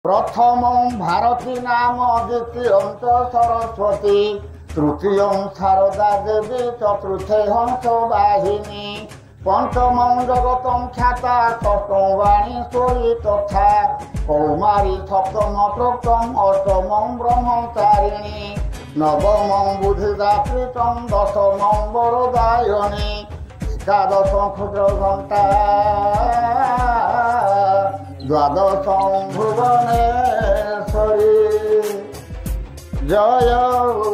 प्रथम भारती नाम द्वितीय सरस्वती तृतीय शारदा देवी चतुर्थे हंस वाहिनी पंचम जगत ख्याता षष्ठम वाणीश्वरी तथा कौमारी सप्तम प्रोक्तम अष्टम ब्रह्मचारिणी नवम बुद्धिदात्री दशम वरदायिनी एकादश क्षुद्र घंटा द्वादश भुवनेश्वरी जय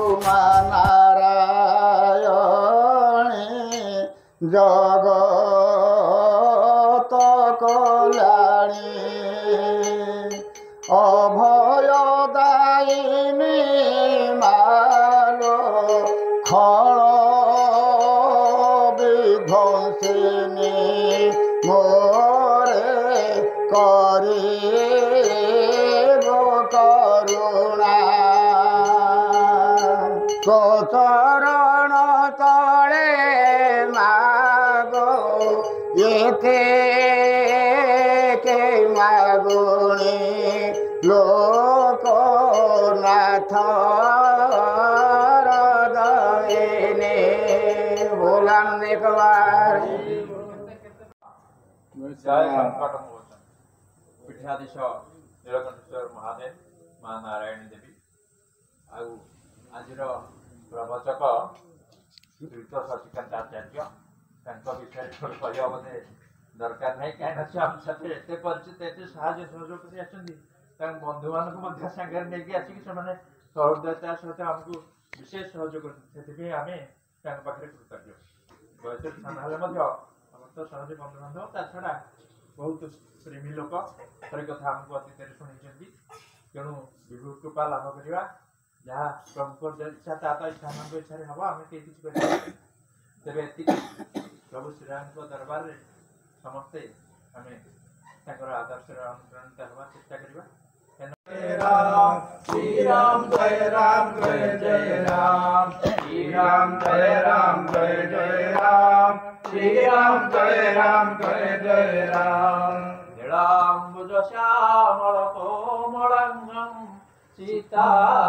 उमा नारायणी जगत कल्याणी अभयदायिनी मालो खल विध्वंसिनी मोरे करिबो करुणा चरण तले मागो एते के मागुणी लोकनाथ हृदयने बोलाम एक बार जय संकट मोचन पीठाधीश नीलकंठेश्वर महादेव माँ नारायणी देवी आज प्रवचक श्रीयुक्त शशिकांत आचार्य विषय कहवा बोधे दरकार नहीं कहीं आम साथ एत परिचित एत सहयोग कर बंधु मानक सागर नहीं आसिक सहृदयता सहित आमको विशेष सहयोग कर आम पाखे कृतज्ञ बयस स्थान तो सहज बंधु बांधव ता छड़ा बहुत प्रेमी लोक थोड़े कथा आमको अतीत शुणी तेणु विभु कृपा लाभ करवा जहाँ प्रभु इच्छा ता इच्छा मान इच्छा हम आम कहीं तेरे प्रभु श्रीराम दरबार में समस्ते आम आदर्श अनुप्राणित हवा चेष्टा करवा श्री राम जय राम जय जय राम श्री राम जय राम जय जय राम श्री राम जय राम जय जय राम नीलाम्बुज श्यामल कोमलांगं सीता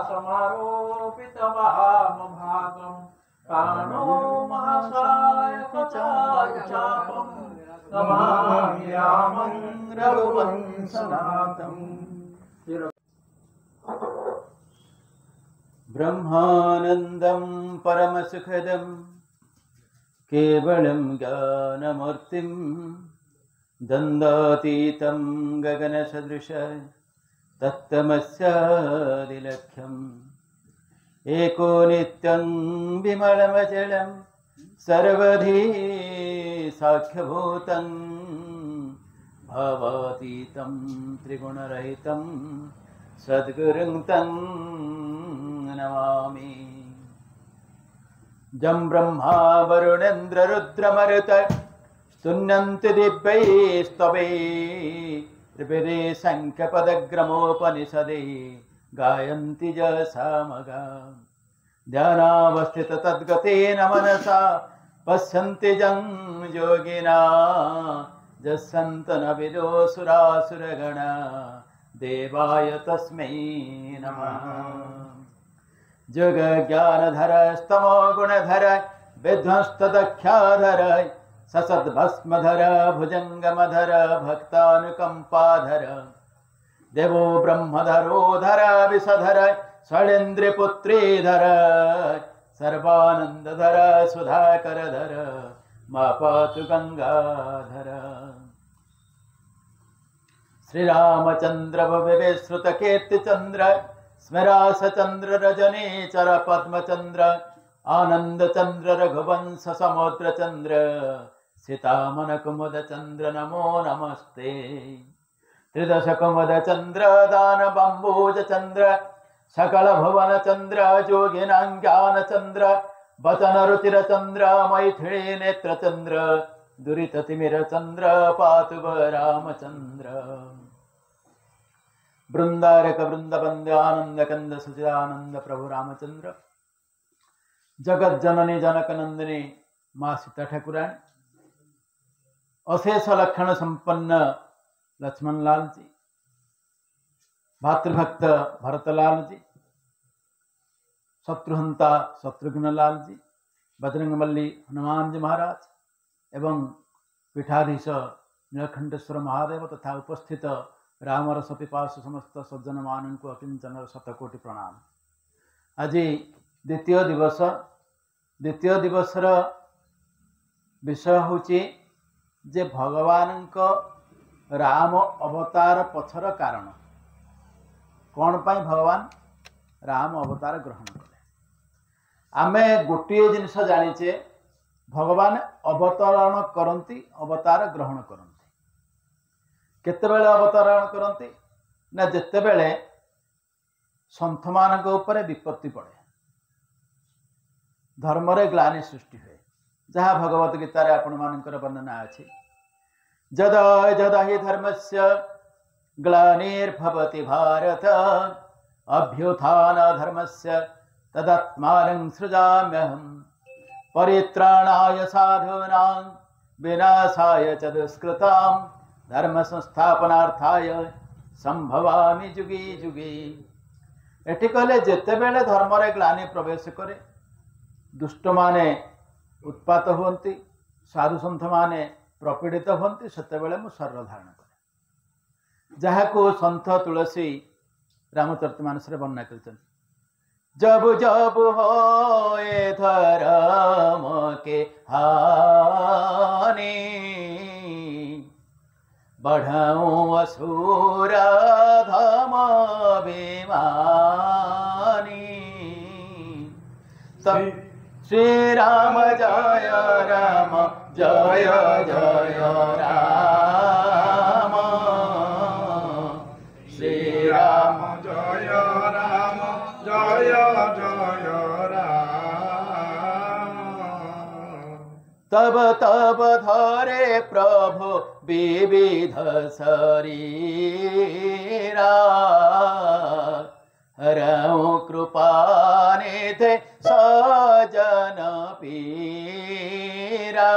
समारोपित वाम भागं कानो महासायक चापं नमामि रामं रघुवंशनाथं ब्रह्मानन्दं परमसुखदं केवलं ज्ञानमूर्तिं दन्दातीतं गगनसदृश तत्तमस्यादिलक्ष्यम् एको नित्यं विमलमचलं सर्वधी साक्ष्यभूतं भावातीतं त्रिगुणरहितं सद्गुरुं तं नमामि जं ब्रह्मा वरुणेन्द्र रुद्रमरुत स्तुन्यन्ति दिव्यैस्तवैः त्रिभिरे शङ्खपदग्रमोपनिषदे गायन्ति जसामगा ध्यानावस्थित तद्गतेन मनसा पश्यन्ति जं योगिना यस्सन्तनविदो सुरासुरगणा देवाय तस्मै नमः जग ज्ञानधर स्तमो गुणधर विध्वंस्तदख्याधर ससद्भस्मधर भुजंगमधर भक्तानुकंपाधर देवो ब्रह्मधरो धर विषधर षडेन्द्रपुत्रीधर सर्वानंदधर सुधाकरधर मा पातु गंगाधर श्रीरामचंद्र भुविश्रुत कीर्तिचंद्र स्मरासचंद्र रजनीचर पद्मचंद्र आनंदचंद्र रघुवंश समुद्रचंद्र सीतामन कुमुद चंद्र नमो नमस्ते त्रिदश कुमुद चंद्र दान बंबूज चंद्र सकल भुवन चंद्र जोगिनां ज्ञान चंद्र वचन रुचिर चंद्र मैथिली नेत्र चंद्र दुरित तिमिर चंद्र पातु रामचंद्र बृंदारक वृंदबंद आनंद कंद सचिदानंद प्रभु रामचंद्र जगत जननी जनक नंदिनी माँ सीता ठाकुराणी अशेष लक्षण संपन्न लक्ष्मण लाल जी भातृभक्त भरतलाल जी, शत्रुहंता शत्रुघ्न लाल जी, बजरंगबली हनुमान जी महाराज एवं पीठाधीश नीलकंठेश्वर महादेव तथा उपस्थित रामरस पिपासु समस्त सज्जन मान को अकिंचन शतकोटि प्रणाम। आज द्वितीय दिवस विषय हूँ जे भगवान को राम अवतार पछर कारण कौन पाई भगवान राम अवतार ग्रहण कले। आमे गोटे जिनस जानीचे भगवान अवतरण करती अवतार ग्रहण करती। केतेबेले अवतरण करती ना जेतेबेले संथ मान ऊपर विपत्ति पड़े, धर्म रे ग्लानि सृष्टि हुए, जहाँ भगवत गीतार आपण मानकर वर्णना अच्छी। जदा जदा हि धर्मस्य ग्लानिर्भवति भारत अभ्युत्थान धर्मस्य तदात्मानं सृजाम्यहम् परित्राणाय साधूनां विनाशाय च दुष्कृतां धर्म संस्थापनार्थाय संभवामि जुगे जुगे। एठी कहले जेतेबेले धर्म रे ग्लानि प्रवेश करे, दुष्ट माने उत्पात हुंती, साधु संत माने प्रपीड़ित हुंती, सेतेबेले मु शरीर धारण करे। जहाको संत तुलसी रामचरितमानस रे वर्णना करछन। जब जब होए धर्म के हानि बढ़ाऊं असुर धम बेमानी। श्री राम जय राम जय जय राम, श्री राम जय राम जय जय राम। तब तब धरे प्रभु विविध शरीरा हरऊ कृपा निधे सजन पीरा।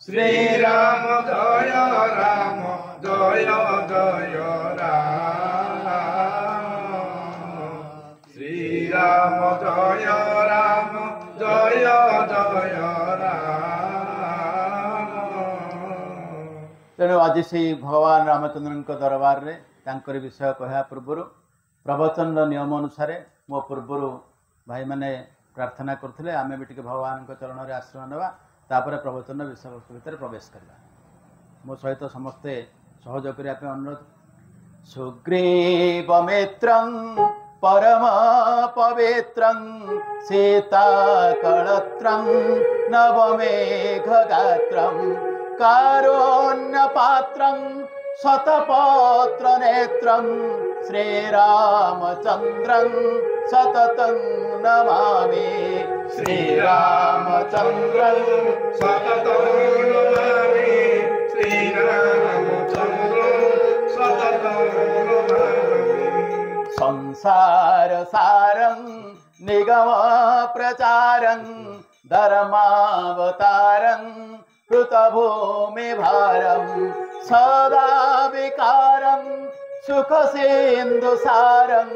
श्री राम जय राम जय जय राम, श्री राम जय राम जय जय राम। तेणु आज से भगवान रामचंद्र दरबार रे तांकर विषय कहया पूर्व प्रवचन नियम अनुसार मो पूर्वर भाई माने प्रार्थना करथिले आमे भी टिके भगवान को चरण रे आश्रय नेबा, तापर प्रवचन विषय वस्तु भितर प्रवेश करबा। मो सहित समस्ते सहयोग करिया पे अनुरोध। सुग्रीव मित्रं परम पवित्रं सीता कलत्रं नवमेघ गात्रं कारुण्य पात्रं शतपत्र नेत्रं श्रीरामचन्द्रं सततं नमामि। श्रीरामचन्द्रं सततं नमामि, श्रीरामचन्द्रं सततं नमामि। संसार सारं निगम प्रचारं धर्मावतारं कृतभूमि भारं सदा विकारं सुख सिंधु सारं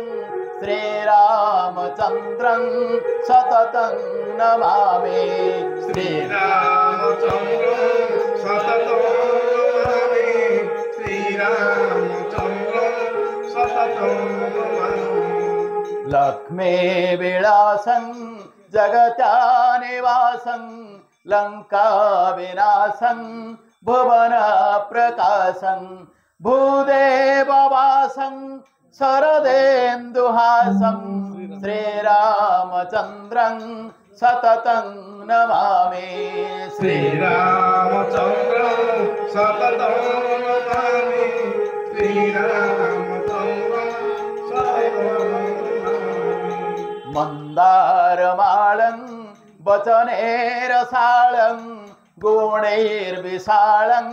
श्रीरामचन्द्रं सततं नमामि। श्रीरामचन्द्रं सततं नमामि, श्रीरामचन्द्रं सततं नमामि। लक्ष्मी विलासं जगता निवासं लंका विनाशं भुवन प्रकाशं भूदेव वासं शरदेन्दुहासं श्रीरामचन्द्रं सततं नमामि। श्रीरामचन्द्रं सततं नमामि, श्रीरामचन्द्रं सततं नमामि। मन्दारमालं वचनेरसालं गुणैर्विशालं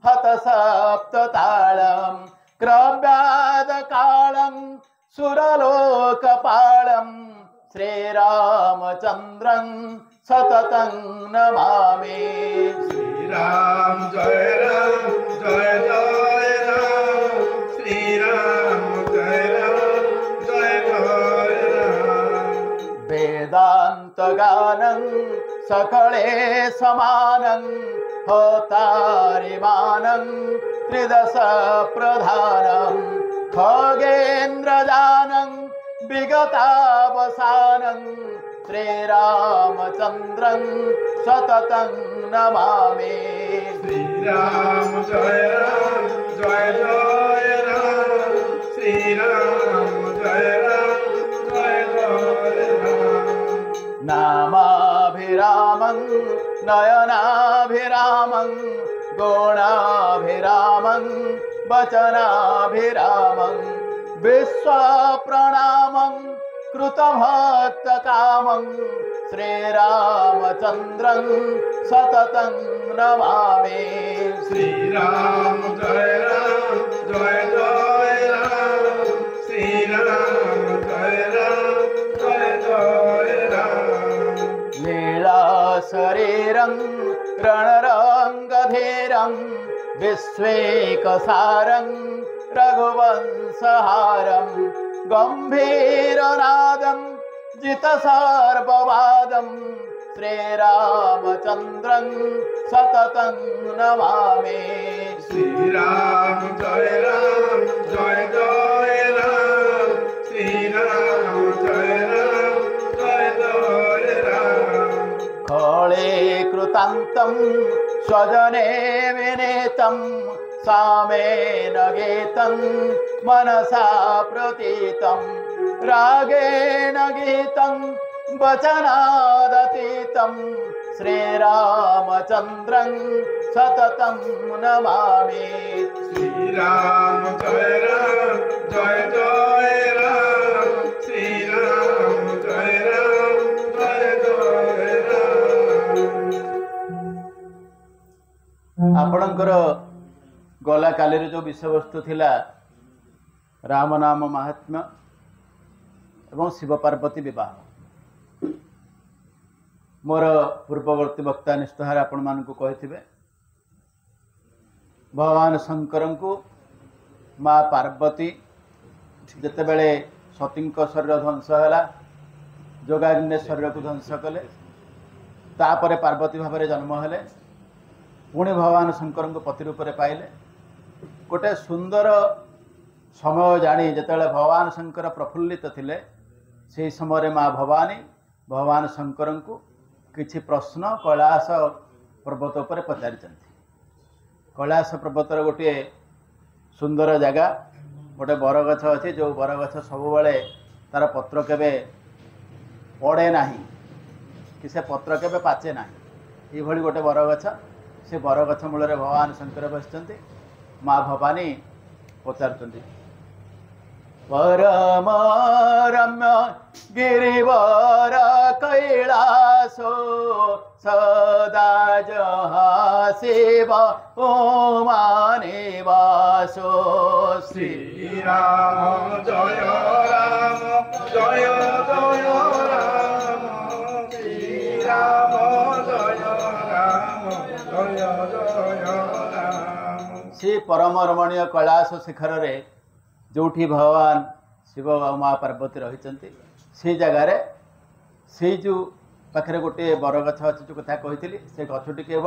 हतसप्ततालं क्रव्यादकालं सुरलोकपालं श्रीरामचन्द्रं सततं नमामि। श्रीराम जय जय राम, श्रीराम गानं सकले समानं होतारिमानं त्रिदश प्रधानं खगेन्द्रजानं विगतावसानं श्रीरामचन्द्रं सततं नमामि। श्रीराम जय राम जय जय राम श्रीराम जय राम जय जय राम। नामाभिरामं नयनाभिरामं गुणाभिरामं वचनाभिरामं विश्वप्रणामं कृतभक्तकामं श्रीरामचन्द्रं सततं नमामि। श्रीराम जय राम जय जय राम श्रीराम जय राम जय जय राम। लीला शरीरं रणरङ्गधीरं विश्वेकसारं रघुवंशहारं गम्भीरनादं जितसर्ववादं श्रीरामचन्द्रं सततं नमामि। श्रीराम जय राम जय जय राम श्रीराम जय राम जय जय राम। खळे कृतान्तं स्वजने विनीतं सामेन गीतं मनसा प्रतीतं रागेण गीतं वचनादतीतं श्रीरामचन्द्रं सततं नमामि। श्रीराम जय राम जय जय राम श्रीराम जय राम जय जय राम। आपणकर गला कालीर जो विषयवस्तु थिला राम नाम महात्म्य एवं शिव पार्वती विवाह मोर पूर्ववर्ती वक्ता निष्ठार आपण मानकु कहिथिबे भगवान शंकर को माँ पार्वती जिते बेले सती शरीर ध्वंस है जोगाग्नि शरीर को ध्वंस कले तापर पार्वती भाव में जन्म हेले पुणी भगवान शंकर को पति रूप में पाइले गोटे सुंदर समय जानी जितेबाला भगवान शंकर प्रफुल्लित थिले से समय माँ भवानी भगवान शंकर को किछि प्रश्न कैलाश पर्वत पर पचारि। कैलाश पर्वतर गोटे सुंदर जगह गोटे बरगछ अच्छी जो बरगछ सब बेले तार पत्र केबे पड़े ना कि से पत्र केबे पाचे ना ये गोटे बरगछ से बरगछ मूल भगवान शंकर बसचंती माँ भवानी पचारुचंती परम रम्य गिरिवर कैलासो सदा जहाँ शिव ओमानिवासो। श्रीराम जय राम जय जय राम श्रीराम जय राम जय जय राम। से परम रमणीय कैलाश शिखर रे जोठी भगवान शिव और माँ पार्वती रही से जगार से जो पाखे गोटे बरगछ अच्छी जो कथा कही से गछटी के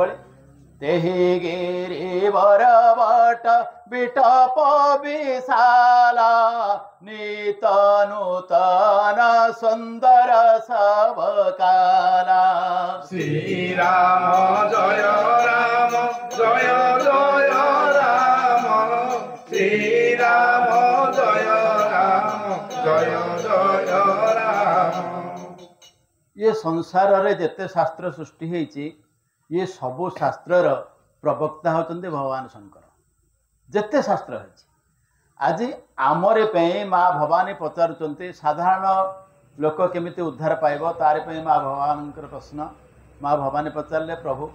तेहि गिरी बरबट बिटप विशाला नित नूतन सुंदर सब काला। श्रीराम जय राम जय जय राम श्रीराम जय राम जय जय राम। ये संसार रे जेते शास्त्र सृष्टि होती ये सबु शास्त्रर प्रवक्ता होते भगवान शंकर। जेते शास्त्र है आज आमरे माँ भवानी पचारुचंती साधारण लोक केमिति उद्धार पाइब तार माँ भगवान प्रश्न माँ भवानी पचारे प्रभु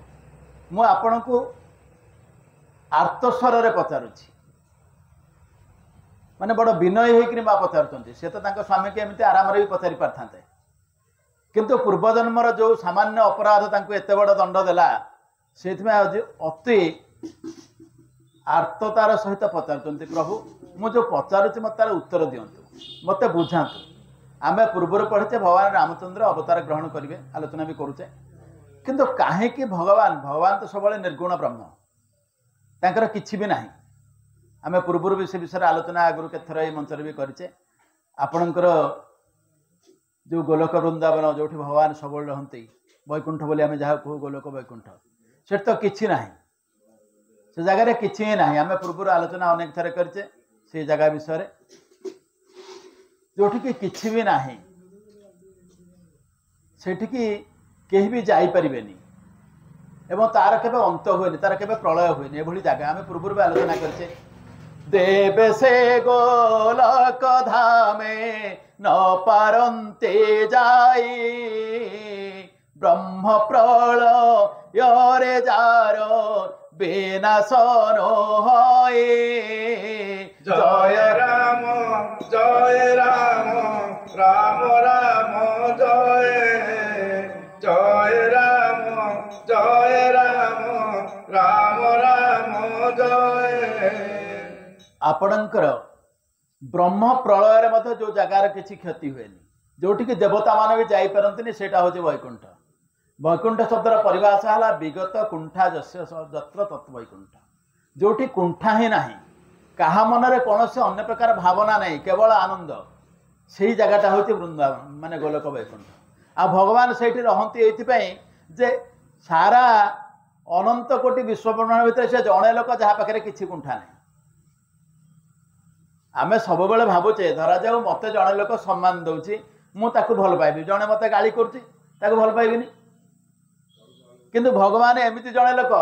मु आपण को आर्तस्वर रे पचारुछि माने बड़ विनय होकर माँ पचारुचंती से तो स्वामी के एमती आराम भी पचारि पारथांते किंतु पूर्वजन्मर जो सामान्य अपराध तांको एते बड़ दंड देला से आज अति आर्ततार सहित पचारुचंती प्रभु मु जो पचारुछि मत तार उत्तर दियंतु मते बुझातु आमे पूर्वर पढ़े भगवान रामचंद्र अवतार ग्रहण करेंगे आलोचना भी करुचे किंतु कहीं भगवान तो सब निर्गुण ब्रह्म तांकर किछि भी नाही आम पूर्वर भी से विषय आलोचना आगु केथर ये मंचर भी करें आपणकर जो गोलोक वृंदावन जो भगवान सब रहती वैकुंठ बोली आम जहाँ कहू गोलोक वैकुंठ से तो किछि नाही से जगह किछि ही नाही आम पूर्वर आलोचना अनेक थर करें से जगह विषय जोठिकी किछि भी नाही सेठिकी केही भी जाई परिबेनी एवं तार केबे अंत हुएनि तार केबे प्रलय हुएनि एभली जगह आम पूर्व भी आलोचना करछे देवे से गोलक धामे न पारन्ते जाई ब्रह्म प्रलय जारो विनाशन होए जय राम राम राम जय जय राम राम जय आपणकर ब्रह्म प्रलय मध्य जो जगार किसी क्षति हुए जोटि कि देवता मान भी जापरती से वैकुंठ वैकुंठ शब्दर परिभाषा है विगत कुंठा जस्य जत्र तत् वैकुंठ जोटि कुंठा ही ना क्या मनरे कौन से अन्य प्रकार भावना नहीं केवल आनंद से जगटा हूँ वृंदावन माने गोलोक वैकुंठ आ भगवान से रहती जे सारा अनंत कोटि विश्वब्रह्मांड भितर से जड़े लोक जहाँ पाखे किसी कुंठा नहीं आमे सब बेले भावुचे धरा जाऊ मत जड़े लोक सम्मान दौची मुझे भल पाइबी जड़े मत गाली करुच्ची भल पाइबिनी किंतु भगवान एमती जड़े लोक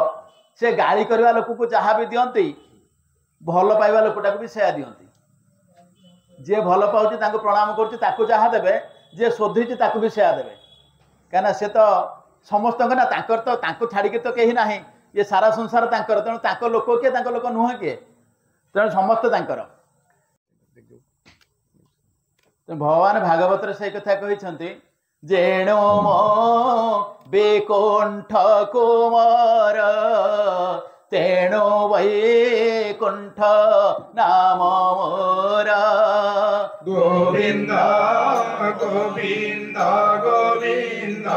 से गाली करवा लोक को जहाँ भी दियंती भल पाइबा लोकटा भी सेया दियंती जे भल पाउची तांको प्रणाम करुच्ची जहाँ देवे जे शोधीची ताकू भी सेया देवे कहीं से तो समस्त ना तांकर तो तांको छाड़ी तो कहीं ना ये सारा संसार तांकर तेणु तांको लोक किए तांको लोक नुह किए तेणु समस्त तांकर भगवान भागवत से कथा कहते जेणु मो बेकुंठ कुमार तेणु वैकुंठ नाम मोर गोविंद गोविंद गोविंद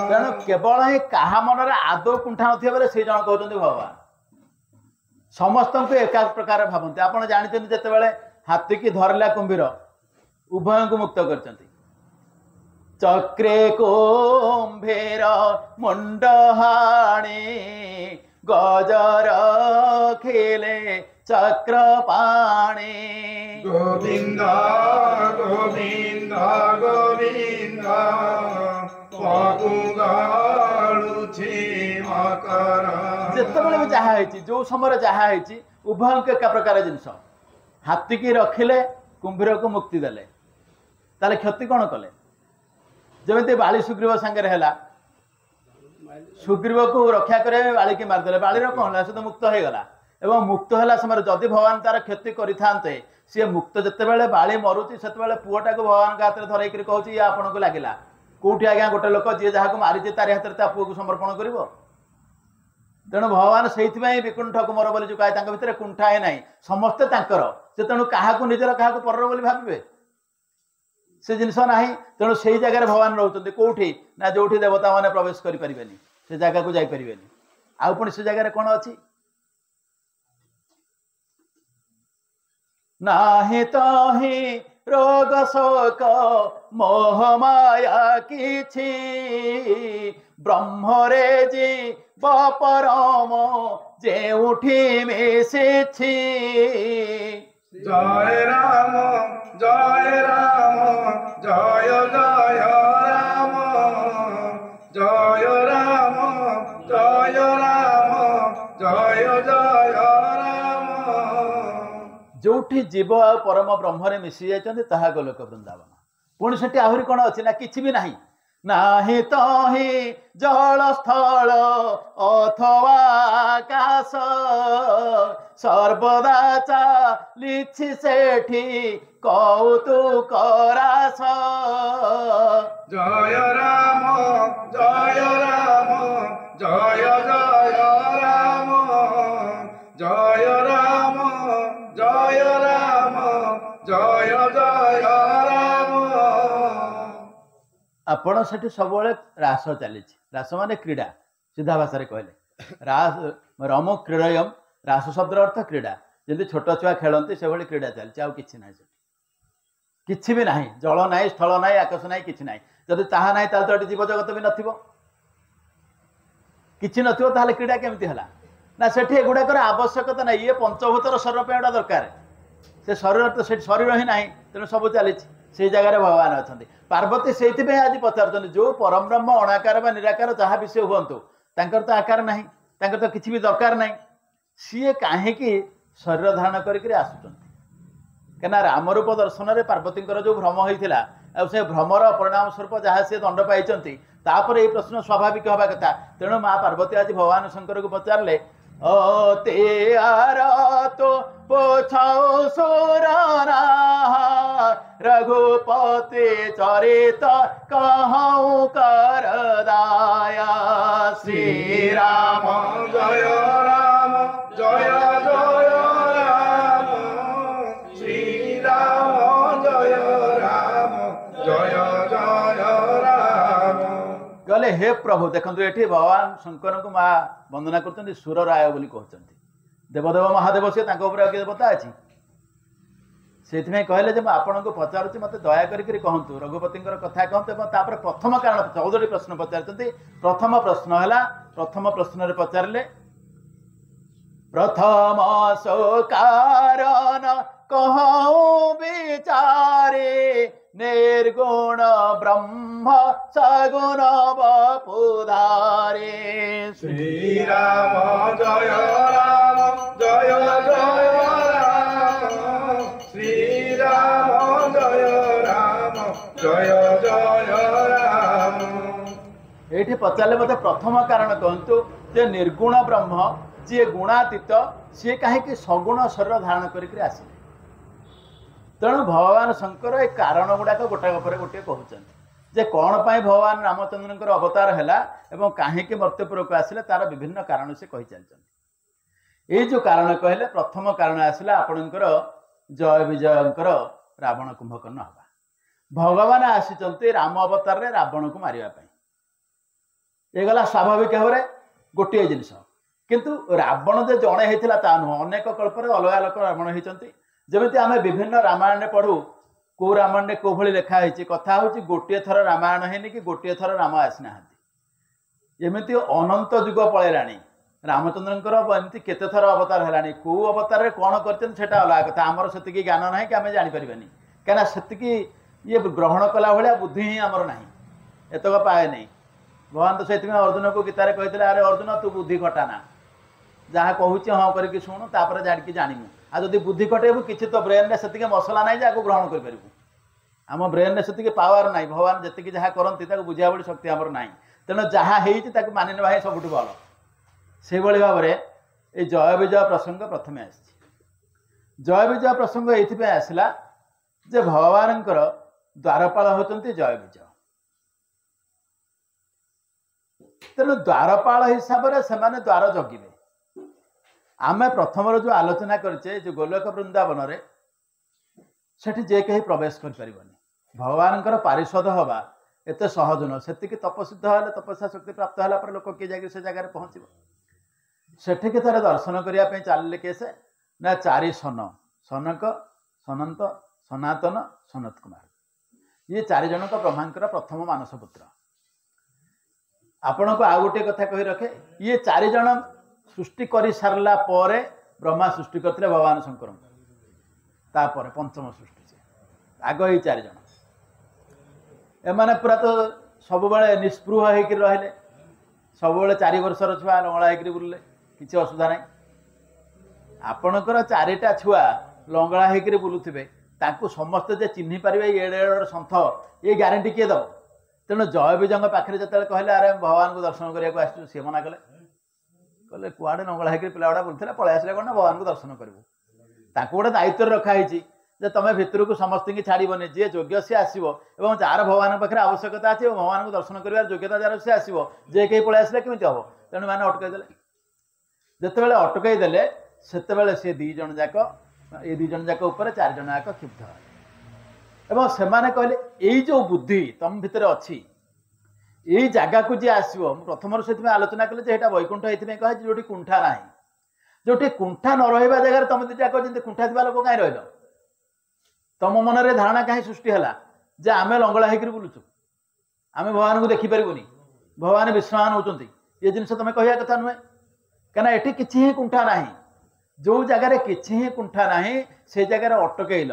तेणु केवल ही क्या मन आदौ कुंठा न से जन कहते भगवान समस्त को एका प्रकार भावती आप जानते जिते हाथी की धरला कुंभीर उभय को मुक्त कर चक्रे कुंभीर मुंड हाणी गजर खेले चक्र पाणी गोविंद गोविंद गोविंद जिते भी जहाँ जो समय जहाँ उभय को एका प्रकार जिनस हाथी की रखिले कुंभीर को मुक्ति देले ताले क्षति कौन कले जमी बाली सुग्रीव सांगे है सुग्रीव को रक्षा करे बाली की मारदे बाली कौन है से तो मुक्त हो गला एवं मुक्त है समय जदि भगवान तार क्षति करें सी मुक्त जिते बाली मरुची से पुओटा को भगवान के हाथ में धरई कहूँ ये आपन को लगे कौटी आज्ञा गोटे लोक जी जहाँ को मारी तार हाथ पुओ को समर्पण कर तेणु भगवान से विकुंठ कुमार बोली जो कहे भितर कुंठा ही ना समस्ते से तेणु क्या निजर क्या पर बोली भावे से जिनस ना तेणु से जगह भगवान रोचे कौटी ना जो देवता मैंने प्रवेश करें से जगह को जापरें आउ पुणी से जगह कौन अच्छी नाही ताही रोग शोक मोह माया किछि ब्रह्मरे जीव परम जेउठी मिशिछि जय राम जय राम जय जय राम जय राम जय राम जय जय राम जोठी जीव आ परम ब्रह्म मिसी जाइछन्ति ताहा गोलोक वृंदावन पुणी सेठी आहुरी कौन अच्छी ना किछि भी नाही नाही तहि जल स्थल अथवा आकाश सर्वदा चालिछि सेठी कौतुक रास जय राम जय राम जय जय राम जय ଆପଣ ସେଠି ସବୁବେଳେ ରାସ ଚାଲିଛି। ରାସ ମାନେ କ୍ରୀଡ଼ା, ସିଧା ଭାଷାରେ କହିଲେ ରାସ ରମ କ୍ରୀଡ଼ୟମ୍, ରାସ ଶବ୍ଦର ଅର୍ଥ କ୍ରୀଡ଼ା। ଯେମିତି ଛୋଟ ଛୁଆ ଖେଳନ୍ତି ସେଭଳି କ୍ରୀଡ଼ା ଚାଲିଛି, ଆଉ କିଛି ନାହିଁ ସେଠି, କିଛି ବି ନାହିଁ। ଜଳ ନାହିଁ, ସ୍ଥଳ ନାହିଁ, ଆକାଶ ନାହିଁ, କିଛି ନାହିଁ। ଯଦି ତାହା ନାହିଁ ତାହେଲେ ତ ଏଠି ଜୀବଜଗତ ବି ନଥିବ, କିଛି ନଥିବ। ତାହେଲେ କ୍ରୀଡ଼ା କେମିତି ହେଲା? ନା ସେଠି ଏଗୁଡ଼ାକର ଆବଶ୍ୟକତା ନାହିଁ। ଇଏ ପଞ୍ଚଭୂତର ଶରୀର ପାଇଁ ଏଗୁଡ଼ା ଦରକାର। ସେ ଶରୀର ତ ସେଠି ଶରୀର ହିଁ ନାହିଁ, ତେଣୁ ସବୁ ଚାଲିଛି। ସେଇ ଜାଗାରେ ଭଗବାନ ଅଛନ୍ତି। ପାର୍ବତୀ ସେଇଥିପାଇଁ ଆଜି ପଚାରୁଛନ୍ତି, ଯେଉଁ ପରବ୍ରହ୍ମ ଅଣାକାର ବା ନିରାକାର ଯାହା ବି ସେ ହୁଅନ୍ତୁ, ତାଙ୍କର ତ ଆକାର ନାହିଁ, ତାଙ୍କର ତ କିଛି ବି ଦରକାର ନାହିଁ, ସିଏ କାହିଁକି ଶରୀର ଧାରଣ କରିକି ଆସୁଛନ୍ତି? କାହିଁକିନା ରାମରୂପ ଦର୍ଶନରେ ପାର୍ବତୀଙ୍କର ଯେଉଁ ଭ୍ରମ ହୋଇଥିଲା, ଆଉ ସେ ଭ୍ରମର ପରିଣାମ ସ୍ୱରୂପ ଯାହା ସେ ଦଣ୍ଡ ପାଇଛନ୍ତି, ତାପରେ ଏଇ ପ୍ରଶ୍ନ ସ୍ୱାଭାବିକ ହେବା କଥା। ତେଣୁ ମା ପାର୍ବତୀ ଆଜି ଭଗବାନ ଶଙ୍କରକୁ ପଚାରିଲେ, ଓ ତେଆର ତ ପୋଛାଉ ସୁରନା ରଘୁପତି ଚରିତ କହଉ କର ଦାୟା। ଶ୍ରୀରାମ ଜୟ ରାମ ଜୟ ଜୟ ରାମ, ଶ୍ରୀରାମ ଜୟ ରାମ ଜୟ ଜୟ ରାମ। କହିଲେ ହେ ପ୍ରଭୁ, ଦେଖନ୍ତୁ ଏଠି ଭଗବାନ ଶଙ୍କରଙ୍କୁ ମା ବନ୍ଦନା କରୁଛନ୍ତି, ସୁରରାୟ ବୋଲି କହୁଛନ୍ତି। ଦେବଦେବ ମହାଦେବ ସିଏ, ତାଙ୍କ ଉପରେ ଆଉ କିଏ ଦେବତା ଅଛି? ସେଇଥିପାଇଁ କହିଲେ ଯେ ମୁଁ ଆପଣଙ୍କୁ ପଚାରୁଛି, ମୋତେ ଦୟା କରିକି କହନ୍ତୁ, ରଘୁପତିଙ୍କର କଥା କହନ୍ତୁ। ଏବଂ ତାପରେ ପ୍ରଥମ କାରଣ 14ଟି ପ୍ରଶ୍ନ ପଚାରିଛନ୍ତି। ପ୍ରଥମ ପ୍ରଶ୍ନ ହେଲା, ପ୍ରଥମ ପ୍ରଶ୍ନରେ ପଚାରିଲେ ପ୍ରଥମ ସୋକାରଣ କହଉ ବିଚାରେ ନିର୍ଗୁଣ ବ୍ରହ୍ମ ସଗୁଣ ବପୁଧାରେ। ଶ୍ରୀରାମ ଜୟ ରାମ ଜୟ ଜୟ ରାମ, ଶ୍ରୀରାମ ଜୟ ରାମ ଜୟ ଜୟ ରାମ। ଏଇଠି ପଚାରିଲେ ମୋତେ ପ୍ରଥମ କାରଣ କହନ୍ତୁ, ଯେ ନିର୍ଗୁଣ ବ୍ରହ୍ମ ଯିଏ ଗୁଣାତୀତ, ସିଏ କାହିଁକି ସଗୁଣ ଶରୀର ଧାରଣ କରିକି ଆସିଲେ? ତେଣୁ ଭଗବାନ ଶଙ୍କର ଏ କାରଣ ଗୁଡ଼ାକ ଗୋଟାକ ପରେ ଗୋଟିଏ କହୁଛନ୍ତି, ଯେ କ'ଣ ପାଇଁ ଭଗବାନ ରାମଚନ୍ଦ୍ରଙ୍କର ଅବତାର ହେଲା ଏବଂ କାହିଁକି ମର୍ତ୍ତ୍ୟପୁରକୁ ଆସିଲେ, ତାର ବିଭିନ୍ନ କାରଣ ସେ କହିଚାଲିଛନ୍ତି। ଏଇ ଯେଉଁ କାରଣ କହିଲେ, ପ୍ରଥମ କାରଣ ଆସିଲା ଆପଣଙ୍କର ଜୟ ବିଜୟଙ୍କର ରାବଣ କୁମ୍ଭକର୍ଣ୍ଣ ହେବା। ଭଗବାନ ଆସିଛନ୍ତି ରାମ ଅବତାରରେ ରାବଣକୁ ମାରିବା ପାଇଁ। ଏଗଲା ସ୍ୱାଭାବିକ ଭାବରେ ଗୋଟିଏ ଜିନିଷ। କିନ୍ତୁ ରାବଣ ଯେ ଜଣେ ହେଇଥିଲା ତା ନୁହଁ, ଅନେକ କଳ୍ପରେ ଅଲଗା ଲୋକ ରାବଣ ହେଇଛନ୍ତି। ଯେମିତି ଆମେ ବିଭିନ୍ନ ରାମାୟଣରେ ପଢ଼ୁ, କେଉଁ ରାମାୟଣରେ କେଉଁ ଭଳି ଲେଖା ହେଇଛି, କଥା ହେଉଛି ଗୋଟିଏ ଥର ରାମାୟଣ ହେଇନି କି ଗୋଟିଏ ଥର ରାମ ଆସିନାହାନ୍ତି। ଏମିତି ଅନନ୍ତ ଯୁଗ ପଳେଇଲାଣି, ରାମଚନ୍ଦ୍ରଙ୍କର ଏମିତି କେତେ ଥର ଅବତାର ହେଲାଣି। କେଉଁ ଅବତାରରେ କ'ଣ କରିଛନ୍ତି ସେଇଟା ଅଲଗା କଥା। ଆମର ସେତିକି ଜ୍ଞାନ ନାହିଁ କି ଆମେ ଜାଣିପାରିବାନି, କାହିଁକିନା ସେତିକି ଇଏ ଗ୍ରହଣ କଲା ଭଳିଆ ବୁଦ୍ଧି ହିଁ ଆମର ନାହିଁ, ଏତକ ପାଏ ନାହିଁ। ଭଗବାନ ତ ସେଥିପାଇଁ ଅର୍ଜୁନକୁ ଗୀତାରେ କହିଥିଲେ, ଆରେ ଅର୍ଜୁନ ତୁ ବୁଦ୍ଧି ଖଟାନା, ଯାହା କହୁଛି ହଁ କରିକି ଶୁଣୁ, ତାପରେ ଜାଣିକି ଜାଣିବୁ। ଆଉ ଯଦି ବୁଦ୍ଧି ଖଟେଇବୁ, କିଛି ତ ବ୍ରେନ୍ରେ ସେତିକି ମସଲା ନାହିଁ ଯେ ଆକୁ ଗ୍ରହଣ କରିପାରିବୁ। ଆମ ବ୍ରେନ୍ରେ ସେତିକି ପାୱାର ନାହିଁ। ଭଗବାନ ଯେତିକି ଯାହା କରନ୍ତି ତାକୁ ବୁଝିବା ଭଳି ଶକ୍ତି ଆମର ନାହିଁ। ତେଣୁ ଯାହା ହେଇଛି ତାକୁ ମାନି ନେବା ହିଁ ସବୁଠୁ ଭଲ। ସେଇଭଳି ଭାବରେ এই জয় বিজয় প্রসঙ্গ প্রথমে আসছে। জয় বিজয় প্রসঙ্গ এইথিপাই আসিলা যে ভগবানଙ୍କର দ্ୱାରପାଳ ହେଉଛନ୍ତି ଜୟ ବିଜୟ। ତେଣୁ ଦ୍ୱାରପାଳ ହିସାବରେ ସେମାନେ ଦ୍ୱାର ଜଗିବେ। ଆମେ ପ୍ରଥମରୁ ଯେଉଁ ଆଲୋଚନା କରିଛେ, ଯେଉଁ ଗୋଲକ ବୃନ୍ଦାବନରେ, ସେଠି ଯେ କେହି ପ୍ରବେଶ କରିପାରିବନି। ଭଗବାନଙ୍କର ପାରିଷଦ ହେବା ଏତେ ସହଜ ନୁହଁ। ସେତିକି ତପସିଦ୍ଧ ହେଲେ, ତପସ୍ୟା ଶକ୍ତି ପ୍ରାପ୍ତ ହେଲା ପରେ ଲୋକ କିଏ ଯାଇକି ସେ ଜାଗାରେ ପହଞ୍ଚିବ। ସେଠିକି ଥରେ ଦର୍ଶନ କରିବା ପାଇଁ ଚାଲିଲେ କିଏ ସେ ନା 4 ସନ, ସନକ, ସନନ୍ତ, ସନାତନ, ସନତ କୁମାର। ଇଏ 4 ଜଣଙ୍କ ବ୍ରହ୍ମାଙ୍କର ପ୍ରଥମ ମାନସ ପୁତ୍ର। ଆପଣଙ୍କୁ ଆଉ ଗୋଟିଏ କଥା କହି ରଖେ, ଇଏ 4 ଜଣ ସୃଷ୍ଟି କରିସାରିଲା ପରେ ବ୍ରହ୍ମା ସୃଷ୍ଟି କରିଥିଲେ ଭଗବାନ ଶଙ୍କରଙ୍କୁ। ତାପରେ ପଞ୍ଚମ ସୃଷ୍ଟି ସେ, ଆଗ ଏଇ 4 ଜଣ। ଏମାନେ ପୁରା ତ ସବୁବେଳେ ନିଷ୍ପୃହ ହେଇକି ରହିଲେ, ସବୁବେଳେ 4 ବର୍ଷର ଛୁଆ ଲଙ୍ଗଳା ହେଇକିରି ବୁଲିଲେ, କିଛି ଅସୁବିଧା ନାହିଁ। ଆପଣଙ୍କର 4ଟା ଛୁଆ ଲଙ୍ଗଳା ହେଇକିରି ବୁଲୁଥିବେ, ତାଙ୍କୁ ସମସ୍ତେ ଯେ ଚିହ୍ନି ପାରିବେ ଏଡ଼େ ଏଡ଼େ ସନ୍ଥ, ଏ ଗ୍ୟାରେଣ୍ଟି କିଏ ଦେବ? ତେଣୁ ଜୟ ବିଜୟଙ୍କ ପାଖରେ ଯେତେବେଳେ କହିଲେ ଆରେ ଭଗବାନଙ୍କୁ ଦର୍ଶନ କରିବାକୁ ଆସିଛୁ, ସିଏ ମନା କଲେ। କହିଲେ କୁଆଡ଼େ ଲଙ୍ଗଳା ହେଇକିରି ପିଲା ଗୁଡ଼ା ବୁଲୁଥିଲେ, ପଳେଇ ଆସିଲେ କ'ଣ ନା ଭଗବାନଙ୍କୁ ଦର୍ଶନ କରିବୁ। ତାଙ୍କୁ ଗୋଟେ ଦାୟିତ୍ୱରେ ରଖା ହେଇଛି ଯେ ତମେ ଭିତରକୁ ସମସ୍ତଙ୍କୁ ଛାଡ଼ିବନି, ଯିଏ ଯୋଗ୍ୟ ସିଏ ଆସିବ ଏବଂ ଯାହାର ଭଗବାନଙ୍କ ପାଖରେ ଆବଶ୍ୟକତା ଅଛି ଏବଂ ଭଗବାନଙ୍କୁ ଦର୍ଶନ କରିବାର ଯୋଗ୍ୟତା ଯାହାର ସିଏ ଆସିବ। ଯେ କେହି ପଳେଇ ଆସିଲେ କେମିତି ହେବ? ତେଣୁ ମାନେ ଅଟକାଇ ଦେଲେ। ଯେତେବେଳେ ଅଟକାଇ ଦେଲେ ସେତେବେଳେ ସେ 2 ଜଣ ଯାକ, ଏ 2 ଜଣ ଯାକ ଉପରେ 4 ଜଣ ଯାକ କ୍ଷୁବ୍ଧ ହେଲେ ଏବଂ ସେମାନେ କହିଲେ ଏଇ ଯେଉଁ ବୁଦ୍ଧି ତମ ଭିତରେ ଅଛି, यही जगह को जी आसो प्रथम से आलोचना कले ये वैकुंठ ये कहे जो कुंठा ना जो कुंठा न रहा जगह तुम दुटा कह कुंठा थी लोक कहीं रही तुम मन में धारणा कहीं सृष्टि है जे आम लंगड़ा होकर बुलुचु आम भगवान को देखिपारूनी भगवान विश्राम होती ये जिन तुम कह कथा नुहे कहीं ये किसी ही कुंठा ना जो जगार किसी ही कुंठा ना से जगार अटकल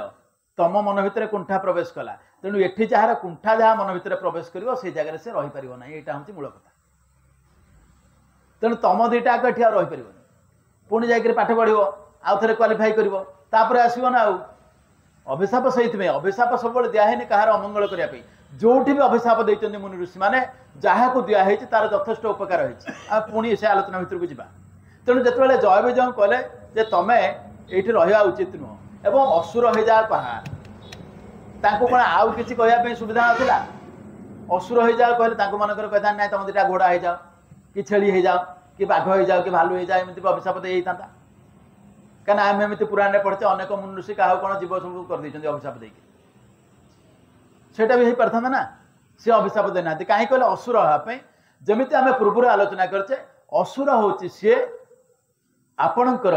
तुम मन भितर कुंठा प्रवेश कला तेणु ये जार कुंठा जहाँ मन भितर प्रवेश कर से जगह से रहीपर ना यहाँ हूँ मूल कथा तेणु तुम दुईटा आगे ये रहीपर पुणी जाकर पाठ पढ़ो आउ थे क्वालिफाई कर आसो ना अभिशाप से अभिशाप सब दिहनी कहार अमंगल करने जो भी अभिशाप देते मुनि ऋषि मैंने जहाँ को दिखाई तार यथेष उपकार होती पुणी से आलोचना भितर को जा तेणु जो जय विजय कहले जे तुम ये रहा उचित नुह एवं असुर हो जाओ कहाँ कौन आउ कि कहवाई सुविधा नाला असुर हो जाओ कहले मनकर कहता ना तुम दुटा घोड़ा हो जाओ कि छेली हो जाओ कि बाघ हो जाओ कि भालू हो जाओ एमती अभिशाप दे था कहीं आम एमती पुराण पढ़े अनेक मुनि ऋषि क्या कौन जीव सब कर अभिशाप देकी सेटा भी हो पारता ना सी अभिशाप देना कहीं कहले असुर हाँपाई जमी आम पूर्व आलोचना करचे असुर हूँ सी आपणकर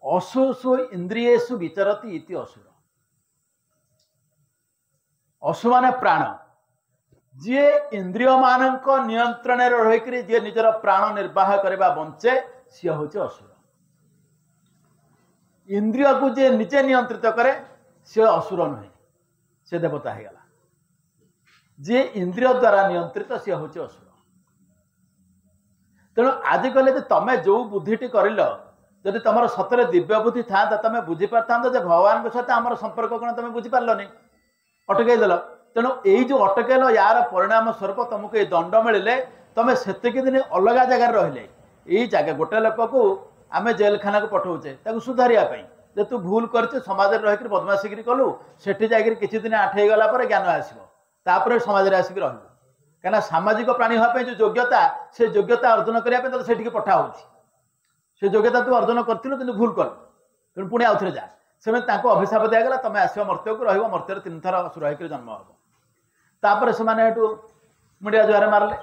असुसु इंद्रियेषु विचरती इति असुर असु माने प्राण जी इंद्रिय मानक नियंत्रण रहीक जी निजर प्राण निर्वाह करवा बंचे सी हूँ असुर इंद्रिय को जी निजे नियंत्रित करे सी असुर नुहे से देवता हो गला जी इंद्रिय द्वारा नियंत्रित सी हूँ असुर तेणु आज कहले तुम जो बुद्धिटी कर जदि तुम सतरे दिव्य बुद्धि था तुम बुझीपार था भगवान सहित आम संपर्क कौन तुम बुझीपारे अटकईदेल तेणु यही जो अटकल यार परिणाम स्वरूप तुमको ये दंड मिले तुम से दिन अलग जगार रहिले यही जगह गोटे लोक को आम जेल खाना को पठाऊे सुधारियापी जे तू भूल कर समाज रहीक बदमाशीगिरी कलु से जाकर किसी दिन आठे गला ज्ञान आसपर समाज में आसिक रही कहीं सामाजिक प्राणी हाँपाई जो योग्यता से योग्यता अर्जन करने से पठा से योग्यता तू अर्जन करूँ कि भूल कल तेणु पुणी आउ थे जा से अभिशाप दिगला तुम आस मर्त्य को रही मर्त्य 3 थर असुर होकर जन्म हम तापर से मुंडिया जुआर मारे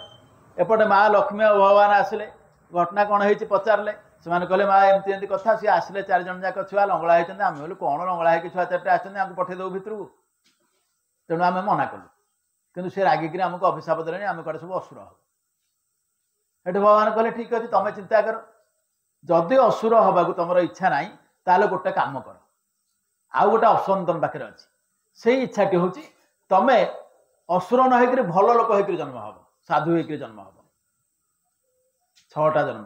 एपटे माँ लक्ष्मी और भगवान आसिले घटना कौन हो पचारे से कहले माँ एमती एमती कथा सी आसिले 4 जन जाक छुआ लंगड़ा होती आम बोलू कौन लंगड़ा होकर छुआ 4टा आम पठेदेव भितर को तेणु आम मना कलु किंतु से रागिक आमको अभिशाप देने आम कड़े सब असुर हो भगवान कहले ठीक अच्छे तुम चिंता कर जदि असुर हवा तुम इच्छा ना ताले गोटे काम कर आउ गोटे ऑप्शन तुम पाखे अच्छी से इच्छाटी हूँ तुम असुर न होकर भल लोक होकर जन्म हम साधु होकर जन्म हम 6टा जन्म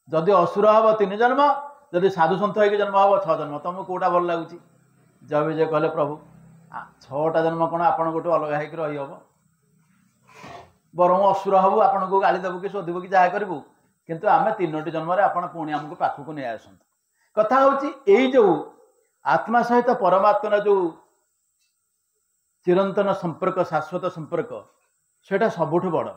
जदि असुर हम 3 जन्म जदि साधु सन्त होकर जन्म हम 6 जन्म तुमको कौटा भल लगुच जय विजय कहले प्रभु 6टा जन्म कौन आपड़ गोटे अलग होकर रही हम बरम असुर हबू आपन को गाली देबू कि शोधबू कि जहा करू किंतु आम 3टी जन्म आपड़ पुणी आमको पाखक नहीं आस कथा हूँ जो आत्मा सहित परमात्मा जो चिरंतन संपर्क शाश्वत संपर्क सेटा सबुठ बड़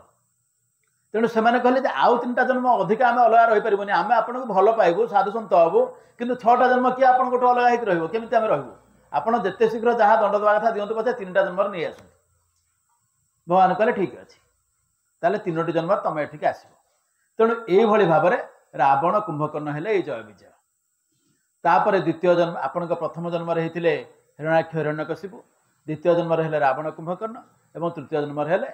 तेणु से कहले आउ 3टा जन्म अधिक आम अलग रही पार्बनी आम आपन को भल पाइबू साधु सन्त हबू किंतु 6टा जन्म किए आपन गोटे अलग होकर रही केमी आम रहबू आपड़ जिते शीघ्र जहाँ दंड देवा कथा दिंतु पचे 3टा जन्म नहीं आस भगवान कहले ठीक अच्छे ताले 3टी जन्म तुम एठिक आस तेणु ये भाव में रावण कुंभकर्ण हेले जय विजय तापर द्वितीय जन्म आपण प्रथम जन्म होते हिरण्याक्ष हिरण्यकशिपु द्वितीय जन्म हेले रावण कुंभकर्ण एवं तृतीय जन्म हेले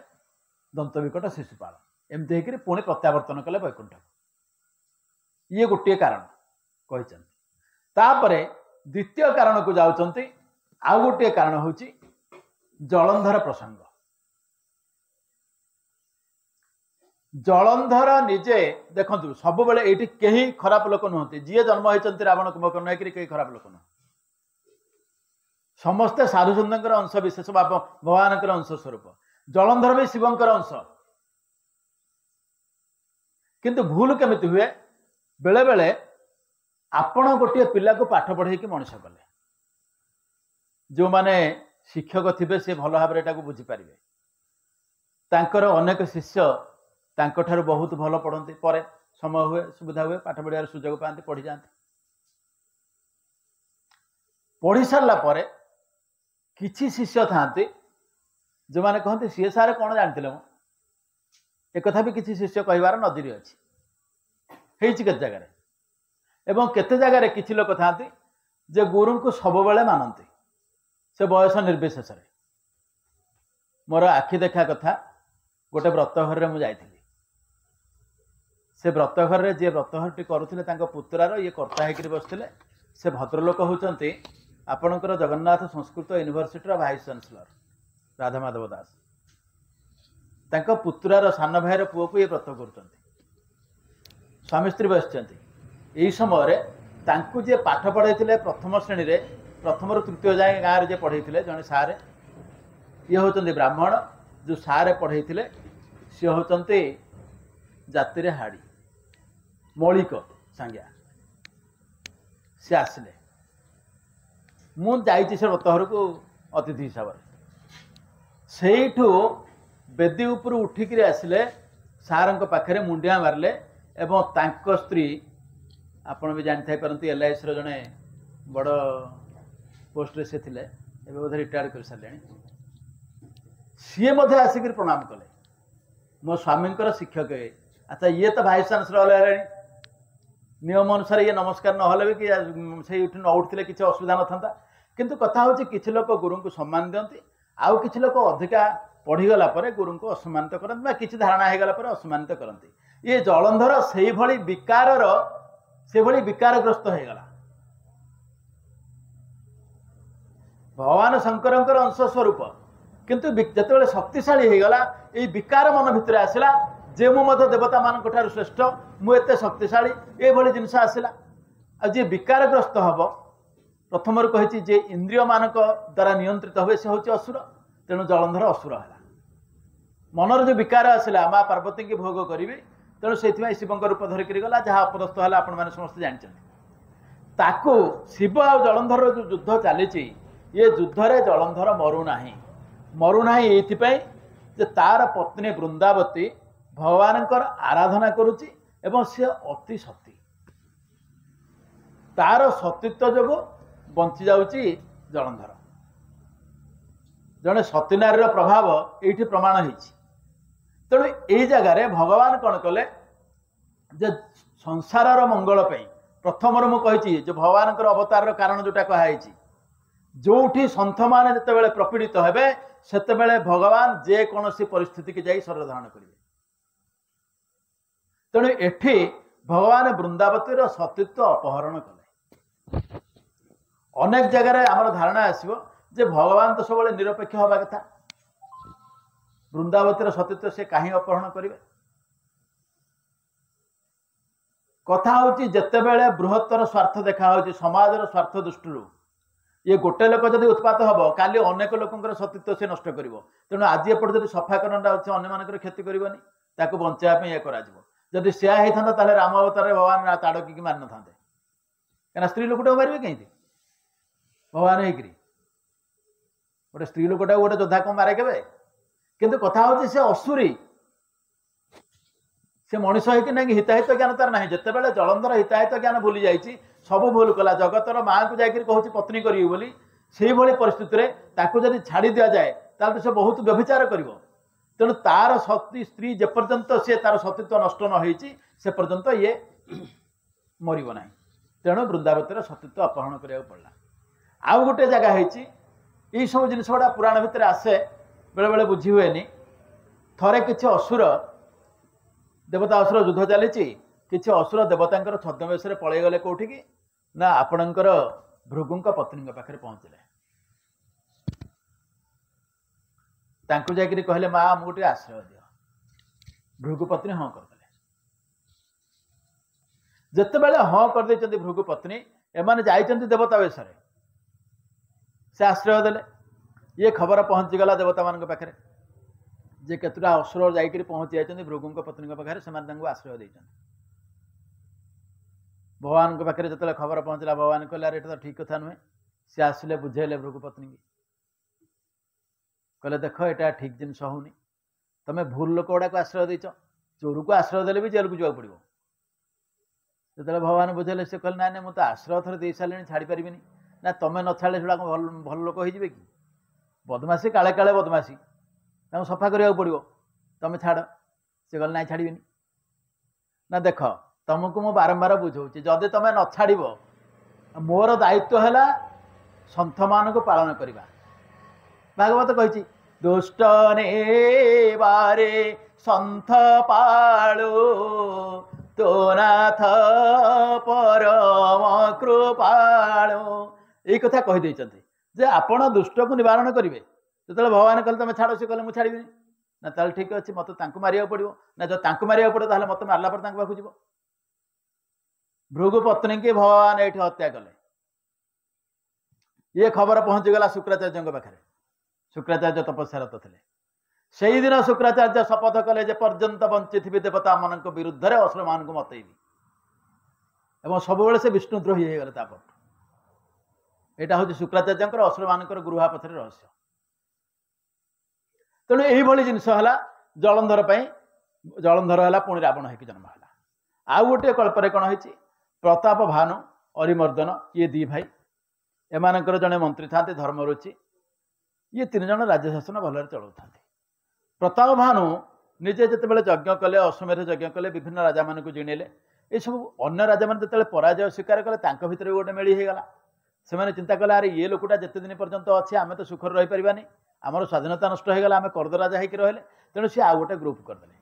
दंतविकट शिशुपाल एमती होकर पुणी प्रत्यावर्तन कले वैकुंठ ये गोटे कारण कहते द्वितीय कारण को जाउछंती आउ गोटे कारण हूँ जलंधर प्रसंग जलंधर निजे देखु सब बेले ये कहीं खराब लोक नुहति जी जन्म होती रावण कुंभकर्ण कहीं खराब लोक नुह समस्ते साधुसंतर अंश विशेष भगवान अंश स्वरूप जलंधर भी शिवंकर अंश किंतु भूल केमिति हुए बेले बेले आपण गोटे पिला को पाठ पढ़े मनीष कले जो माने शिक्षक थे सी भल भाव में बुझीपारे तांकर अनेक शिष्य तांकर बहुत भल पढ़ते पर समय हुए सुविधा हुए पाठ पढ़ार सुजोग पाते पढ़ी जाते पढ़ी सारा किछि शिष्य था जो मैंने कहते सी सारे कौन जानते मो एक कथा भी किसी शिष्य कहबार नजरी अच्छी केते जगार एवं केते जगार किसी लोक था जे गुरु को सब बेले मानती से बयस निर्विशेष मोर आखि देखा कथा गोटे व्रतघर में मुझे से व्रतघर में जी व्रतघर करुले पुत्रार ये कर्ता होकर बसते से भद्रलोक होती आपणकर Jagannath Sanskrit university vice chancellor Radhamadhav Das तांको पुत्रार सान भाईर पुओ को ये व्रत कर स्वामी स्त्री बस यही समय तांकु जे पाठ पढ़े प्रथम श्रेणी रे प्रथम रु तृतीय जाए गाँव में पढ़े जड़े सारे ये होचंदी ब्राह्मण जो सारे पढ़े सी होचंती जाति रे हाड़ी मौलिक सांगिया सी आसिले मुझे से व्रतघर को अतिथि हिसाब से बेदी उपर उठिक आसिले सार पाखे मुंडिया मारे एवं तांको स्त्री आपण भी जानी पारती LIC जड़े बड़ पोस्ट से थे बोधे रिटायर्ड कर सारे सी आसिक प्रणाम कले मो स्वामी शिक्षक है अच्छा ये तो भाइस चांसलर है नियम अनुसार ये नमस्कार ना भी कि से न उठते किसी असुविधा न था किंतु कथा हूँ किसी लोग गुरु को सम्मान दिखती आउ किसी लोग अधिका पढ़ीगला गुरु को असम्मानित करते किसी धारणा होगला असम्मानित करती ये जलंधर से भली विकार से भली विकारग्रस्त होगला भगवान शंकर अंश स्वरूप किंतु जिते शक्तिशाली होगला ये विकार मन भितर आसला जे मु देवता मान श्रेष्ठ मुझे शक्तिशाली ये जिनस आसला जे विकारग्रस्त हम प्रथम कही जे इंद्रिय मान द्वारा नियंत्रित हुए से हूँ असुर तेणु जलंधर असुर है मनर जो विकार आसला माँ पार्वती की भोग करी तेणु से शिव रूप धरिक गला जहाँ अपदस्थ है आपण मैंने समस्त जानते शिव आ जलंधर जो युद्ध चली ये युद्ध जलंधर मरुना ये तार पत्नी वृंदावती भगवान आराधना करुच्ची एवं सी अति सती तार सतीत्व जो बंची जाऊँगी जलंधर जड़े सती नारी प्रभाव ये प्रमाण होती तेणु यही जगार भगवान कौन कले जे संसार मंगल प्रथम मुझे जो भगवान अवतार कारण जोटा कहुई जो सन्थ मैंने जिते प्रपीड़ित हेबे सेते भगवान जेकोसी परिस्थिति की जाई शरीर धारण करेंगे तेणु एठी भगवान वृंदावतीर सतीत्व अपहरण कले अनेक जगह आमर धारणा आसो जे भगवान तो सब निरपेक्ष हवा कथा वृंदावतीर सतीत्व से कहीं अपहरण करेंगे कथा हूँ जिते बड़े बृहत्तर स्वार्थ देखा समाजर स्वार्थ दृष्टि ये गोटे लोक जब उत्पात हम काली अनेक लोकर सतीत्व से नष्ट कर तेणु आज एपटे जब सफा करना अच्छे अन्य क्षति करनी ताको बचाई ये जदि से होता राम अवतार भगवान ताड़की मारि न था क्या स्त्री लोकटा मारे कहीं भगवान हो गोटे स्त्री लोकटा गोटे योद्धा कौन मारे के किंतु कथा हूँ से असुरी से मनीष होना हिताहित ज्ञान तार ना जिते बड़े जलंधर हिताहित ज्ञान भूली जाइए सब भूल कला जगतर माँ को जाकर कहूँ पत्नी करी बोली से भाई परिस्थिति ताकू जब छाड़ी दि जाए तो से बहुत व्यभिचार कर तेणु तार शक्ति स्त्री जेपर्यंत सी तार सतीत्व नष्ट न होती से पर्यंत ये मरब ना तेणु वृंदावतीर सतीत्व अपहरण करा पड़ा आउ गोटे जगह ये सब जिन गुड़ा पुराण भितर आसे बेले बेले बुझी हुए थरे किसी असुर देवता असुर युद्ध चली किसी असुर देवता छद्मवेश पलि गले कौटिकी ना आपणकर भृगु पत्नी पाखे पहुँचले तांकु जाकरी कहले माँ आमको टे आश्रय दियो भृगु पत्नी हाँ करदे जिते बड़े हाँ करदे भृगु पत्नी एमाने जाइछन्ति देवता वेश से आश्रय देले ये खबर पहुँची गला देवता मान पाखे जे केतुटा असुर जाकरी पहुँची जाइछन्ति भृगु पत्नी पाखे से आश्रय देइछन्ति भगवान के पाखे जो खबर पहुँचला भगवान कहले अरे तो ठीक कथा नुहे सी आसिले बुझेले भृगु पत्नी की कहले देख यहाँ ठीक जिनस होनी तुम भूल लोक गुड़ा को आश्रय देच चोर को आश्रय देले भी जेल को जावाक पड़ो जो भगवान बुझेले से कहले ना ना मुझे आश्रय थोड़े दे सारे छाड़ी पारिनी ना तुम न छाड़े से भल लोक हो कि बदमाशी काले काले बदमाशी ତାଙ୍କୁ ସଫା କରିବାକୁ ପଡ଼ିବ, ତମେ ଛାଡ଼। ସେ କହିଲେ ନାଇଁ ଛାଡ଼ିବିନି। ନା ଦେଖ ତମକୁ ମୁଁ ବାରମ୍ବାର ବୁଝଉଛି, ଯଦି ତମେ ନ ଛାଡ଼ିବ ମୋର ଦାୟିତ୍ୱ ହେଲା ସନ୍ଥମାନଙ୍କୁ ପାଳନ କରିବା। ଭାଗବତ କହିଛି ଦୁଷ୍ଟ ନେବାରେ ସନ୍ଥ ପାଳୁ ତୋ ନାଥ ପରମ କୃପାଳୁ। ଏଇ କଥା କହିଦେଇଛନ୍ତି ଯେ ଆପଣ ଦୁଷ୍ଟକୁ ନିବାରଣ କରିବେ। ଯେତେବେଳେ ଭଗବାନ କହିଲେ ତମେ ଛାଡ଼, ସେ କହିଲେ ମୁଁ ଛାଡ଼ିବିନି। ନା ତାହେଲେ ଠିକ ଅଛି, ମତେ ତାଙ୍କୁ ମାରିବାକୁ ପଡ଼ିବ। ନା ଯଦି ତାଙ୍କୁ ମାରିବାକୁ ପଡ଼ିବ ତାହେଲେ ମତେ ମାରିଲା ପରେ ତାଙ୍କ ପାଖକୁ ଯିବ। ଭୃଗୁ ପତ୍ନୀକି ଭଗବାନ ଏଇଠି ହତ୍ୟା କଲେ। ଇଏ ଖବର ପହଞ୍ଚିଗଲା ଶୁକ୍ରାଚାର୍ଯ୍ୟଙ୍କ ପାଖରେ। ଶୁକ୍ରାଚାର୍ଯ୍ୟ ତପସ୍ୟାରତ ଥିଲେ। ସେଇଦିନ ଶୁକ୍ରାଚାର୍ଯ୍ୟ ଶପଥ କଲେ ଯେ ପର୍ଯ୍ୟନ୍ତ ବଞ୍ଚିଥିବି ଦେବତାମାନଙ୍କ ବିରୁଦ୍ଧରେ ଅସୁରମାନଙ୍କୁ ମତେଇବି। ଏବଂ ସବୁବେଳେ ସେ ବିଷ୍ଣୁଦ୍ରୋହୀ ହେଇଗଲେ ତାପରେ। ଏଇଟା ହଉଛି ଶୁକ୍ରାଚାର୍ଯ୍ୟଙ୍କର ଅସୁରମାନଙ୍କର ଗୁରୁହା ପଥରେ ରହସ୍ୟ। ତେଣୁ ଏଇଭଳି ଜିନିଷ ହେଲା ଜଳନ୍ଧର ପାଇଁ। ଜଳନ୍ଧର ହେଲା ପୁଣି ରାବଣ ହେଇକି ଜନ୍ମ ହେଲା। ଆଉ ଗୋଟିଏ କଳ୍ପରେ କ'ଣ ହେଇଛି, ପ୍ରତାପ ଭାନୁ ଅରିମର୍ଦ୍ଦନ, ଇଏ ଦି ଭାଇ, ଏମାନଙ୍କର ଜଣେ ମନ୍ତ୍ରୀ ଥାନ୍ତି ଧର୍ମରୁଚି। ଇଏ ତିନି ଜଣ ରାଜ୍ୟ ଶାସନ ଭଲରେ ଚଳାଉଥାନ୍ତି। ପ୍ରତାପ ଭାନୁ ନିଜେ ଯେତେବେଳେ ଯଜ୍ଞ କଲେ, ଅଶ୍ୱମେଧ ଯଜ୍ଞ କଲେ, ବିଭିନ୍ନ ରାଜାମାନଙ୍କୁ ଜିଣେଇଲେ। ଏସବୁ ଅନ୍ୟ ରାଜାମାନେ ଯେତେବେଳେ ପରାଜୟ ସ୍ୱୀକାର କଲେ ତାଙ୍କ ଭିତରେ ବି ଗୋଟେ ମେଳି ହେଇଗଲା। ସେମାନେ ଚିନ୍ତା କଲେ ଆରେ ଇଏ ଲୋକଟା ଯେତେ ଦିନ ପର୍ଯ୍ୟନ୍ତ ଅଛି ଆମେ ତ ସୁଖରେ ରହିପାରିବାନି, ଆମର ସ୍ୱାଧୀନତା ନଷ୍ଟ ହେଇଗଲା, ଆମେ କରଦରାଜା ହେଇକି ରହିଲେ। ତେଣୁ ସିଏ ଆଉ ଗୋଟେ ଗ୍ରୁପ କରିଦେଲେ।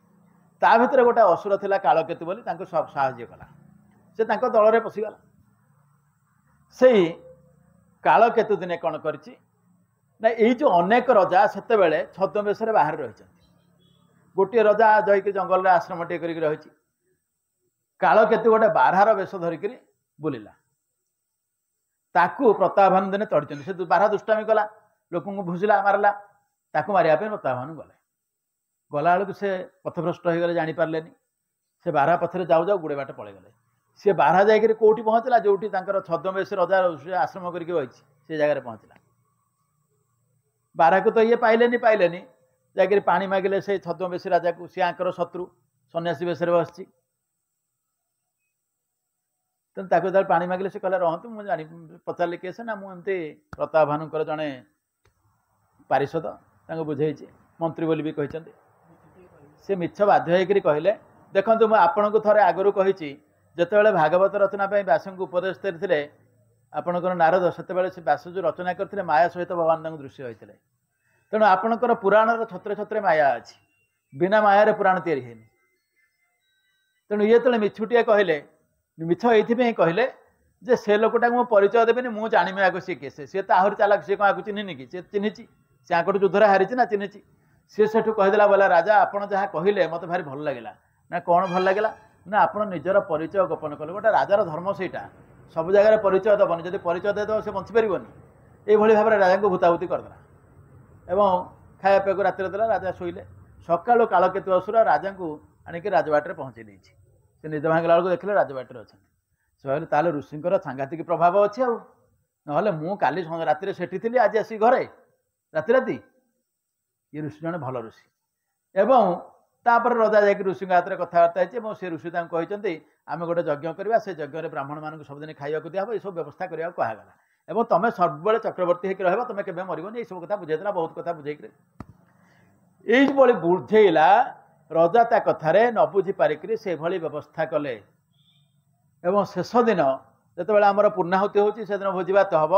ତା ଭିତରେ ଗୋଟେ ଅସୁର ଥିଲା କାଳକେତୁ ବୋଲି, ତାଙ୍କୁ ସାହାଯ୍ୟ କଲା। ସେ ତାଙ୍କ ଦଳରେ ପଶିଗଲା। ସେଇ କାଳକେତୁ ଦିନେ କ'ଣ କରିଛି ନା, ଏଇ ଯେଉଁ ଅନେକ ରଜା ସେତେବେଳେ ଛଦ୍ମବେଶରେ ବାହାରେ ରହିଛନ୍ତି। ଗୋଟିଏ ରଜା ଯାଇକି ଜଙ୍ଗଲରେ ଆଶ୍ରମଟିଏ କରିକି ରହିଛି। କାଳକେତୁ ଗୋଟେ ବାରହାର ବେଶ ଧରିକିରି ବୁଲିଲା। ତାକୁ ପ୍ରତାପ ଭାନୁ ଦିନେ ତଡ଼ିଛନ୍ତି। ସେ ବାରହା ଦୁଷ୍ଟାମି କଲା, ଲୋକଙ୍କୁ ଭୁସିଲା, ମାରିଲା। ତାକୁ ମାରିବା ପାଇଁ ପ୍ରତାପ ଭାନୁ ଗଲେ। ଗଲାବେଳକୁ ସେ ପଥଭ୍ରଷ୍ଟ ହେଇଗଲେ, ଜାଣିପାରିଲେନି। ସେ ବାରହା ପଥରେ ଯାଉ ଯାଉ ଗୁଡ଼େ ବାଟ ପଳେଇଗଲେ। ସେ ବାରହା ଯାଇକରି କୋଉଠି ପହଞ୍ଚିଲା, ଯୋଉଠି ତାଙ୍କର ଛଦ୍ମବେଶ ରଜା ଆଶ୍ରମ କରିକି ରହିଛି ସେ ଜାଗାରେ ପହଞ୍ଚିଲା। ବାରହାକୁ ତ ଇଏ ପାଇଲେନି ଯାଇକରି ପାଣି ମାଗିଲେ ସେଇ ଛଦ୍ମବେଶୀ ରାଜାକୁ। ସିଏ ଆଙ୍କର ଶତ୍ରୁ, ସନ୍ନ୍ୟାସୀ ବେଶରେ ବସିଛି। ତେଣୁ ତାକୁ ଯେତେବେଳେ ପାଣି ମାଗିଲେ ସେ କହିଲା ରହନ୍ତୁ, ମୁଁ ପଚାରିଲି କିଏ ସେ, ନା ମୁଁ ଏମିତି ପ୍ରତାପ ଭାନୁଙ୍କର ଜଣେ ପାରିଷଦ, ତାଙ୍କୁ ବୁଝେଇଛି, ମନ୍ତ୍ରୀ ବୋଲି ବି କହିଛନ୍ତି। ସେ ମିଛ ବାଧ୍ୟ ହେଇକରି କହିଲେ ଦେଖନ୍ତୁ ମୁଁ ଆପଣଙ୍କୁ ଥରେ ଆଗରୁ କହିଛି, ଯେତେବେଳେ ଭାଗବତ ରଚନା ପାଇଁ ବ୍ୟାସଙ୍କୁ ଉପଦେଶ ଦେଇଥିଲେ ଆପଣଙ୍କର ନାରଦ, ସେତେବେଳେ ସେ ବ୍ୟାସ ଯେଉଁ ରଚନା କରିଥିଲେ ମାୟା ସହିତ ଭଗବାନ ତାଙ୍କୁ ଦୃଶ୍ୟ ହୋଇଥିଲେ। ତେଣୁ ଆପଣଙ୍କର ପୁରାଣର ଛତ୍ରେ ଛତ୍ରେ ମାୟା ଅଛି, ବିନା ମାୟାରେ ପୁରାଣ ତିଆରି ହେଇନି। ତେଣୁ ଇଏ ଯେତେବେଳେ ମିଛୁଟିଏ କହିଲେ, ମିଛ ଏଇଥିପାଇଁ କହିଲେ ଯେ ସେ ଲୋକଟାକୁ ମୁଁ ପରିଚୟ ଦେବିନି, ମୁଁ ଜାଣିବି ଆଗ ସିଏ କିଏ। ସିଏ ତ ଆହୁରି ଚାଲାକ, ସିଏ କ'ଣ ଆକୁ ଚିହ୍ନିନି କି? ସେ ଚିହ୍ନିଛି, ସେ ଆଙ୍କଠୁ ଯୁଦ୍ଧରେ ହାରିଛି ନା ଚିହ୍ନିଛି। ସିଏ ସେଠୁ କହିଦେଲା ବୋଲେ ରାଜା ଆପଣ ଯାହା କହିଲେ ମୋତେ ଭାରି ଭଲ ଲାଗିଲା। ନା କ'ଣ ଭଲ ଲାଗିଲା? ନା ଆପଣ ନିଜର ପରିଚୟ ଗୋପନ କଲେ। ଗୋଟେ ରାଜାର ଧର୍ମ ସେଇଟା, ସବୁ ଜାଗାରେ ପରିଚୟ ଦେବନି। ଯଦି ପରିଚୟ ଦେଇଦେବ ସେ ବଞ୍ଚିପାରିବନି। ଏଇଭଳି ଭାବରେ ରାଜାଙ୍କୁ ଭୂତାଭୂତି କରିଦେଲା ଏବଂ ଖାଇବା ପିଇବାକୁ ରାତିରେ ଦେଲା। ରାଜା ଶୋଇଲେ। ସକାଳୁ କାଳକେତୁ ଅସୁର ରାଜାଙ୍କୁ ଆଣିକି ରାଜବାଟରେ ପହଞ୍ଚେଇ ଦେଇଛି। ସେ ନିଦ ଭାଙ୍ଗିଲା ବେଳକୁ ଦେଖିଲେ ରାଜବାଟରେ ଅଛନ୍ତି। ସେ କହିଲେ ତାହେଲେ ଋଷିଙ୍କର ସାଂଘାତିକ ପ୍ରଭାବ ଅଛି। ଆଉ ନହେଲେ ମୁଁ କାଲି ରାତିରେ ସେଠି ଥିଲି, ଆଜି ଆସିକି ଘରେ ରାତି। ଇଏ ଋଷି ଜଣେ ଭଲ ଋଷି। ଏବଂ ତାପରେ ରଜା ଯାଇକି ଋଷିଙ୍କ ହାତରେ କଥାବାର୍ତ୍ତା ହେଇଛି ଏବଂ ସେ ଋଷି ତାଙ୍କୁ କହିଛନ୍ତି ଆମେ ଗୋଟେ ଯଜ୍ଞ କରିବା, ସେ ଯଜ୍ଞରେ ବ୍ରାହ୍ମଣମାନଙ୍କୁ ସବୁଦିନ ଖାଇବାକୁ ଦିଆହେବ, ଏସବୁ ବ୍ୟବସ୍ଥା କରିବାକୁ କୁହାଗଲା। ଏବଂ ତମେ ସବୁବେଳେ ଚକ୍ରବର୍ତ୍ତୀ ହେଇକି ରହିବ, ତମେ କେବେ ମରିବନି, ଏଇସବୁ କଥା ବୁଝେଇଥିଲା। ବହୁତ କଥା ବୁଝେଇକିରି ଏଇଭଳି ବୁଝେଇଲା। ରଜା ତା କଥାରେ ନ ବୁଝି ପାରିକିରି ସେଭଳି ବ୍ୟବସ୍ଥା କଲେ। ଏବଂ ଶେଷ ଦିନ ଯେତେବେଳେ ଆମର ପୂର୍ଣ୍ଣାହୁତି ହେଉଛି, ସେଦିନ ଭୋଜିଭାତ ହେବ।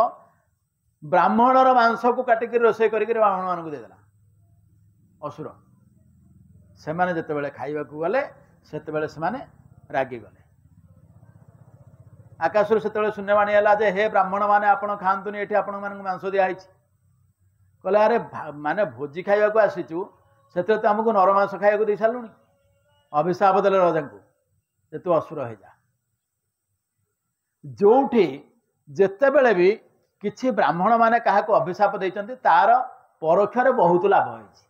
ବ୍ରାହ୍ମଣର ମାଂସକୁ କାଟିକି ରୋଷେଇ କରିକି ବ୍ରାହ୍ମଣମାନଙ୍କୁ ଦେଇଦେଲା ଅସୁର। ସେମାନେ ଯେତେବେଳେ ଖାଇବାକୁ ଗଲେ ସେତେବେଳେ ସେମାନେ ରାଗିଗଲେ। ଆକାଶରୁ ସେତେବେଳେ ଶୂନ୍ୟବାଣୀ ହେଲା ଯେ ହେ ବ୍ରାହ୍ମଣ ମାନେ ଆପଣ ଖାଆନ୍ତୁନି, ଏଠି ଆପଣମାନଙ୍କୁ ମାଂସ ଦିଆହେଇଛି। କହିଲେ ଆରେ ମାନେ ଭୋଜି ଖାଇବାକୁ ଆସିଛୁ, ସେଥିରେ ତ ଆମକୁ ନର ମାଂସ ଖାଇବାକୁ ଦେଇ ସାରିଲୁଣି। ଅଭିଶାପ ଦେଲେ ରଜାଙ୍କୁ ଯେ ତୁ ଅସୁର ହେଇଯା। ଯୋଉଠି ଯେତେବେଳେ ବି କିଛି ବ୍ରାହ୍ମଣ ମାନେ କାହାକୁ ଅଭିଶାପ ଦେଇଛନ୍ତି ତାର ପରୋକ୍ଷରେ ବହୁତ ଲାଭ ହେଇଛି।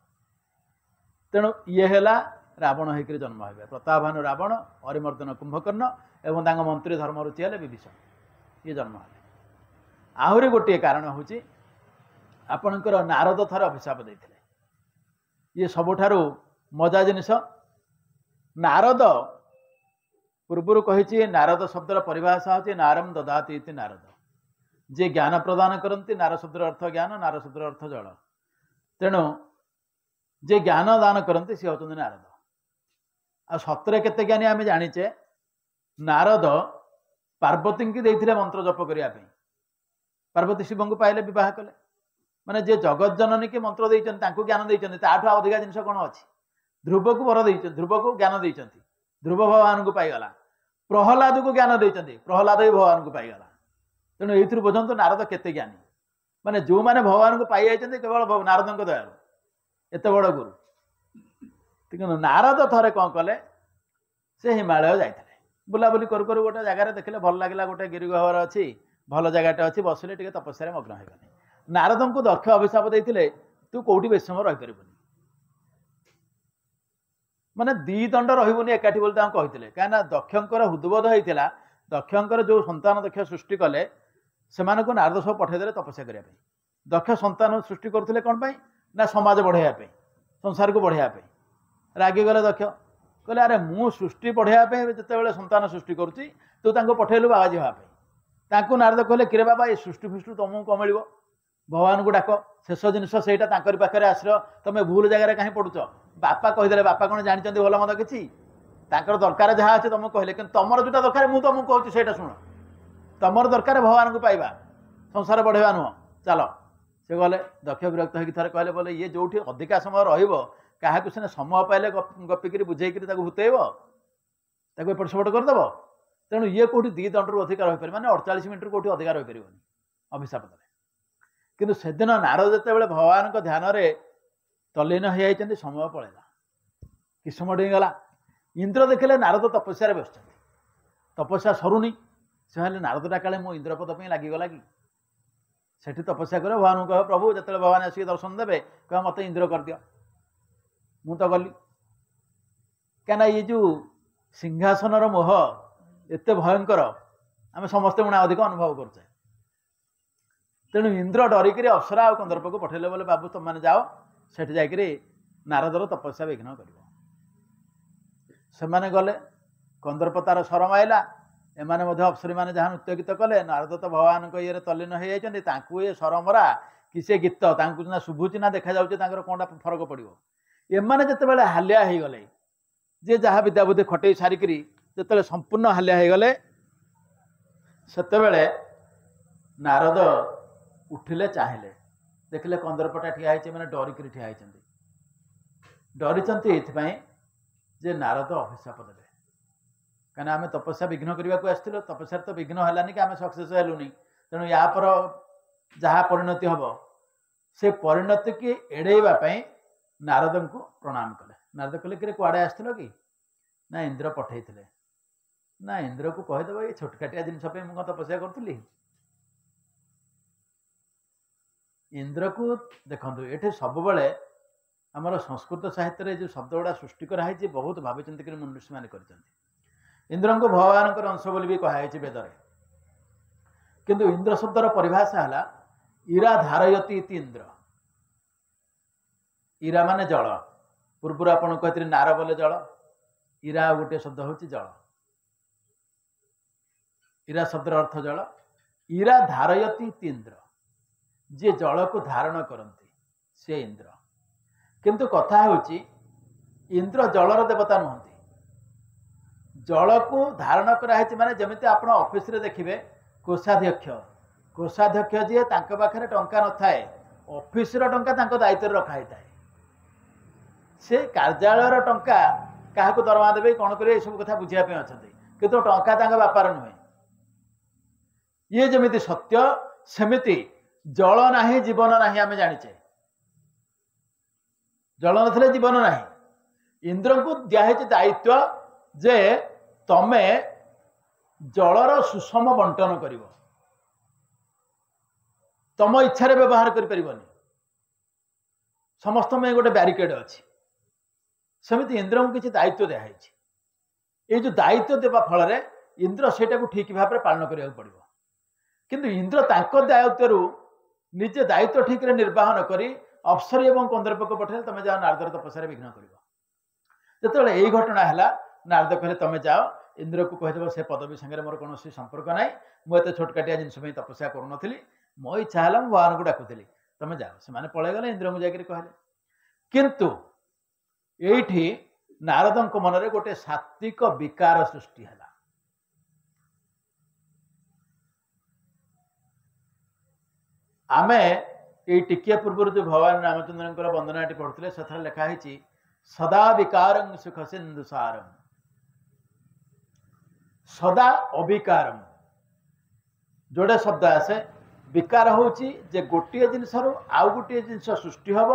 ତେଣୁ ଇଏ ହେଲା ରାବଣ ହେଇକରି ଜନ୍ମ ହେବେ। ପ୍ରତାପ ଭାନୁ ରାବଣ, ଅରିମର୍ଦ୍ଦନ କୁମ୍ଭକର୍ଣ୍ଣ ଏବଂ ତାଙ୍କ ମନ୍ତ୍ରୀ ଧର୍ମରୁଚି ହେଲେ ବିଭୀଷଣ, ଇଏ ଜନ୍ମ ହେଲେ। ଆହୁରି ଗୋଟିଏ କାରଣ ହେଉଛି ଆପଣଙ୍କର ନାରଦ ଥରେ ଅଭିଶାପ ଦେଇଥିଲେ। ଇଏ ସବୁଠାରୁ ମଜା ଜିନିଷ। ନାରଦ ପୂର୍ବରୁ କହିଛି, ନାରଦ ଶବ୍ଦର ପରିଭାଷା ହେଉଛି ନାରମ୍ ଦଦାତି ଇତି ନାରଦ, ଯିଏ ଜ୍ଞାନ ପ୍ରଦାନ କରନ୍ତି। ନାର ଶବ୍ଦର ଅର୍ଥ ଜ୍ଞାନ, ନାର ଶବ୍ଦର ଅର୍ଥ ଜଳ। ତେଣୁ जे ज्ञान दान करते सी होती नारद आ सतरे केते ज्ञानी आम जाचे नारद पार्वती की देते मंत्र जप करने पार्वती शिव को पाइले बह कले माने जे जगत जननी की मंत्र देते ज्ञान देते अधिका जिन कौन अच्छी ध्रुव को वर दे ध्रुव को ज्ञान देते ध्रुव भगवान को पाईगला प्रहलाद को ज्ञान देते प्रहलाद भी भगवान को पाईगला तेणु ये बुझंतु नारद केते ज्ञानी माने जो मैंने भगवान को पाई जाते केवल नारद दयालु एत बड़ गुरु ठीक नारद थरे कौन कले से हिमालय जाते बुलाबुली करू करू गोटे जगार देखले भल लगे गोटे गिरिगहर अच्छी भल जगटे अच्छी बसिले टे तपस्या मग्न होगले नारद को दक्ष अभिशाप देते तू कौटी बेस समय रहीपर माने दी दंड रही एकाठी बोली कहते कहीं दक्षर हृदबोध होता दक्षर जो संतान दक्ष सृष्टि कले से नारद सब पठेदे तपस्या करने दक्ष संतान सृष्टि करते कौन पाई ना समाज बढ़ाइया संसार को बढ़ाइया रागिगले दक्ष कहले अरे मु सृष्टि बढ़ाइया जिते संतान सृष्टि करुच्ची तू पठेलु बाबाजी हाँपे नारद कहले किरे बाबा ये सृष्टि फृष्टि तुमको कौन मिल भगवान को डाक शेष जिनस से पाखे आश्रय तुम भूल जगह कहीं पड़ुच बापा कहीदे बापा कौन जानते भल मत कि दरकार जहाँ अच्छे तुमको कहले कि तुम जोटा दरकार मुझे तुमको कहूँ से शुण तुम दरकार भगवान को पाइबा संसार बढ़ेवा नुह चल से गले दक्ष विरक्त होकर थे कहले बोले ये जो अधिका समय क्या सीना समय पाइले गपिकी बुझेक भूतेब एपट सेपट करदेव तेणु ये कौटी दी दंड अधिकार रहीपर मैंने 48 मिनट कौटी अधिकार रहीपर अभिशाप देले किंतु सेदिन नारद जिते भगवान ध्यान तल्लीन हो समय पलैला कि समय डेगला इंद्र देखले नारद तपस्या व्यस्त तपस्या सरुनी से हेल्ले नारदटा काले मो इंद्रपद लगिगला कि सेठी तपस्या कर भगवान कह प्रभु जो भगवान आसिक दर्शन देवे कह मत इंद्र कर दियो मु तो गली क्या ये जो सिंहासन मोह एत भयंकर आम समस्ते मुणा अधिक अनुभव करचे तेणु इंद्र डरिक अप्सरा और कंदर्प को पठेले बोले बाबू तुम मैंने जाओ सेठ जाकि नारदर तपस्या विघ्न कर से गले कंदर्प तार शरम आईला एमाने अप्सरी मैंने जहाँ नृत्य गीत कले नारद तो भगवान को ये तल्लीन हो जाती ये शरमरा कि से गीत ना शुभुची ना देखा जाऊँ कौन फरक पड़ो एमाने जिते हालिया हो गले जे जहाँ विद्याबुद्धि खटे सारिक जो संपूर्ण हालिया हो गले से नारद उठिले चाहिए देखिले कंदर्पटा ठिया मैंने डरिक ठिया डरी जे नारद अभिशाप देवे कहीं आम तपस्या विघ्न करने को आसलु तपस्या तो विघ्न है कि आम सक्सेस हेलुनि तेणु या पर जहाँ परिणति हम से परिणति की एड़ेवाई नारद को प्रणाम कले नारद कहले कि कुआड़े आसथिल कि ना इंद्र पठे ना इंद्र को कहीदेव ये छोटकाटिया जिनस मुझे तपस्या करी इंद्र को देखु ये सब आमर संस्कृत साहित्य जो शब्द गुड़ा सृष्टि कराई बहुत भावी चिंतिक मनुष्य मैंने कर इंद्र को भगवान अंश बोली भी कहुई वेदरे किंतु इंद्र शब्दर परिभाषा है इरा धारयती इंद्र इरा माने जल पूर्व आपन कहते नार बोले जल इरा गोटे शब्द हूँ जल इरा शब्दर अर्थ जल इरा धारयती इंद्र जे जल को धारण करती से इंद्र किंतु कथा होची इंद्र जलर देवता नुहति जल को धारण कराई माने जमिति आपण ऑफिस रे देखिबे कोषाध्यक्ष जी तांके पाखरे टंका न थाए ऑफिस रो टंका तांको दायित्व रखाई थाए से कार्यालय टंका क्या दरमा देवे कौन करेंगे सब कथा बुझा अच्छा किंतु टंका तांका व्यापार नुहे ये जमिति सत्य सेमिति जल नाही जीवन नाही आमे जानिचे जल नथिले जीवन नाही इंद्र को दिया दायित्व जे तमे जलर सुषम बंटन करिवो तम इच्छा व्यवहार करि परिबनी समस्त में गोटे बैरिकेड अच्छी सेमती इंद्र को किसी दायित्व दिखाई ये जो दायित्व देवा फल इंद्र से ठीक भाव में पालन करा पड़ो किंतु इंद्र तांको दायित्व निजे दायित्व ठीक निर्वाह न करी अप्सरी एवं कंदर्प को पठे तुम जाओ नारदर तपस्या विघ्न कर जो यही घटना है नारद कहले तुम जाओ इंद्र को कहीदेव से पदवी संगे मोर कौन संपर्क ना मुझे छोटकाटिया जिन तपस्या करूनी मो इच्छा है भगवान को डाकुली तुम जाओ से पलैगले इंद्र को जाकर कहले किंतु एठी नारदଙ୍କ मनरे गोटे सात्विक विकार सृष्टि है। आमे ये टिकिया पूर्व जो भगवान रामचंद्र वंदनाटी पढ़ुते से लिखाही सदा विकारं सुख सिंधु सारम सदा अविकारम जोड़े शब्द आसे विकार होची जे गोटे जिनस आउ गोटे जिनस सृष्टि हम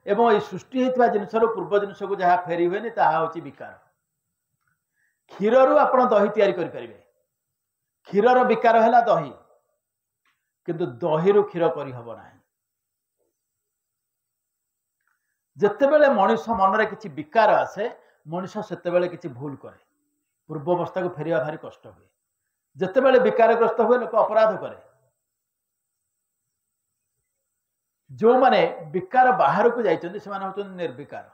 एवं ये सृष्टि होता जिनस पूर्व जिनस को जहाँ फेरी हुए ताहा विकार। क्षीर रु आप दही तैयारी करें क्षीर विकार है दही किंतु दही रु क्षीर करहब ना। जितेबले मनीष मनरे किसी विकार आसे मनीष से किसी भूल करे पूर्वावस्था को फेरिया भारी कष्ट हुए। जितेबले विकारग्रस्त हुए लोक अपराध करे। जो माने विकार बाहर को जाइछन्ति सेमाने होछन्ति निर्विकार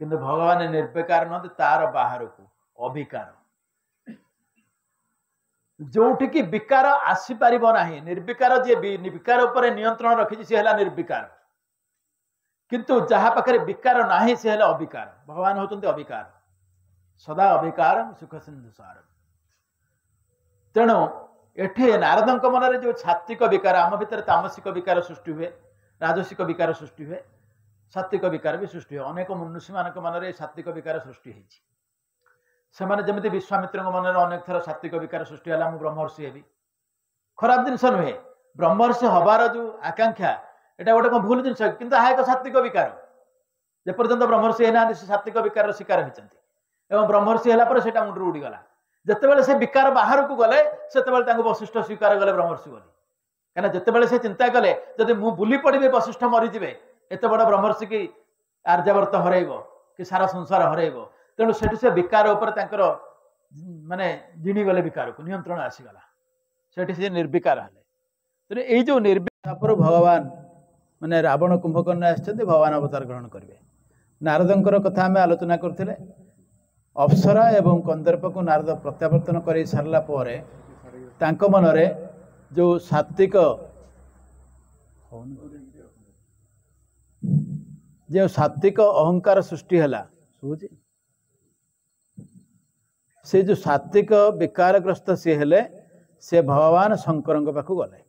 किंतु भगवान निर्विकार नहते तार बाहर को अविकार जोठी कि विकार आसी पारिबो नाही। निर्विकार जे विकार ऊपर नियंत्रण रखिछि से हला निर्विकार किंतु जहाँ पाखे विकार नाही से हला अविकार। भगवान होचंती अविकार सदा अविकार सुख सिंधु सार। तेणु एठे नारदଙ୍କ मनरे जो सात्विक विकार आम भितर तामसिक विकार सृष्टि हुए राजसिक विकार सृष्टि हुए सात्विक विकार भी सृष्टि हुए। अनेक मनुष्य मानक मनरे सात्विक विकार सृष्टि होइछि। सेमाने जेमिति विश्वामित्रଙ୍କ मनरे अनेक थर सात्विक विकार सृष्टि हला मु ब्रह्मर्षि हेबी खराब जिनस नुहे। ब्रह्मर्षि हबार जो आकांक्षा एटा गोटे कौन भूल जिनस किंतु हा एक सात्विक विकार जेपर्यंत ब्रह्मर्षि होना से सात्विक विकार शिकार होइछन्ति एवं ब्रह्मर्षि होला पर सेटा मुंडरू उड़ीगला। जितेबाला से विकार बाहर को गले से वशिष्ठ स्वीकार गले ब्रह्मर्षि बोली कहीं जितेबाला से चिंता कले जदि मु बुली पड़े वशिष्ठ मरीजे एत बड़ ब्रह्मर्षि की आर्यावर्त हरइब कि सारा संसार हरइब। तेणु से विकार उपर माने जिणी गले विकार को नियंत्रण आसीगला से निर्विकार हेले। तेणु ये जो निर्विकार भगवान माने रावण कुंभकर्ण आसछन्ति भगवान अवतार ग्रहण करेंगे। नारदंकर कथा आम आलोचना करथिले। अप्सरा एवं कंदर्प को नारद प्रत्यावर्तन कर सारा पर तांको मनरे जो सात्विक जो सात्विक अहंकार सृष्टि है से जो सात्विक विकारग्रस्त सी हेले से भगवान शंकर पाखु गले।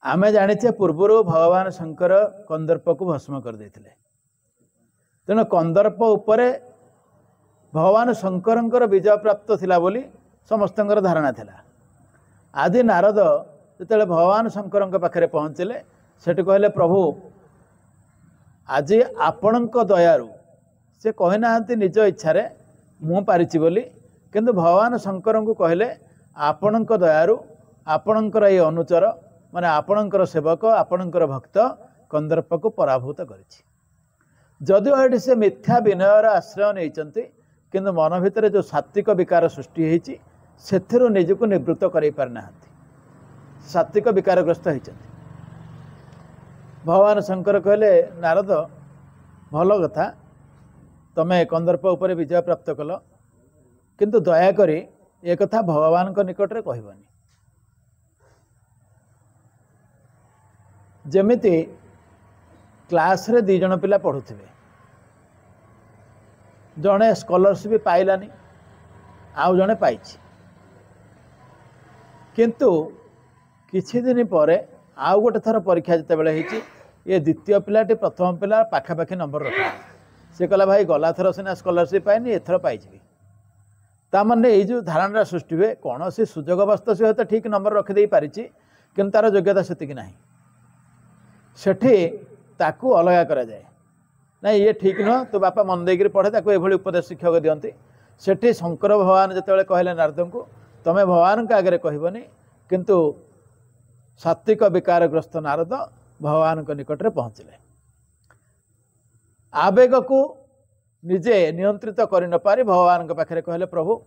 आमे जानिचे पूर्वर भगवान शंकर कंदर्प को भस्म कर देथिले। तेणु कंदर्प उपरे भगवान शंकर विजय प्राप्त थिला बोली समस्तंकर धारणा थिला। आदि नारद जिते भगवान शंकर पाखे पहुँचले सेठी कहले प्रभु आज आपणक दयारु से कहना निज इच्छा मु पारिछि बोली किंतु भगवान शंकर को कहले आपणक दयारु आपणकर ये अनुचर माने आपणकर सेवक आपणकर भक्त कंदर्प को पराभूत करिछि। जदिओ एठी से मिथ्या विनयर आश्रय नहीं किंतु मन भितर जो सात्विक विकार सृष्टि होती से निजक निवृत्त कर पारना सात्विक विकारग्रस्त होती। भगवान शंकर कहले नारद भल कथा तमें कंदर्प उपर विजय प्राप्त कल किंतु दयाकोरी ए कथा भगवान निकट में कहबनी। जमिति क्लास रे 2 जन पिला पढ़ुथिबे जड़े स्कॉलरशिप पाइलानी आउ जड़े पाइछि किंतु किछि दिन पर आउ गोटे थर परीक्षा जितेबाला ये द्वितीय पिलाटी प्रथम पिला पाखापाखि नंबर रखा से कहला भाई गला थर सीना स्कॉलरशिप पाइनी एथर पाइछि तामाने ये जो धारणा सृष्टि हुए कौन सी सुजोग अवस्था से तो ठीक नंबर रखिदे पारिछि किंतु तार योग्यता सेतिक नाही सेठी ताकू अलगा करा जाए ना ये ठीक नुह तो बापा मन देकर पढ़े ताको एभली उपदेश शिक्षक दियंती। सेठी शंकर भगवान जिते कहले नारद को तमें भगवान के आगे कहबनी किंतु सात्विक विकारग्रस्त नारद भगवान के निकट में पहुँचले। आवेग को निजे नियंत्रित कर न पारी भगवान के पाखे कहले प्रभु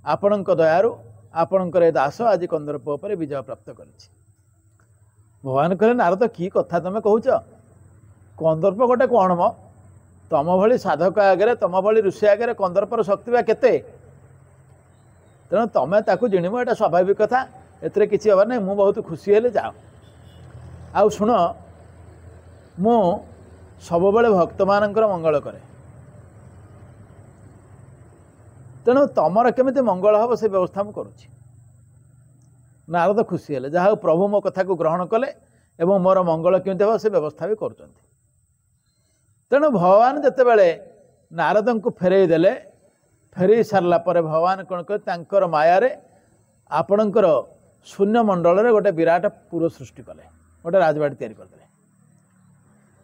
आपणक दयारु आपणकर दास आज कंदर्प उपर विजय प्राप्त करिछि। भगवान कहले नारद की कथा तमें कहूच कंदर्प गोटे कौन म तम भली साधक आगे तम भली ऋषि आगे कंदर्पर शक्ति बा केते तेणु तमें ताकू जिणीम एटा स्वाभाविक कथा एतरे किछि हबार नहीं। मु बहुत खुशी हेले जाओ आउ शुण मु ସବୁବେଳେ ଭକ୍ତମାନଙ୍କର ମଙ୍ଗଳ କରେ। ତେଣୁ ତମର କେମିତି ମଙ୍ଗଳ ହେବ ସେ ବ୍ୟବସ୍ଥା ମୁଁ କରୁଛି। ନାରଦ ଖୁସି ହେଲେ, ଯାହା ହଉ ପ୍ରଭୁ ମୋ କଥାକୁ ଗ୍ରହଣ କଲେ ଏବଂ ମୋର ମଙ୍ଗଳ କେମିତି ହେବ ସେ ବ୍ୟବସ୍ଥା ବି କରୁଛନ୍ତି। ତେଣୁ ଭଗବାନ ଯେତେବେଳେ ନାରଦଙ୍କୁ ଫେରେଇ ଦେଲେ, ଫେରେଇ ସାରିଲା ପରେ ଭଗବାନ କ'ଣ କଲେ, ତାଙ୍କର ମାୟାରେ ଆପଣଙ୍କର ଶୂନ୍ୟମଣ୍ଡଳରେ ଗୋଟେ ବିରାଟ ପୁର ସୃଷ୍ଟି କଲେ, ଗୋଟେ ରାଜବାଟୀ ତିଆରି କରିଦେଲେ।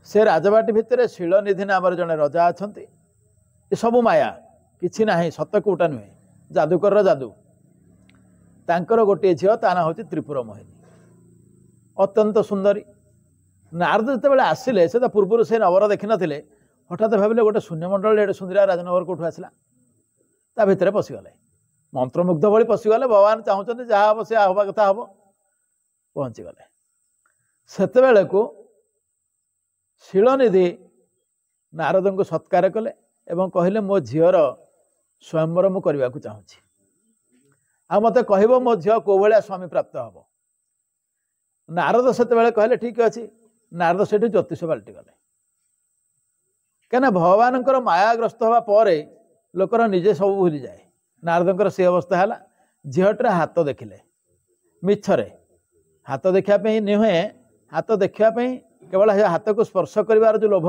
ସେ ରାଜବାଟୀ ଭିତରେ ଶିଳନିଧି ନାମରେ ଜଣେ ରଜା ଅଛନ୍ତି। ଏସବୁ ମାୟା, କିଛି ନାହିଁ, ସତ କୋଉଟା ନୁହେଁ, ଯାଦୁକରର ଯାଦୁ। ତାଙ୍କର ଗୋଟିଏ ଝିଅ, ତା ନାଁ ହେଉଛି ତ୍ରିପୁର ମୋହିନୀ, ଅତ୍ୟନ୍ତ ସୁନ୍ଦରୀ। ନାରଦ ଯେତେବେଳେ ଆସିଲେ, ସେ ତ ପୂର୍ବରୁ ସେ ନଗର ଦେଖିନଥିଲେ, ହଠାତ୍ ଭାବିଲେ ଗୋଟେ ଶୂନ୍ୟମଣ୍ଡଳରେ ଏଡ଼େ ସୁନ୍ଦର ରାଜନଗର କେଉଁଠୁ ଆସିଲା, ତା ଭିତରେ ପଶିଗଲେ, ମନ୍ତ୍ରମୁଗ୍ଧ ଭଳି ପଶିଗଲେ। ଭଗବାନ ଚାହୁଁଛନ୍ତି ଯାହା ହେବ ସେ ହେବା କଥା ହେବ, ପହଞ୍ଚିଗଲେ। ସେତେବେଳକୁ ଶିଳନିଧି ନାରଦଙ୍କୁ ସତ୍କାର କଲେ ଏବଂ କହିଲେ, ମୋ ଝିଅର ସ୍ୱୟଂବର ମୁଁ କରିବାକୁ ଚାହୁଁଛି, ଆଉ ମୋତେ କହିବ ମୋ ଝିଅ କେଉଁ ଭଳିଆ ସ୍ୱାମୀ ପ୍ରାପ୍ତ ହେବ। ନାରଦ ସେତେବେଳେ କହିଲେ ଠିକ୍ ଅଛି। ନାରଦ ସେଠି ଜ୍ୟୋତିଷ ପାଲଟି ଗଲେ, କାହିଁକିନା ଭଗବାନଙ୍କର ମାୟାଗ୍ରସ୍ତ ହେବା ପରେ ଲୋକର ନିଜେ ସବୁ ଭୁଲିଯାଏ। ନାରଦଙ୍କର ସେ ଅବସ୍ଥା ହେଲା। ଝିଅଟିର ହାତ ଦେଖିଲେ, ମିଛରେ, ହାତ ଦେଖିବା ପାଇଁ ନୁହେଁ, ହାତ ଦେଖିବା ପାଇଁ କେବଳ ସେ ହାତକୁ ସ୍ପର୍ଶ କରିବାର ଯେଉଁ ଲୋଭ,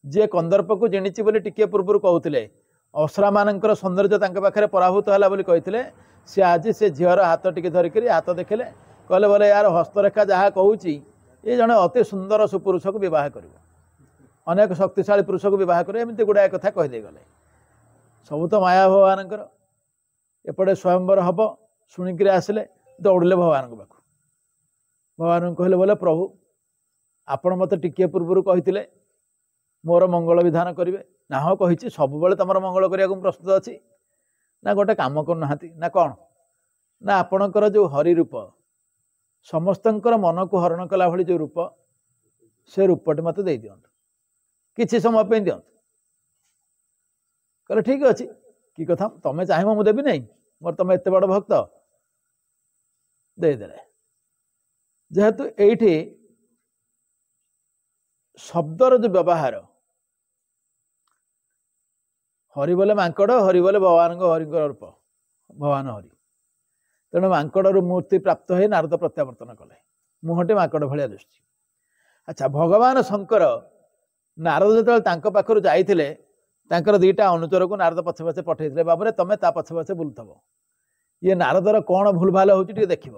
ଯିଏ କନ୍ଦର୍ପକୁ ଜିଣିଛି ବୋଲି ଟିକିଏ ପୂର୍ବରୁ କହୁଥିଲେ, ଅପ୍ସରାମାନଙ୍କର ସୌନ୍ଦର୍ଯ୍ୟ ତାଙ୍କ ପାଖରେ ପରାଭୂତ ହେଲା ବୋଲି କହିଥିଲେ, ସେ ଆଜି ସେ ଝିଅର ହାତ ଟିକେ ଧରିକରି ହାତ ଦେଖିଲେ, କହିଲେ ବୋଲେ ୟାର ହସ୍ତରେଖା ଯାହା କହୁଛି ଏ ଜଣେ ଅତି ସୁନ୍ଦର ସୁପୁରୁଷକୁ ବିବାହ କରିବ, ଅନେକ ଶକ୍ତିଶାଳୀ ପୁରୁଷକୁ ବିବାହ କରିବ, ଏମିତି ଗୁଡ଼ାଏ କଥା କହିଦେଇଗଲେ। ସବୁ ତ ମାୟା ଭଗବାନଙ୍କର। ଏପଟେ ସ୍ୱୟଂବର ହେବ, ଶୁଣିକିରି ଆସିଲେ, ଦୌଡ଼ିଲେ ଭଗବାନଙ୍କ ପାଖକୁ। ଭଗବାନଙ୍କୁ କହିଲେ ବୋଲେ ପ୍ରଭୁ, ଆପଣ ମୋତେ ଟିକିଏ ପୂର୍ବରୁ କହିଥିଲେ ମୋର ମଙ୍ଗଳ ବିଧାନ କରିବେ। ନା ହଁ କହିଛି, ସବୁବେଳେ ତୁମର ମଙ୍ଗଳ କରିବାକୁ ମୁଁ ପ୍ରସ୍ତୁତ ଅଛି। ନା ଗୋଟେ କାମ କରୁନାହାନ୍ତି, ନା କ'ଣ? ନା ଆପଣଙ୍କର ଯେଉଁ ହରି ରୂପ, ସମସ୍ତଙ୍କର ମନକୁ ହରଣ କଲା ଭଳି ଯେଉଁ ରୂପ, ସେ ରୂପଟି ମୋତେ ଦେଇଦିଅନ୍ତୁ, କିଛି ସମୟ ପାଇଁ ଦିଅନ୍ତୁ। କହିଲେ ଠିକ୍ ଅଛି, କି କଥା, ତମେ ଚାହିଁବ ମୁଁ ଦେବି ନାହିଁ, ମୋର ତମେ ଏତେ ବଡ଼ ଭକ୍ତ। ଦେଇଦେଲେ। ଯେହେତୁ ଏଇଠି ଶବ୍ଦର ଯେଉଁ ବ୍ୟବହାର, ହରି ବୋଲେ ମାଙ୍କଡ଼, ହରି ବୋଲେ ଭଗବାନଙ୍କ ହରିଙ୍କ ରୂପ, ଭଗବାନ ହରି। ତେଣୁ ମାଙ୍କଡ଼ରୁ ମୂର୍ତ୍ତି ପ୍ରାପ୍ତ ହୋଇ ନାରଦ ପ୍ରତ୍ୟାବର୍ତ୍ତନ କଲେ, ମୁହଁଟି ମାଙ୍କଡ଼ ଭଳିଆ ଦିଶୁଛି। ଆଚ୍ଛା, ଭଗବାନ ଶଙ୍କର ନାରଦ ଯେତେବେଳେ ତାଙ୍କ ପାଖରୁ ଯାଇଥିଲେ, ତାଙ୍କର ଦୁଇଟା ଅନୁଚରକୁ ନାରଦ ପଛେ ପଛେ ପଠେଇଥିଲେ, ବାବୁରେ ତମେ ତା ପଛେ ପଛେ ବୁଲୁଥିବ, ଇଏ ନାରଦର କ'ଣ ଭୁଲ ଭାଲ ହେଉଛି ଟିକେ ଦେଖିବ,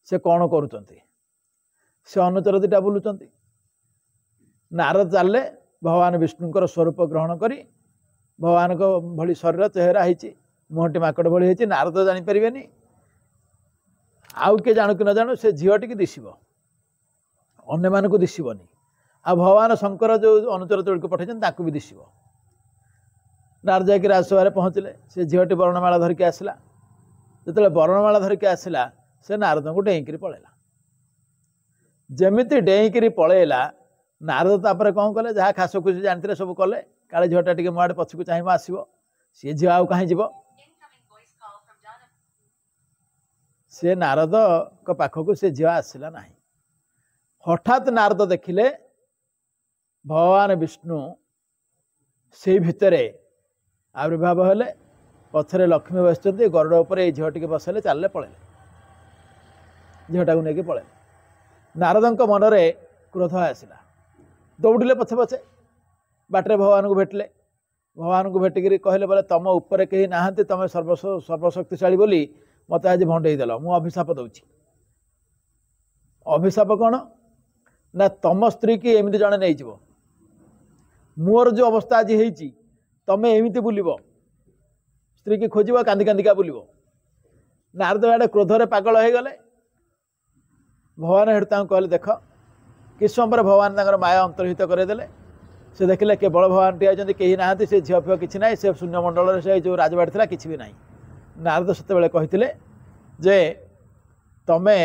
ସେ କ'ଣ କରୁଛନ୍ତି। ସେ ଅନୁଚର ଦୁଇଟା ବୁଲୁଛନ୍ତି। ନାରଦ ଚାଲିଲେ, ଭଗବାନ ବିଷ୍ଣୁଙ୍କର ସ୍ୱରୂପ ଗ୍ରହଣ କରି, ଭଗବାନଙ୍କ ଭଳି ଶରୀର ଚେହେରା ହେଇଛି, ମୁହଁଟି ମାଙ୍କଡ଼ ଭଳି ହେଇଛି, ନାରଦ ଜାଣିପାରିବେନି, ଆଉ କିଏ ଜାଣୁ କି ନ ଜାଣୁ ସେ ଝିଅଟିକି ଦିଶିବ, ଅନ୍ୟମାନଙ୍କୁ ଦିଶିବନି। ଆଉ ଭଗବାନ ଶଙ୍କର ଯେଉଁ ଅନୁଚର ଯୋଡ଼ିକୁ ପଠାଇଛନ୍ତି ତାଙ୍କୁ ବି ଦିଶିବ। ନାରଦ ଯାଇକି ରାଜସଭାରେ ପହଞ୍ଚିଲେ, ସେ ଝିଅଟି ବର୍ଣ୍ଣମାଳା ଧରିକି ଆସିଲା। ଯେତେବେଳେ ବର୍ଣ୍ଣମାଳା ଧରିକି ଆସିଲା, ସେ ନାରଦଙ୍କୁ ଡେଇଁକିରି ପଳେଇଲା। ଯେମିତି ଡେଇଁକିରି ପଳେଇଲା, ନାରଦ ତାପରେ କ'ଣ କଲେ, ଯାହା ଖାସ ଖୁସି ଜାଣିଥିଲେ ସବୁ କଲେ, କାଳେ ଝିଅଟା ଟିକେ ମୋ ଆଡ଼େ ପଛକୁ ଚାହିଁବ ଆସିବ, ସିଏ ଝିଅ ଆଉ କାହିଁ ଯିବ। ସେ ନାରଦଙ୍କ ପାଖକୁ ସେ ଝିଅ ଆସିଲା ନାହିଁ। ହଠାତ୍ ନାରଦ ଦେଖିଲେ ଭଗବାନ ବିଷ୍ଣୁ ସେଇ ଭିତରେ ଆବିର୍ଭାବ ହେଲେ, ପଛରେ ଲକ୍ଷ୍ମୀ ବସିଛନ୍ତି, ଗରୁଡ଼ ଉପରେ ଏଇ ଝିଅଟିକି ବସେଇଲେ, ଚାଲିଲେ, ପଳେଇଲେ, ଝିଅଟାକୁ ନେଇକି ପଳେଇଲେ। ନାରଦଙ୍କ ମନରେ କ୍ରୋଧ ଆସିଲା, ଦୌଡ଼ିଲେ ପଛେ ପଛେ, ବାଟରେ ଭଗବାନଙ୍କୁ ଭେଟିଲେ। ଭଗବାନଙ୍କୁ ଭେଟିକିରି କହିଲେ ବୋଲେ ତମ ଉପରେ କେହି ନାହାନ୍ତି, ତମେ ସର୍ବଶକ୍ତିଶାଳୀ ବୋଲି ମୋତେ ଆଜି ଭଣ୍ଡେଇ ଦେଲ, ମୁଁ ଅଭିଶାପ ଦେଉଛି। ଅଭିଶାପ କ'ଣ ନା, ତମ ସ୍ତ୍ରୀକି ଏମିତି ଜଣେ ନେଇଯିବ, ମୋର ଯେଉଁ ଅବସ୍ଥା ଆଜି ହେଇଛି, ତମେ ଏମିତି ବୁଲିବ, ସ୍ତ୍ରୀକି ଖୋଜିବ, କାନ୍ଦି କାନ୍ଦିକା ବୁଲିବ। ନାରଦ ଆଡ଼େ କ୍ରୋଧରେ ପାଗଳ ହେଇଗଲେ। ଭଗବାନ ହେଠୁ ତାଙ୍କୁ କହିଲେ ଦେଖ, କିଛି ସମୟ ପରେ ଭଗବାନ ତାଙ୍କର ମାୟା ଅନ୍ତର୍ହିତ କରାଇଦେଲେ। ସେ ଦେଖିଲେ କେବଳ ଭଗବାନ ଠିଆ ହେଇଛନ୍ତି, କେହି ନାହାନ୍ତି, ସେ ଝିଅ ଫିଅ କିଛି ନାହିଁ, ସେ ଶୂନ୍ୟମଣ୍ଡଳରେ ସେ ଯେଉଁ ରାଜବାଟୀ ଥିଲା କିଛି ବି ନାହିଁ। ନାରଦ ସେତେବେଳେ କହିଥିଲେ ଯେ ତମେ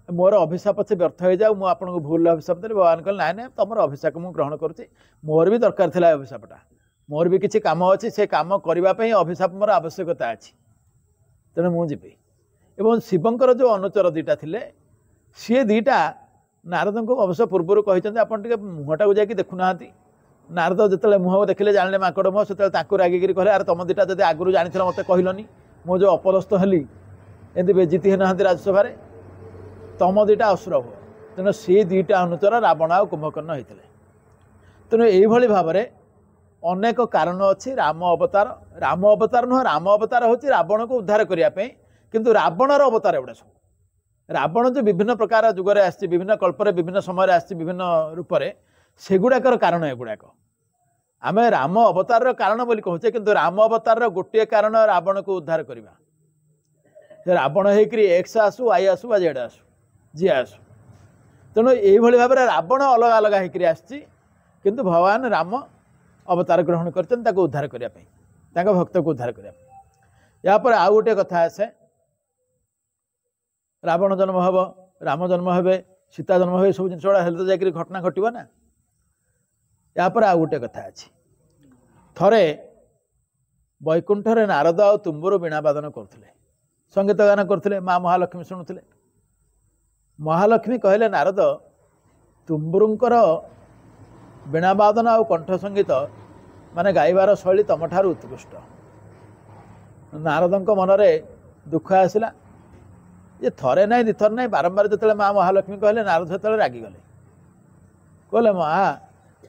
ମୋର ଅଭିଶାପ ପଛେ ବ୍ୟର୍ଥ ହେଇଯାଉ, ମୁଁ ଆପଣଙ୍କୁ ଭୁଲ ଅଭିଶାପ ଦେଲି। ଭଗବାନ କହିଲେ ନାଇଁ ନାଇଁ, ତମର ଅଭିଶାପ ମୁଁ ଗ୍ରହଣ କରୁଛି, ମୋର ବି ଦରକାର ଥିଲା ଏ ଅଭିଶାପଟା, ମୋର ବି କିଛି କାମ ଅଛି, ସେ କାମ କରିବା ପାଇଁ ଅଭିଶାପ ମୋର ଆବଶ୍ୟକତା ଅଛି, ତେଣୁ ମୁଁ ଯିବି। ଏବଂ ଶିବଙ୍କର ଯେଉଁ ଅନୁଚର ଦୁଇଟା ଥିଲେ, ସିଏ ଦୁଇଟା ନାରଦଙ୍କୁ ଅବଶ୍ୟ ପୂର୍ବରୁ କହିଛନ୍ତି ଆପଣ ଟିକେ ମୁହଁଟାକୁ ଯାଇକି ଦେଖୁନାହାନ୍ତି। ନାରଦ ଯେତେବେଳେ ମୁହଁ ଦେଖିଲେ ଜାଣିଲେ ମାଙ୍କଡ଼ ମୁହଁ, ସେତେବେଳେ ତାଙ୍କୁ ରାଗିକିରି କହିଲେ ଆରେ ତମ ଦୁଇଟା ଯଦି ଆଗରୁ ଜାଣିଥିଲ ମୋତେ କହିଲନି, ମୁଁ ଯେଉଁ ଅପଦସ୍ଥ ହେଲି ଏମିତି ବେଜିତି ହେଇନାହାନ୍ତି ରାଜସଭାରେ, ତମ ଦୁଇଟା ଅସୁର ହୁଅ। ତେଣୁ ସେ ଦୁଇଟା ଅନୁଚର ରାବଣ ଆଉ କୁମ୍ଭକର୍ଣ୍ଣ ହେଇଥିଲେ। ତେଣୁ ଏଇଭଳି ଭାବରେ ଅନେକ କାରଣ ଅଛି ରାମ ଅବତାର। ରାମ ଅବତାର ନୁହଁ, ରାମ ଅବତାର ହେଉଛି ରାବଣକୁ ଉଦ୍ଧାର କରିବା ପାଇଁ, କିନ୍ତୁ ରାବଣର ଅବତାର ଏଗୁଡ଼ା ସବୁ। ରାବଣ ଯେଉଁ ବିଭିନ୍ନ ପ୍ରକାର ଯୁଗରେ ଆସିଛି, ବିଭିନ୍ନ କଳ୍ପରେ ବିଭିନ୍ନ ସମୟରେ ଆସିଛି, ବିଭିନ୍ନ ରୂପରେ, ସେଗୁଡ଼ାକର କାରଣ ଏଗୁଡ଼ାକ। ଆମେ ରାମ ଅବତାରର କାରଣ ବୋଲି କହୁଛେ, କିନ୍ତୁ ରାମ ଅବତାରର ଗୋଟିଏ କାରଣ ରାବଣକୁ ଉଦ୍ଧାର କରିବା। ସେ ରାବଣ ହେଇକରି ଏକ୍ସ ଆସୁ, ୱାଇ ଆସୁ ବା ଜେଡ୍ ଆସୁ, ଯିଏ ଆସୁ। ତେଣୁ ଏଇଭଳି ଭାବରେ ରାବଣ ଅଲଗା ଅଲଗା ହେଇକରି ଆସିଛି, କିନ୍ତୁ ଭଗବାନ ରାମ ଅବତାର ଗ୍ରହଣ କରିଛନ୍ତି ତାକୁ ଉଦ୍ଧାର କରିବା ପାଇଁ, ତାଙ୍କ ଭକ୍ତକୁ ଉଦ୍ଧାର କରିବା ପାଇଁ। ଏହାପରେ ଆଉ ଗୋଟିଏ କଥା ଆସେ, ରାବଣ ଜନ୍ମ ହେବ, ରାମ ଜନ୍ମ ହେବେ, ସୀତା ଜନ୍ମ ହେବେ, ସବୁ ଜିନିଷ ଗୁଡ଼ା ହେଲେ ତ ଯାଇକରି ଘଟଣା ଘଟିବ ନା। ଏହାପରେ ଆଉ ଗୋଟିଏ କଥା ଅଛି, ଥରେ ବୈକୁଣ୍ଠରେ ନାରଦ ଆଉ ତୁମ୍ବୁରୁ ବୀଣା ବାଦନ କରୁଥିଲେ, ସଙ୍ଗୀତ ଗାନ କରୁଥିଲେ, ମା ମହାଲକ୍ଷ୍ମୀ ଶୁଣୁଥିଲେ। ମହାଲକ୍ଷ୍ମୀ କହିଲେ ନାରଦ, ତୁମ୍ବୁରୁଙ୍କର ବୀଣାବାଦନ ଆଉ କଣ୍ଠ ସଙ୍ଗୀତ ମାନେ ଗାଇବାର ଶୈଳୀ ତମଠାରୁ ଉତ୍କୃଷ୍ଟ। ନାରଦଙ୍କ ମନରେ ଦୁଃଖ ଆସିଲା। ଯେ ଥରେ ନାହିଁ ଦୁଇଥର ନାହିଁ, ବାରମ୍ବାର ଯେତେବେଳେ ମା ମହାଲକ୍ଷ୍ମୀ କହିଲେ, ନାରଦ ସେତେବେଳେ ରାଗିଗଲେ। କହିଲେ ମା,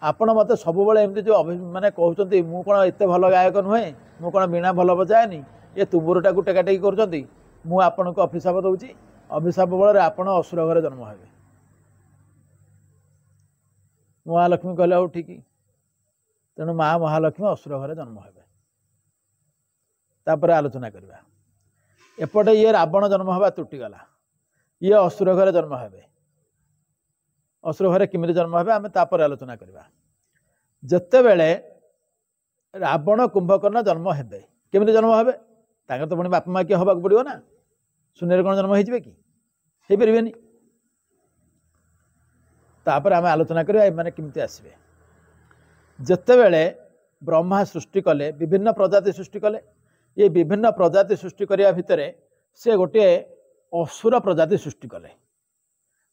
ଆପଣ ମୋତେ ସବୁବେଳେ ଏମିତି ଯେଉଁ ମାନେ କହୁଛନ୍ତି ମୁଁ କ'ଣ ଏତେ ଭଲ ଗାୟକ ନୁହେଁ, ମୁଁ କ'ଣ ବୀଣା ଭଲ ବଜାଏନି, ଏ ତୁବୁରୁଟାକୁ ଟେକାଟେକି କରୁଛନ୍ତି, ମୁଁ ଆପଣଙ୍କୁ ଅଭିଶାପ ଦେଉଛି, ଅଭିଶାପ ବଳରେ ଆପଣ ଅସୁର ଘରେ ଜନ୍ମ ହେବେ। ମହାଲକ୍ଷ୍ମୀ କହିଲେ ହଉ ଠିକ୍। ତେଣୁ ମା ମହାଲକ୍ଷ୍ମୀ ଅସୁର ଘରେ ଜନ୍ମ ହେବେ। ତାପରେ ଆଲୋଚନା କରିବା। ଏପଟେ ଇଏ ରାବଣ ଜନ୍ମ ହେବା ତୁଟିଗଲା, ଇଏ ଅସୁର ଘରେ ଜନ୍ମ ହେବେ। ଅସୁର ଘରେ କେମିତି ଜନ୍ମ ହେବେ ଆମେ ତାପରେ ଆଲୋଚନା କରିବା। ଯେତେବେଳେ ରାବଣ କୁମ୍ଭକର୍ଣ୍ଣ ଜନ୍ମ ହେବେ, କେମିତି ଜନ୍ମ ହେବେ? ତାଙ୍କର ତ ପୁଣି ବାପା ମା କିଏ ହେବାକୁ ପଡ଼ିବ ନା, ଶୂନ୍ୟରେ କ'ଣ ଜନ୍ମ ହେଇଯିବେ କି? ହେଇପାରିବେନି। ତାପରେ ଆମେ ଆଲୋଚନା କରିବା ଏମାନେ କେମିତି ଆସିବେ। ଯେତେବେଳେ ବ୍ରହ୍ମା ସୃଷ୍ଟି କଲେ, ବିଭିନ୍ନ ପ୍ରଜାତି ସୃଷ୍ଟି କଲେ, ଏ ବିଭିନ୍ନ ପ୍ରଜାତି ସୃଷ୍ଟି କରିବା ଭିତରେ ସେ ଗୋଟିଏ ଅସୁର ପ୍ରଜାତି ସୃଷ୍ଟି କଲେ।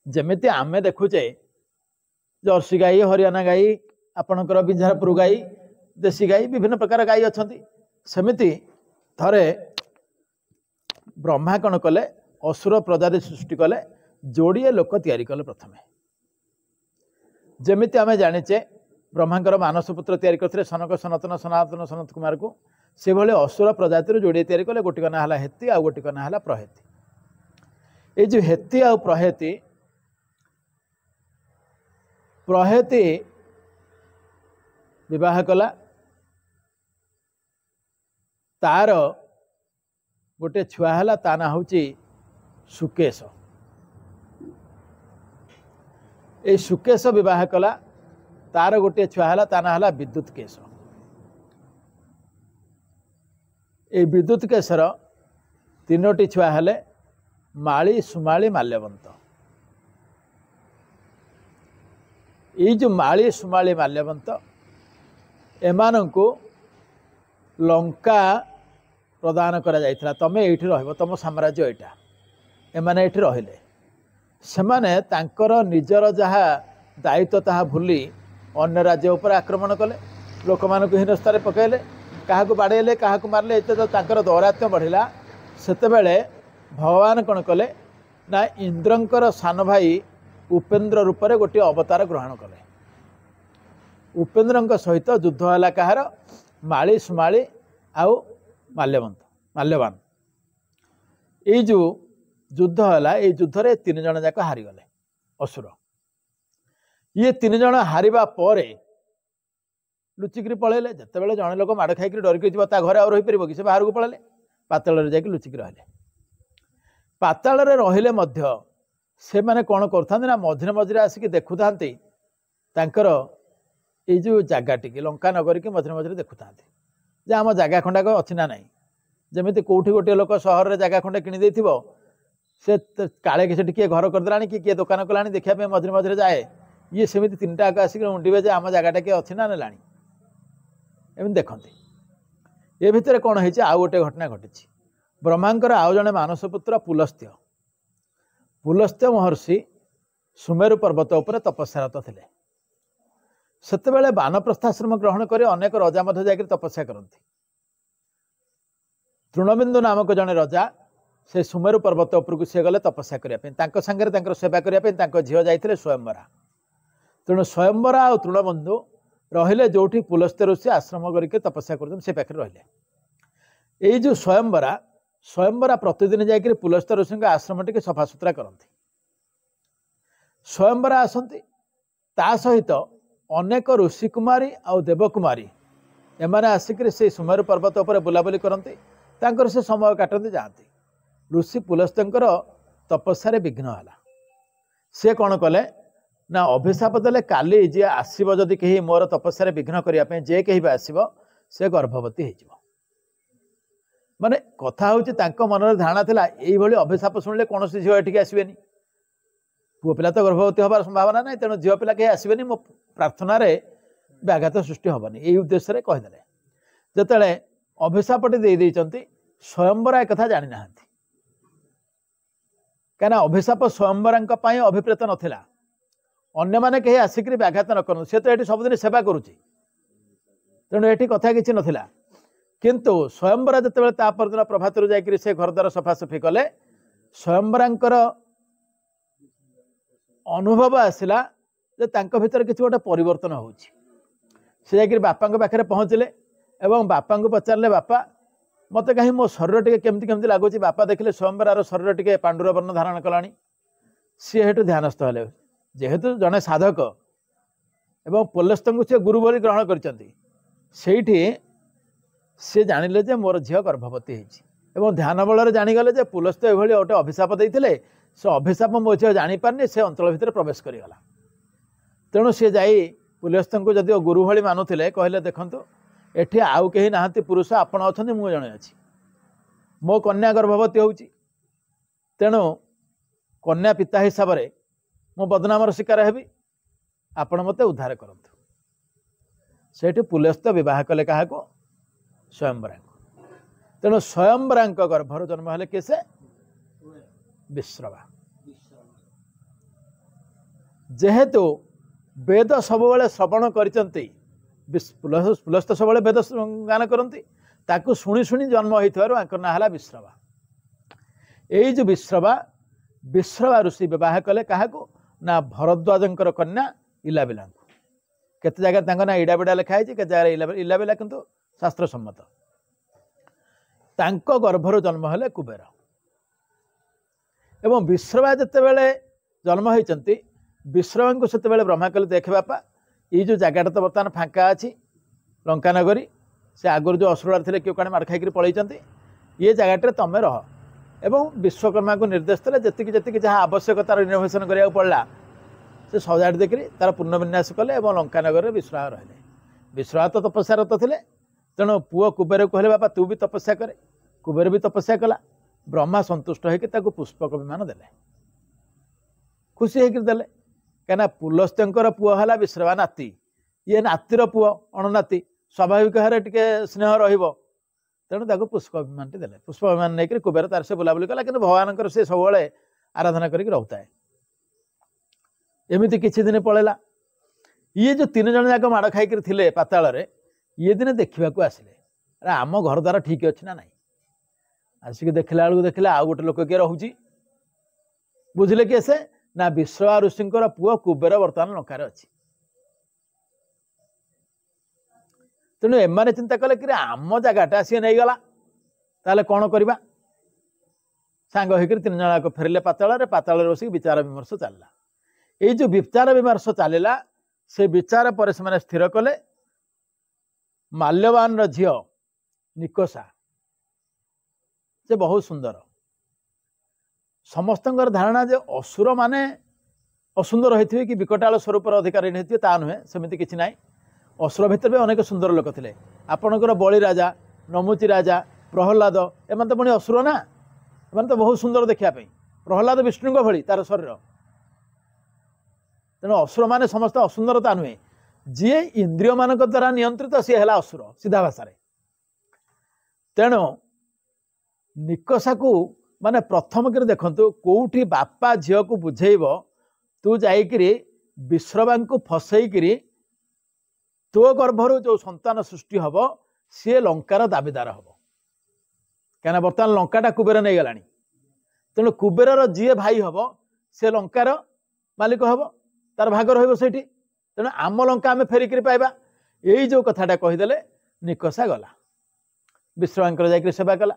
ଯେମିତି ଆମେ ଦେଖୁଛେ ଜର୍ସି ଗାଈ, ହରିୟାଣା ଗାଈ, ଆପଣଙ୍କର ବିଞ୍ଝାରପୁର ଗାଈ, ଦେଶୀ ଗାଈ, ବିଭିନ୍ନ ପ୍ରକାର ଗାଈ ଅଛନ୍ତି। ସେମିତି ଥରେ ବ୍ରହ୍ମା କ'ଣ କଲେ, ଅସୁର ପ୍ରଜାତି ସୃଷ୍ଟି କଲେ, ଯୋଡ଼ିଏ ଲୋକ ତିଆରି କଲେ ପ୍ରଥମେ। ଯେମିତି ଆମେ ଜାଣିଛେ ବ୍ରହ୍ମାଙ୍କର ମାନସ ପୁତ୍ର ତିଆରି କରିଥିଲେ ସନକ, ସନାତନ, ସନାତନ, ସନତ କୁମାରକୁ, ସେଭଳି ଅସୁର ପ୍ରଜାତିରୁ ଯୋଡ଼ିଏ ତିଆରି କଲେ। ଗୋଟିକ ନାଁ ହେଲା ହେତି, ଆଉ ଗୋଟିକ ନାଁ ହେଲା ପ୍ରହେତି। ଏଇ ଯେଉଁ ହେତି ଆଉ ପ୍ରହେତି, ପ୍ରହେତି ବିବାହ କଲା, ତାର ଗୋଟେ ଛୁଆ ହେଲା, ତା ନାଁ ହେଉଛି ସୁକେଶ। এই ସୁକେଶ ବିବାହ କଲା, ତାର ଗୋଟିଏ ଛୁଆ ହେଲା, ତା ନାଁ ହେଲା ବିଦ୍ୟୁତ କେଶ। এই ବିଦ୍ୟୁତ କେଶର ତିନୋଟି ଛୁଆ ହେଲେ, ମାଳି, ସୁମାଳି, ମାଲ୍ୟବନ୍ତ। এই ଯେଉଁ ମାଳି, ସୁମାଳି, ମାଲ୍ୟବନ୍ତ, ଏମାନଙ୍କୁ ଲଙ୍କା ପ୍ରଦାନ କରାଯାଇଥିଲା, ତମେ ଏଇଠି ରହିବ, ତମ ସାମ୍ରାଜ୍ୟ ଏଇଟା। ଏମାନେ ଏଇଠି ରହିଲେ। ସେମାନେ ତାଙ୍କର ନିଜର ଯାହା ଦାୟିତ୍ୱ ତାହା ଭୁଲି ଅନ୍ୟ ରାଜ୍ୟ ଉପରେ ଆକ୍ରମଣ କଲେ, ଲୋକମାନଙ୍କୁ ହୀନସ୍ତାରେ ପକାଇଲେ, କାହାକୁ ବାଡ଼େଇଲେ, କାହାକୁ ମାରିଲେ। ଏତେ ତାଙ୍କର ଦୌରାତ୍ମ୍ୟ ବଢ଼ିଲା। ସେତେବେଳେ ଭଗବାନ କ'ଣ କଲେ ନା, ଇନ୍ଦ୍ରଙ୍କର ସାନ ଭାଇ ଉପେନ୍ଦ୍ର ରୂପରେ ଗୋଟିଏ ଅବତାର ଗ୍ରହଣ କଲେ। ଉପେନ୍ଦ୍ରଙ୍କ ସହିତ ଯୁଦ୍ଧ ହେଲା କାହାର? ମାଳି, ସୁମାଳି ଆଉ ମାଲ୍ୟବାନ। ଏଇ ଯେଉଁ ଯୁଦ୍ଧ ହେଲା, ଏଇ ଯୁଦ୍ଧରେ 3 ଜଣ ଯାକ ହାରିଗଲେ ଅସୁର। ଇଏ 3 ଜଣ ହାରିବା ପରେ ଲୁଚିକିରି ପଳେଇଲେ। ଯେତେବେଳେ ଜଣେ ଲୋକ ମାଡ଼ ଖାଇକିରି ଡରିକି ଯିବ, ତା ଘରେ ଆଉ ରହିପାରିବ କି? ସେ ବାହାରକୁ ପଳେଇଲେ, ପାତାଳରେ ଯାଇକି ଲୁଚିକି ରହିଲେ। ପାତାଳରେ ରହିଲେ ମଧ୍ୟ ସେମାନେ କ'ଣ କରୁଥାନ୍ତି ନା, ମଝିରେ ମଝିରେ ଆସିକି ଦେଖୁଥାନ୍ତି ତାଙ୍କର ଏଇ ଯେଉଁ ଜାଗାଟିକି, ଲଙ୍କା ନଗରୀକି ମଝିରେ ମଝିରେ ଦେଖୁଥାନ୍ତି ଯେ ଆମ ଜାଗା ଖଣ୍ଡାକ ଅଛି ନା ନାହିଁ। ଯେମିତି କେଉଁଠି ଗୋଟିଏ ଲୋକ ସହରରେ ଜାଗା ଖଣ୍ଡେ କିଣିଦେଇଥିବ, ସେ କାଳେ କି ସେଠି କିଏ ଘର କରିଦେଲାଣି କି କିଏ ଦୋକାନ କଲାଣି ଦେଖିବା ପାଇଁ ମଝିରେ ମଝିରେ ଯାଏ। ଇଏ ସେମିତି 3ଟା ଯାକ ଆସିକି ଉଣ୍ଡିବେ ଯେ ଆମ ଜାଗାଟା କିଏ ଅଛି ନା ନେଲାଣି, ଏମିତି ଦେଖନ୍ତି। ଏ ଭିତରେ କ'ଣ ହେଇଛି, ଆଉ ଗୋଟେ ଘଟଣା ଘଟିଛି। ବ୍ରହ୍ମାଙ୍କର ଆଉ ଜଣେ ମାନସ ପୁତ୍ର ପୁଲସ୍ତ୍ୟ ମହର୍ଷି सुमेरु पर्वत उपर तपस्यारत थिले। सेतेबेले बानप्रस्थाश्रम ग्रहण कर अनेक रजा मध्य जाकर तपस्या करती। तृणबिंदु नामक जड़े रजा से सुमेरु पर्वत उपरकू सी गले तपस्या करने सांगे सेवा करने झील जाते स्वयंवरा। तेणु स्वयंवरा और तृणबंधु रहिले जो पुलस्त्य ऋषि आश्रम करके तपस्या कर पाखे रहिले। ये जो स्वयंवरा प्रतिदिन जाकर पुलस्त्य ऋषि आश्रम टी सफा सुतरा करती। स्वयंवरा आसती ता सहित अनेक ऋषि कुमारी और देवकुमारी एमाने आसिक से सुमेरु पर्वत उपर बुलाबुली करती से समय काटती जाती। ऋषि पुलस्त्यर तपस्या विघ्न है। सी कौन कले ना अभिशाप देले काली जी आसब जदि कहीं मोर तपस्या विघ्न करने जे कहीं आसब से गर्भवती हो माने कथा हूँ मन धारणा था ये अभिशाप शुणिले कौन झील एटिक आसबेनि। पुओ पिला तो गर्भवती हबार संभावना ना तेणु झील पिला कहीं आसबेनि मो प्रार्थनार व्याघात सृष्टि हेनी यही उद्देश्य कहीदे। जिते अभिशापटी देते स्वयंवरा एक जानी ना कहीं अभिशाप स्वयंवरा अभिप्रेत नाला अन्य माने कहीं आसिक व्याघात न कर सी तो ये सबुदिन सेवा करुच्ची तेणु ये कथा किसी नाला किंतु स्वयंवरा जिते परदिन प्रभात जाकर से घरद्वार सफासफी कले स्वयंवरांकर अनुभव आसला भीतर किसी गोटे परिवर्तन हो बापा पाखे पहुँचले एवं बापा को पचारे बापा मत कहीं मो शरीर टे केमती केमती लगुच। बापा देखिले स्वयंवरार शरीर टे पांडुर वर्ण धारण कलानी। सी हेतु ध्यानस्थ हेले जेहेतु जड़े साधक एवं पुलस्त्य को सी गुरु बोली ग्रहण करठी सी जानिले जे मोर झील गर्भवती होती ध्यान बल जानीगले जे पुलस्त्य ये गोटे अभिशाप देते से अभिशाप मो झील जापारे से अंचल भितर प्रवेश करगला। तेणु सी जाई पुलस्त्य को जदि गुरु भली मानुले कहले देखंतु एठी आउ कहीं नाहंती पुरुष आपण अछंती मु जणे अछि मो कन्या गर्भवती होउची तेणु कन्या पिता हिसाब से मो बदनामर शिकार हेबी आपण मते उद्धार करंतु। सेठी पुलस्त्य विवाह कले क्या स्वयंवरा। तेणु स्वयंवरा गर्भर जन्म हेले किसे विश्रवा। जेहेतु वेद सब श्रवण करते पुलस्त्य सब वेद गान करती ताकू शुणी शुणी जन्म होता ना है विश्रवा। यही जो विश्रवा ऋषि विवाह कले क्या ना भरद्वाजंकर कन्या इलाबिला। केते जगह ना इडाबिडा लिखाई के जगह इलाबिला किंतु शास्त्र सम्मत। तांको गर्भर जन्म हेले कुबेर एवं विश्रवा जिते बेले जन्म होती विश्रवा को सेते बेले ब्रह्मा कले देखे बापा ये जो जगटा तो बर्तमान फांका अच्छी लंका नगरी से आगुरी जो असुरार थे क्यों काणे मार खाई पलैंती ये जगह तुम रह एवं विश्वकर्मा को निर्देश देते जी जहाँ आवश्यकतार रिनोवेशन करा पड़ा से सजाड़ देखिए तार पुनर्विन्यास कले और लंका नगर विश्रवा रहिले। विश्रवा तो तपस्यारत थे तेणु पुओ कुबेर कहले बापा तू भी तपस्या करे। कुबेर भी तपस्या कला। ब्रह्मा संतुष्ट होकर पुष्पक विमान देले खुशी होकर देले कहीं पुलस्त्यर पुओ है विश्रवा नाती ये नातीर पुओ अणनाती स्वाभाविक भाव टे स्नेह रेणु पुष्प विमान देले। पुष्प विमान नहीं कुबेर तार से बुलाबुली कला कि भगवान से सब आराधना करके रोता है। एमती किसी दिन पलैला ये जो तीन जन जाक माड़ खाई थे पाताल ये दिन देखा आसिले अरे आम घर द्वार ठीक अच्छी ना नाई आसिक देखला बेलू देखिले आउ गोटे लोक किए रोचे बुझिले किए से ना विश्रवा ऋषि पुओ कुबेर बर्तमान लंकार अच्छी। तेणु एमाने चिंता कले कि आम जगटा सी नहीं गला ताले कौन करवा सांग होकर तीन जन फेरिले पाताल बस विचार विमर्श चलला। ये जो विचार विमर्श चलला से विचार पर से स्थिर कले माल्यवान झील निकोषा से बहुत सुंदर। समस्त धारणा जे असुर माने असुंदर होते कि विकटाल स्वरूपर अधिकारी नहीं ता नुहे सेमती किसी ना। असुर भितर भी अनेक सुंदर लोक थे आपणकर बलि राजा नमुची राजा प्रहलाद एम तो पुणी असुर ना एम तो बहुत सुंदर देखापी प्रहलाद विष्णु भली तार शरीर। तेणु असुर माने समस्त असुंदरता नुहे जी इंद्रिय मान द्वारा नियंत्रित सी है असुर सीधा भाषा। तेणु निकोषा को माने प्रथम कर देखु कौटी बापा झील को बुझेब तू जाइकिरी विश्रवा फसैकिरी तो गर्भर जो संतान सृष्टि हम सी लंकार दाबीदार हम क्या बर्तमान लंकाटा कुबेर नहीं गला तेणु कुबेर जी भाई हम से लंकार मालिक हम तार भाग रही तेणु आम लंका आम फेरिकी पाइबा यही जो कथाटा कहीदे निकषा गला विश्रवा जाकर सेवा कला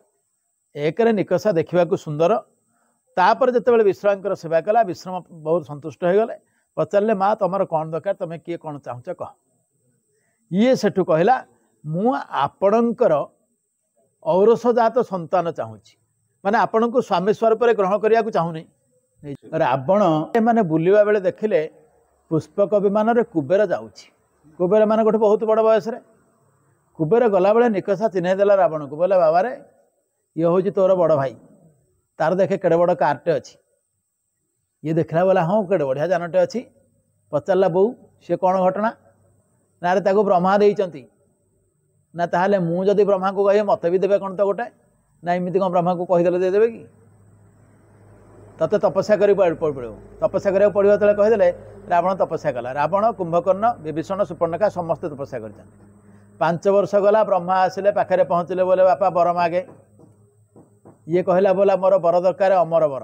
एक निकषा देखा सुंदर तापर जिते विश्रवा सेवा कला विश्रम बहुत संतुष्ट हो गले पचारे माँ तुम कौन दरकार तुम किए कौन चाहूच कह ये सेठू कहला मु आपणकर औरसजात संतान चाहूँगी माने आपण को स्वामी स्वरूप ग्रहण करने को चाहूनी रावण मैंने बुलवा बेले देखिले पुष्पक विमान रे कुबेर जाऊँगी कुबेर मान गोटे बहुत बड़ बयस कुबेर गला बेले निकषा चिन्ह देला रावण को बोले बाबा रे ये हूँ तोर बड़ भाई तार देखे केड़े बड़ कारटे अच्छी ये देखला बोला हाँ केड़े बढ़िया जानटे अच्छी पचारा बो सी कौन घटना ना रे ताको ब्रह्मा देइचंती ना ताहले मु जदि ब्रह्मा को कहे मत भी देवे कौन तो गोटे ना एमती कौन ब्रह्मा को कहीदे देदेवे कि तते तपस्या कर पड़ो तपस्या करा पड़ो तो कहीदे रावण तपस्या कला रावण कुंभकर्ण विभीषण सुपर्णखा समस्ते तपस्या कर 5 वर्ष गला ब्रह्मा आसिले पाखे पहुँचले बोले बापा बर मागे ये कहला बोला मोर बर दरकार अमर बर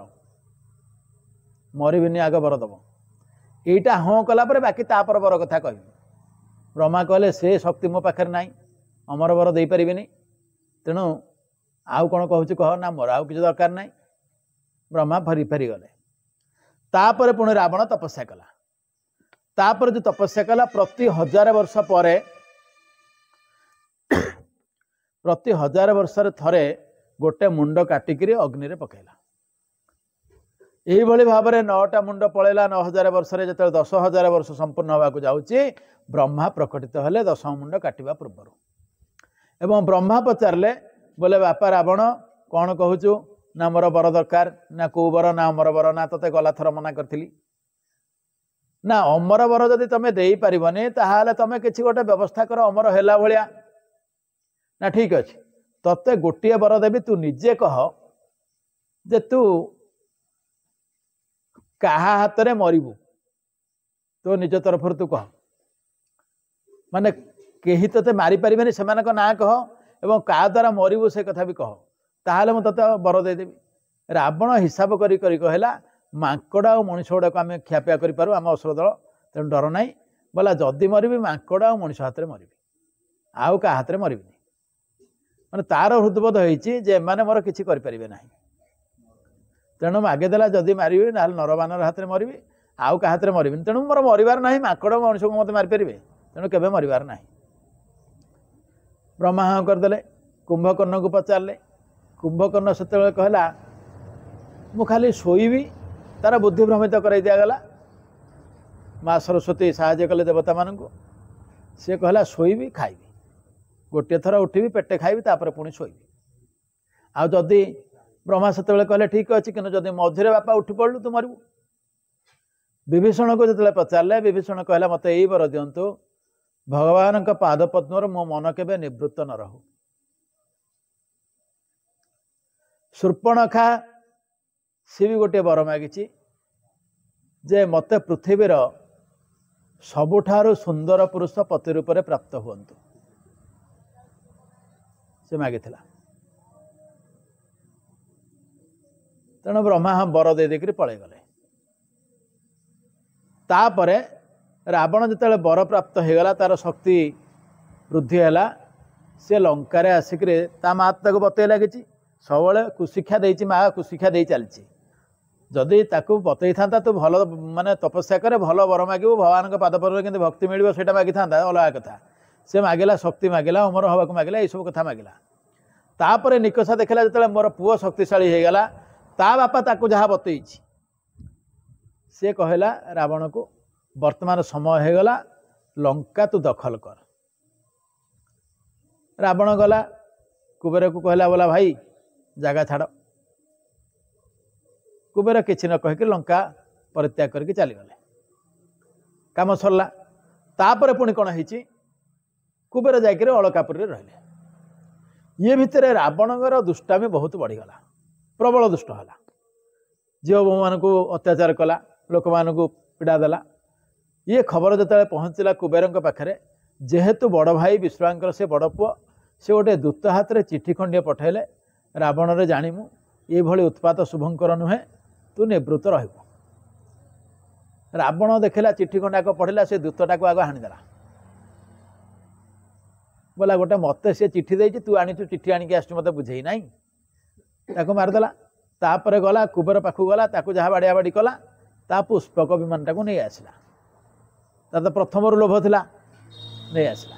मरबिनी आग बर दब यहीटा हाँ कला बाकी तापर बर कथा कह ब्रह्मा कहले से शक्ति मो पाखे ना अमर बर दे पारिनी तेणु आउ कौन कहूँ कह ना मोर आउ किसी दरकार ना ब्रह्मा फेरी गले तापर पुणी रावण तपस्या कला तापर जो तपस्या कला प्रति 1000 वर्ष पर प्रति 1000 वर्ष थरे गोटे मुंड काटिकी अग्नि रे पकेला यही भाव में 9टा मुंड पलैला 9000 वर्ष जो 10,000 वर्ष संपूर्ण होगा जाऊँगी ब्रह्मा प्रकटित हेले 10 मुंड काटिबा पूर्वर एवं ब्रह्मा पचारे बोले बापा रावण कौन कहूचु ना मोर बर दरकार ना कौ बर ना अमर बर ना तते गला थर मना करी ना अमर बर जदि तुम दे पारबनी ताहले तुम किसी गोटे व्यवस्था कर अमर हैला भलिया ना ठीक अच्छे तते गोटे बर देवी तू निजे कह जे तू कहा हाथ में मरबू तो निज तरफ तू कह माने कहीं ते मारी पारे से ना कह एवं क्या द्वारा मरबू से कथा भी कह ताहले मुझे ते बर देदेवी रावण हिसाब करी कहला मांकड़ा और मनीष गुड़ाक आम खियापिया करूँ आम असुर दल तेणु डर ना बोला जदि मरबी मांकड़ा और मनीष हाथ में मरबी आउ क्या हाथ में मरबी माने तार हृदबोध होती मोर किसी करें ना तेणु मागेदेला जदि मारे ना नरबानर हाथ में मरबी आउ क्या हाथ में मरबी तेणु मोर मरबार ना माकड़ मनीष को मत मारिपारे तेणु केवे मरबार ना ब्रह्मा हाँ करदे कुंभकर्ण को पचारे कुंभकर्ण से कहला मु खाली शोबी तार बुद्धि भ्रमित कर दिगला माँ सरस्वती साहाय्य कले देवता मान सी कहला शोबी खाइबी गोटे थर उठिबी पेटे खाइबी तापर पुणी शोबी आ जदि ब्रह्मा से कहले ठीक अच्छे कि जदि मझे बापा उठी पड़लु तू मरबू विभीषण को जो पचारे विभीषण कहला मत यही बर दिंतु भगवान पाद पद्म मो मन केबे निवृत्त न रहू शूर्पणखा सी भी गोटे बर मागिची जे मते पृथ्वीर सबुठारु सुंदर पुरुष पति रूप में प्राप्त हुंतु से मागिथिला तेणु ब्रह्मा हम बर दे देकरी पळै गले तापरे रावण जिते बर प्राप्त होगला तार शक्ति वृद्धि है सी लंकार आसिक माँ ताको बतई लगी सब कुशिक्षा देती माँ कुशिक्षा दे चलती जदि ताकू बतई था तू भल माने तपस्या करे भल वर मागू भगवान पादपर के भक्ति मिल से मागी था अलग कथा से मागिला शक्ति मागिला अमर हवा मागिला यू कथा मागिला तापर निकषा देखला जो मोर पुओ शक्तिशाली होगला ता बापा ताकू जहाँ बतई सी कहला रावण को वर्तमान समय होगला लंका तू दखल कर रावण गला कुबेर को कहला बोला भाई जगह छाड़ कुबेर किसी न कहीकि लंका परित्याग करके चलीगले काम सरला तापर पुणी कौन है कुबेर जाकर अलकापुरी रहिले ये भितर रावणर दुष्टामी बहुत बढ़ीगला प्रबल दुष्ट है झील बो मान को अत्याचार कला लोक मान पीड़ा देला। ये खबर जो पहुँचला कुबेर पाखे जेहेतु बड़ भाई विश्वामित्र से बड़ पुओ से गोटे दूत हाथ में चिठी खंडे पठेले रावण रे जाणीमु ये उत्पात शुभंकर नुहे तू निवृत्त रहिबु। रावण देखला चिठी खंडाक पढ़ला से दूतटा को आग हाणीदेला बोला गोटे मत सी चिठी देती तू आनी चिठी आणिक आस मत बुझे ना ताको मारिदेला। तापर गला कुबेर पाखु गला ताको जहाँ बाड़िया बाड़ी कला ता पुष्पक विमानटा को नहीं आसला तार तो प्रथम लोभ थिला नहीं आसला।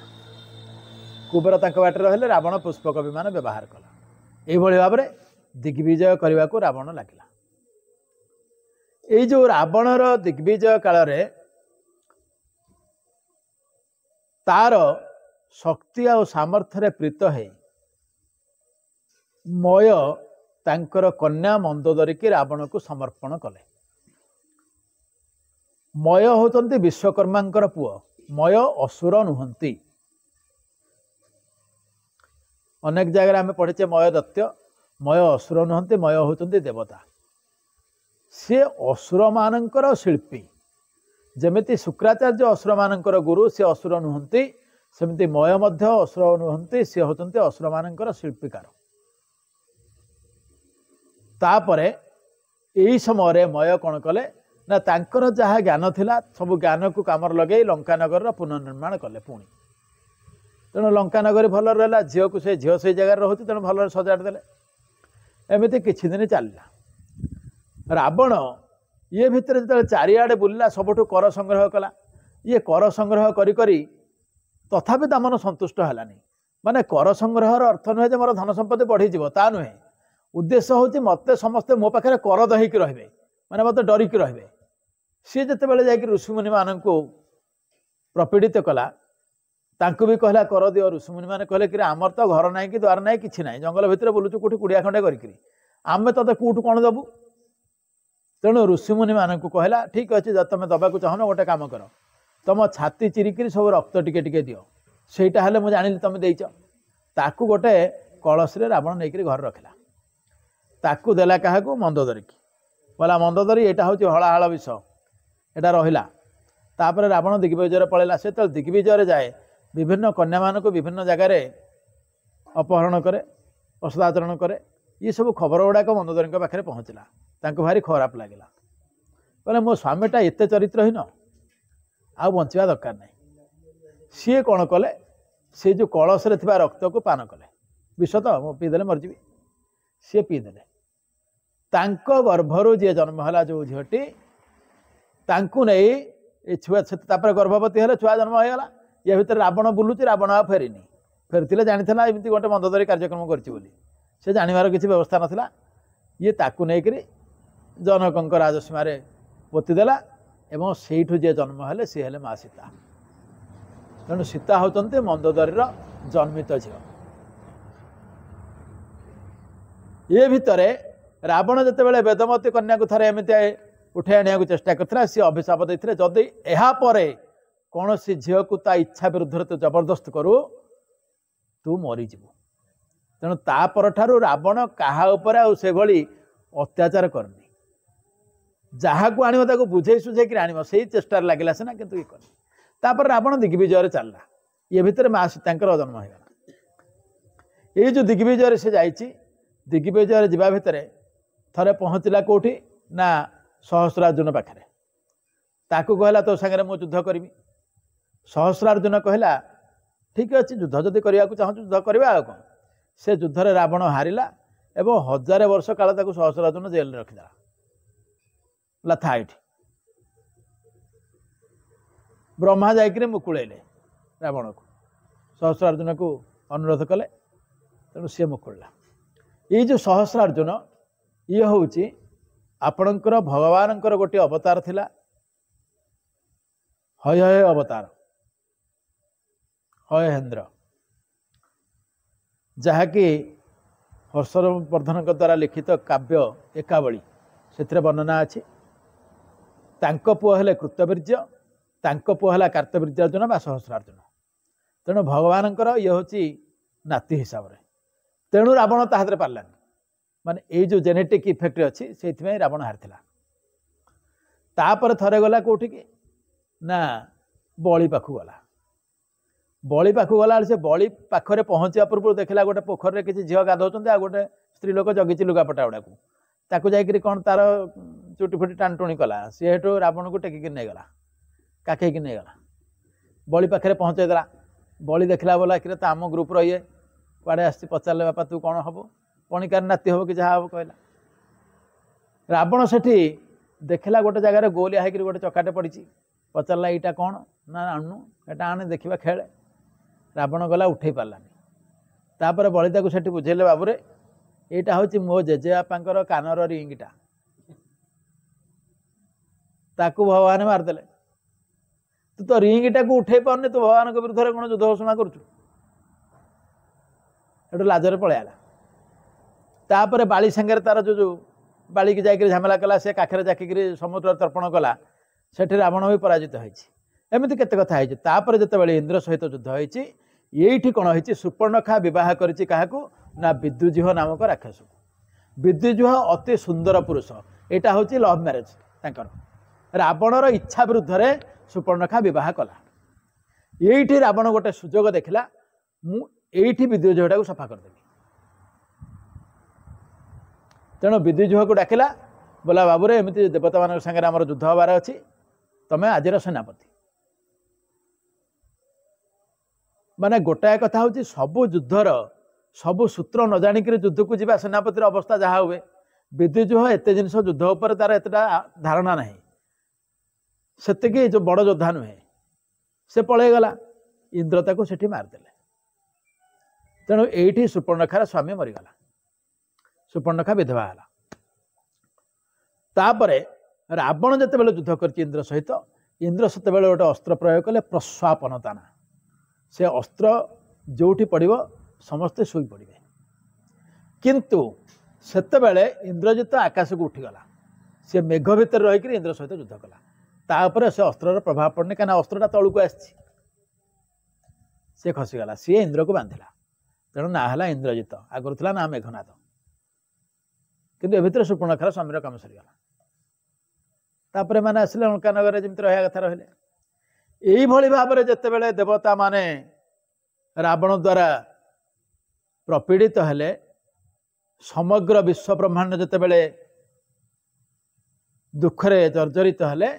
कुबेर ताक बाटे रहिले रावण पुष्पक विमान व्यवहार कला। यही भाव में दिग्विजय करने को रावण लगिला। ये जो रावणर दिग्विजय काल रे तार शक्ति और सामर्थ्य प्रीत है मय तांकर कन्या मंदोदरी की रावण को समर्पण कले। मय होचंती विश्वकर्मांकर पुओ मय असुर नुहंती। अनेक जगह आम पढ़ीचे मय दत्य मय असुर नुहंती मय होचंती देवता। सी असुर मानकर शिल्पी जमिति शुक्राचार्य असुर मानकर गुरु सी असुर नुहंती सेमती मय मध्य असुर नुहंती सी होचंती असुर मानकर शिल्पीकार। तापरे यही समय मय कौन कले ना तांकर जहाँ ज्ञान थिला सब ज्ञान को कामर लगे लंकानगर पुनर्निर्माण कले पुणी। तेणु लंकानगर भल रहा झील को से झील से जगह रोचे तेणु भल सजाड़ देले। एमती किछि दिन चलला। रावण ये भितर जो चारिआडे बुलला सबुठु कर संग्रह कला। ये कर संग्रह करी करी तथापि दामन संतुष्ट हैलानी। माने कर संग्रहर अर्थ नुहे जे मोर धन संपत्ति बढ़ीଯିव ता नुहे। उद्देश्य हूँ मत समस्ते मो पाखे कर दहीक रे माने मत डरिक रे। सी जिते जा ऋषिमुनि मान प्रपीड़ित कला तांकु भी कहला कर दियो। ऋषिमुनि मैंने कहले कि आमर तो घर ना कि द्वार ना कि ना जंगल भितर बुलुचु कौटी कुड़िया खंडे करी आम ते कौटू कौन दबू। तेणु ऋषिमुनि मान कहला ठीक अच्छे जब तुम दबाक चाहन गोटे कम कर तुम छाती चिरिकी सब रक्त टिके टिके दियो सेटा हेले मुझे जानी तुम देच ताकू गोटे कलश रे रावण नहीं घर रखला। ताकू देला क्या मंदोदरी की बोला मंदोदरी यहाँ हूँ हलाहल विष एटा रहा। तापर रावण दिग्विजय पलैला। से तो दिग्विजय जाए विभिन्न कन्या मान को विभिन्न जगार अपहरण करे असदाचरण करे। ये सब खबर गुड़ाक मंदोदरी पाखे पहुँचला। भारी खराब लगे बोले मो स्वामीटा एत चरित्रहीन आ बंचा दरकार नहीं। सी कौन कले से जो कलश रे थिबा रक्त को पान कले विष तो मो पीदेले मरजीवी सी पीदेले। तांको गर्भरू जी जन्म है जो झीटी तांकु नहीं ये छुआ तापर गर्भवती हेले छुआ जन्म होगा। ये भितर रावण बुलूची रावण आ फेरीनी फेरी जानी एमती गोटे मंदोदरी कार्यक्रम कर जानवर किसी व्यवस्था नाला। ये ताकू नहीं जनक राजसीमार पोतीदेला एवं सेठू जे जन्म हेले सी हेले माँ सीता। तेणु सीता होचंती मंदोदरी जन्मित झील। ये भितरे रावण जितेबाला वेदमती कन्या को थरे एमती उठे आने को चेष्टा करता सी अभिशाप देते जदि यापर कौन सी झील को ता इच्छा विरुद्ध तो जबरदस्त करू तू मरीज। तेणु तापर ठारू रावण काहा उपर से भली अत्याचार करनी। जहाँ को आनिब ताको बुझे सुझे कि आनिब से चेष्टा लगिला सीना किंतु ये करनी। तापर रावण दिग्विजय चलला। ये भितर माँ सीता जन्म होगा। ये जो दिग्विजय से जाइए दिग्विजय जावा भितर थरे पहुँचला कौटी ना सहस्रार्जुन पाखे ताकू कहला तो सागर मु युद्ध करी। सहस्रार्जुन कहला ठीक अच्छे युद्ध जदि करने को चाहूँ युद्ध करवा कौन। से युद्ध में रावण हारिला एवं 1000 वर्ष काल ताकू सहस्रार्जुन जेल रखिदेला था। ये ब्रह्मा जाकर मुकुड़ेले रावण को सहस्रार्जुन को अनुरोध कले तेणु सी मुकुड़ला। ये जो सहस्रार्जुन ये हूँ आपणकर भगवानकर गोटे अवतार थिला हय हय अवतार हयेन्द्र जहाँकि हर्षवर्धन द्वारा लिखित काव्य एकावली से वर्णना अच्छी। तांको पुओ हेले कृतवीर्य तांको पुओ हेला कार्तवीर्यार्जुन बा सहस्रार्जुन। तेणु भगवानकर ये हूँ नाती हिसाब से तेणु रावण ता हाथ पार्लानी। माने ये जो जेनेटिक इफेक्ट अच्छी से रावण हारिला। तापर थरे गला कोठी की ना बड़ी पाखु गला बड़ी पाखु गला से बड़ी पाखरे पहुँचा पूर्व देखला गोटे पोखर में किसी झील गाधौଛନ୍ତି आ गोटे स्त्री लोक जगिची लुगापटा गुड़ा ताकू जाकि कौन तार चुटी फुटी टाणटुणी कला सी हेठू रावण को टेकिक नहींगला काखेक नहींगला बड़ी पाखे पहुँचेदेला बड़ी देखला बोला कि तो आम ग्रुप ये कुआड़े आसी पचारे बापा तू कौन हम पणिकार नाती हम कि जहाँ हम कहला रावण सेठी देखला गोटे जगार गोलिया होकर गोटे चकाटे पड़ी पचारा यहाँ कौन ना आणनु एटा आने देखा खेले रावण गला उठे पारानी तापर बलिता को सेठी बुझेले बाबूरे यहाँ हूँ मो जेजेबापार कानर रिंगटा ताकू भगवान मारदेले तू तो रिंगटा को उठे पारनी तू भगवान विरुद्ध में कौन युद्ध घोषणा करुचु लाजरे पलैला तापर बाली सांगे तार जो बाली की जाकर झमेला कला से काखरे जाकिरी समुद्र तर्पण कला सेठी रावण भी पराजित होती एमती केते कथा होती तापर जितेबाला इंद्र सहित युद्ध होती ये कौन होती सुपर्णखा विवाह करिछि काहाकू ना विद्युजीह नामक राक्षस विद्युजीह अति सुंदर पुरुष यहाँ हूँ लव मैरेज तांकर रावणर इच्छा विरुद्ध में सुपर्णखा विवाह कला ये रावण गोटे सुजोग देखला मुझे विद्युजीहटा को सफा करदेवी तेणु विद्युजीह को डाकिला बोला बाबूरे एमती देवता मान सागर आम युद्ध हबार अच्छी तमें आजर सेनापति माने गोटाए कथा हूँ सबू युद्धर सबू सूत्र न जाणिक युद्ध को जीवा सेनापति अवस्था जहाँ हुए विद्युजीह एत जिनस युद्ध उपर तार एतटा धारणा ना से जो बड़ योद्धा नुहे से पलैगला इंद्र को सेठी मारदेले तेणु ये सुपर्णखार स्वामी मरीगला सुपर्णखा विधवा है तापरे रावण जिते युद्ध कर इंद्र सहित इंद्र से गोटे अस्त्र प्रयोग कले प्रस्वापनताना से अस्त्र जोठी पड़ो समस्ते शोई पड़े किंतु सेतेबेले इंद्रजित आकाश को उठीगला सी मेघ भितर रहीकि इंद्र सहित युद्ध कला तापर से अस्त्र प्रभाव पड़नी कहीं अस्त्रटा तलू को सी खसीगला सी इंद्र को बांधिला तेणु ना है इंद्रजित आगुरी था ना मेघनाथ किंतु ए भितर सुपर्णखार स्वामीर काम सरीगला तापर मैंने आसिले लंकानगर जमी रहा कथा रहिले यही भाव में जितेबाला देवता माने रावण द्वारा प्रपीड़ित हेले समग्र विश्व ब्रह्मांड जितेबाला दुखरे जर्जरित हेले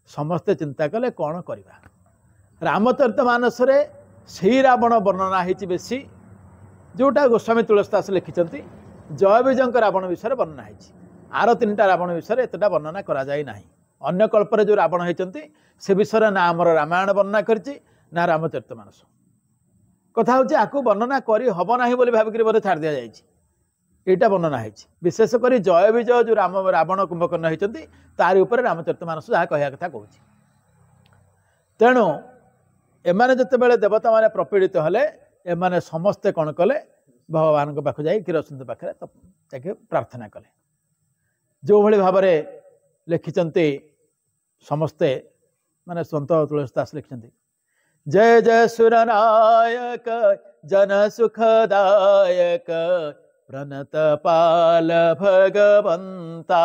समस्ते चिंता कले कौन करवा रामचरितमानस से रावण वर्णना होती बेसी जोटा गोस्वामी तुलसीदास लिखिं जय विजय रावण विषय वर्णना होती आर तीन टा रावण विषय एतटा वर्णना करा जाय नाही अन्य कल्परे जो रावण होती से विषय ना आमर रामायण वर्णना करछि ना रामचरितमानस कथा हूँ आपको वर्णना करी हब ना बोली भाविक बोधे छाड़ दि जाए यहाँ वर्णना होती विशेषकर जय विजय जो राम रावण कुंभकर्ण होती तारी उपर रामचरितमानस जहाँ कहया कथा कहूँ तेणु एमाने जितेबाला देवता माने प्रपीड़ित हेले एमाने समस्ते कौन कले भगवान को पाखु जाई क्षीरसिंधु पाखे ताके प्रार्थना कले जो भली भाव में लिखिंट समस्ते माने संत तुलसीदास लिखिंट जय जय सुरनायक जन सुखदायक प्रणत पाल भगवंता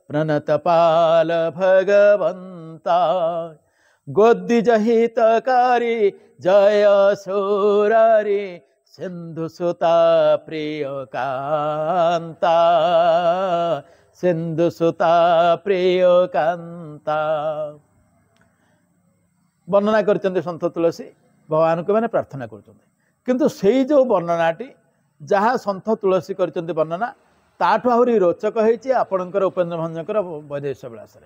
प्रणत पाल भगवंता गोद्दि जहितकारी जय सुरारी सिंधु सुता प्रिय कांता सिंधु सुता प्रिय कांता वर्णना करते सन्त तुलसी भगवान को मैंने प्रार्थना करते से जो वर्णनाटी जहाँ सन्त तुलसी करते वर्णना ताठू आहरी रोचक होती आपणकर उपेन्द्र भंजकर वैदेश विलास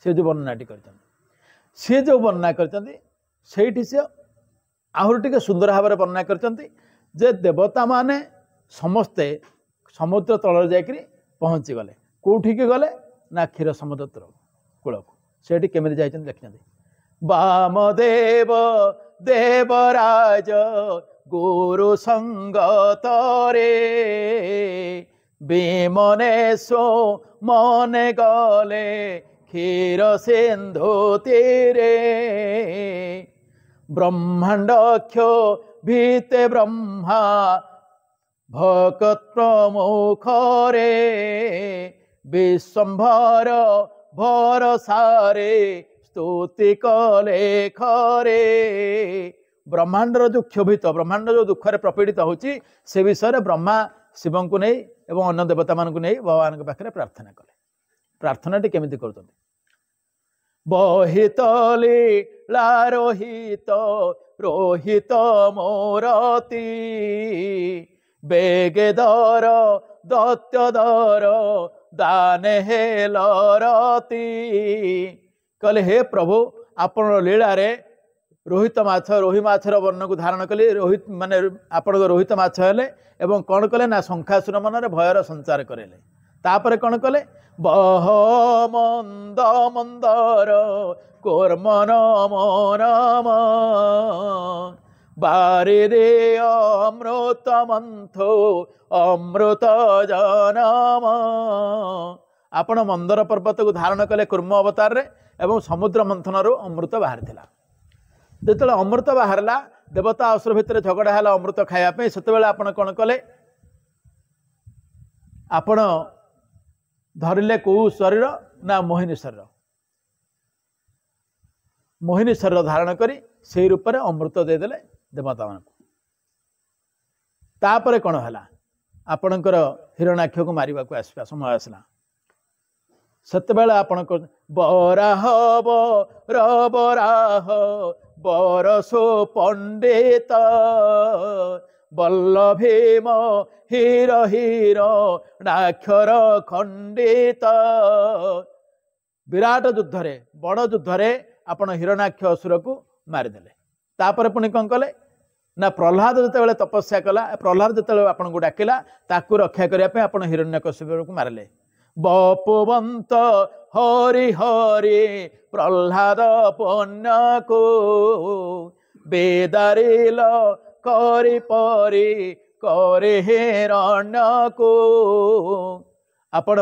से जो वर्णनाटी करते सी जो वर्णना करते से आहरी टे सुंदर भाव में वर्णना करते जे देवता माने समस्ते समुद्र तल जाकि पहुँची गले कौटिक गले ना क्षीर समुद्र कूल को से केमी जाते देखते वामदेव देवराज गुरु संगतरे विमनेशो मने गले क्षीर सिंधु तीरे ब्रह्मांडक्ष भीते ब्रह्मा भक्त मुखरे विश्वंभर भरसारे स्तुति कले खरे ब्रह्मांडर जो क्षोभित ब्रह्मांड जो दुख प्रपीड़ित होची से विषय ब्रह्मा शिव को नहीं एवं अन्य देवता मान नहीं भगवान के पाखे प्रार्थना कले प्रार्थनाटी केमिति करछन्ति बहित लीला रोहित रोहित मोरती बेगेदर दत्तदर दाने हेलरती कहले हे प्रभु आपण लीला रे रोहित माछ रोही माछर वर्ण को धारण कले रोहित माने आपण रोहित माछ हेले एवं कौन कले ना शंखासुर मन भयर संचार करेले तापर कौन कले बह मंद मंदर कोर्म नम नम बारिरे अमृत मंथो अमृत जनम आपण मंदर पर्वत को धारण कले कुर्म अवतार रे एवं समुद्र मंथन अमृत बाहर थिला जेतले अमृत बाहरला देवता असुर भितर झगड़ा है अमृत खायापे से आपण कौन कले आपण धरिले कौ शरीर ना मोहिनी शरीर मोहिनी शरीर धारण करी से रूप में अमृत देदेले देवता मान तापर कौन है आपणकर हिरणाक्ष को मारिबा को आसवा समय आसला सेतेबेले आपण बराह बराह बरसो पंडित बल्लभीम हीर हीर नाक्षर खंडित विराट युद्ध रे बड़ युद्ध रे आपण हिरणाक्ष असुर को मारिदेले तापर पुणी कौन कले ना प्रहलाद जिते तपस्या कला प्रहलाद जिते आपन को डाकिला ताकू रक्षा करने आपण हिरण्यकशिप को मारिले बपुवंत हरि हरि प्रहलाद पुण्य को बेदारिल करी परी करे हिरण्य को आपण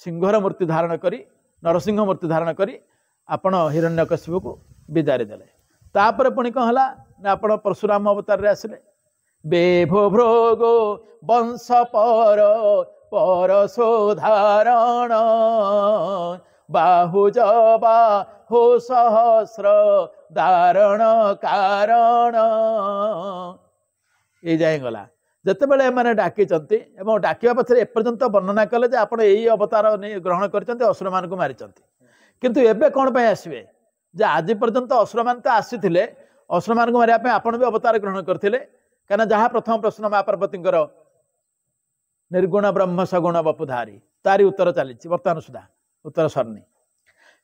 सिंहर मूर्ति धारण करी नरसिंह मूर्ति धारण करी आपण हिरण्यकशिप को विदारी देले तापर पुणी कौन है ना आपण परशुराम अवतार रे आसिले बेभो भ्रोगो वंश पर परशो धारण बाहुज बाहु सहस्र धारण कारण ये जाए गला जितेबाला मैंने डाकी डाकिया पछरे एपर्यंत वर्णना कले जे आपण यही अवतार ग्रहण करते असुर मान को मारी किंतु एबे कौन पे आसबे जे आज पर्यंत असुर मान तो आसी असुर मान को मारे आपण भी अवतार ग्रहण करते कहीं जहाँ प्रथम प्रश्न माँ पार्वती निर्गुण ब्रह्म सगुण बपुधारी तारी उत्तर चली बर्तमान सुधा उत्तर सरनी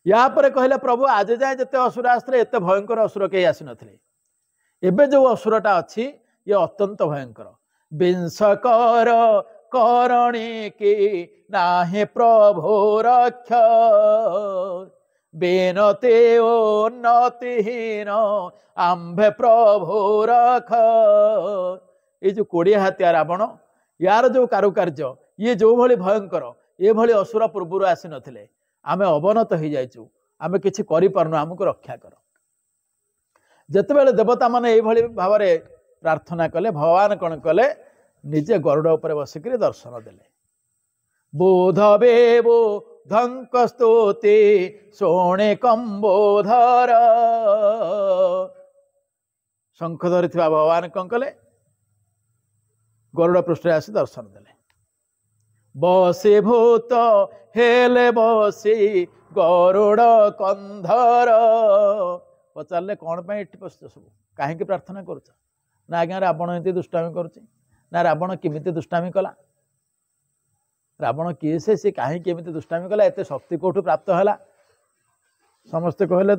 या कहले प्रभु आज जाए जिते असुर आसते एत भयंकर असुर कहीं आसी नथिले एबे जो असुरटा अच्छी ये अत्यंत भयंकर विंशकर करणी की नाहे प्रभु रक्ष बेनते उन्नतिहीन आंभे प्रभु रख ये जो कोड़िया हाथिया रावण यार जो कारुकार्य ये जो भली भयंकर ये भली असुर पूर्व आसी नथिले आमे अवनत हो जाइचु आमे किछि करि पारनु हमको रक्षा कर जेतेबेले देवता माने एई भली भावरे प्रार्थना कले भगवान कौन कले निजे गरुड़ उपर बसिक दर्शन देले बोधबेबो धंक स्तुति सोणे कंबोधर शंख धरी भगवान कौन कले गरुड़ पृष्ठ आसी दर्शन देले बसी भूत हेले बसी गरुड़ कंधर पचारे कौन पे पशु सब कहीं प्रार्थना कर ना आज्ञा रावण एमती दुष्टामी करुच्ची ना रावण केमिति दुष्टामी कला रावण किए से कहीं केमिति दुष्टामी कला एत शक्ति कौटू प्राप्त है समस्ते कहले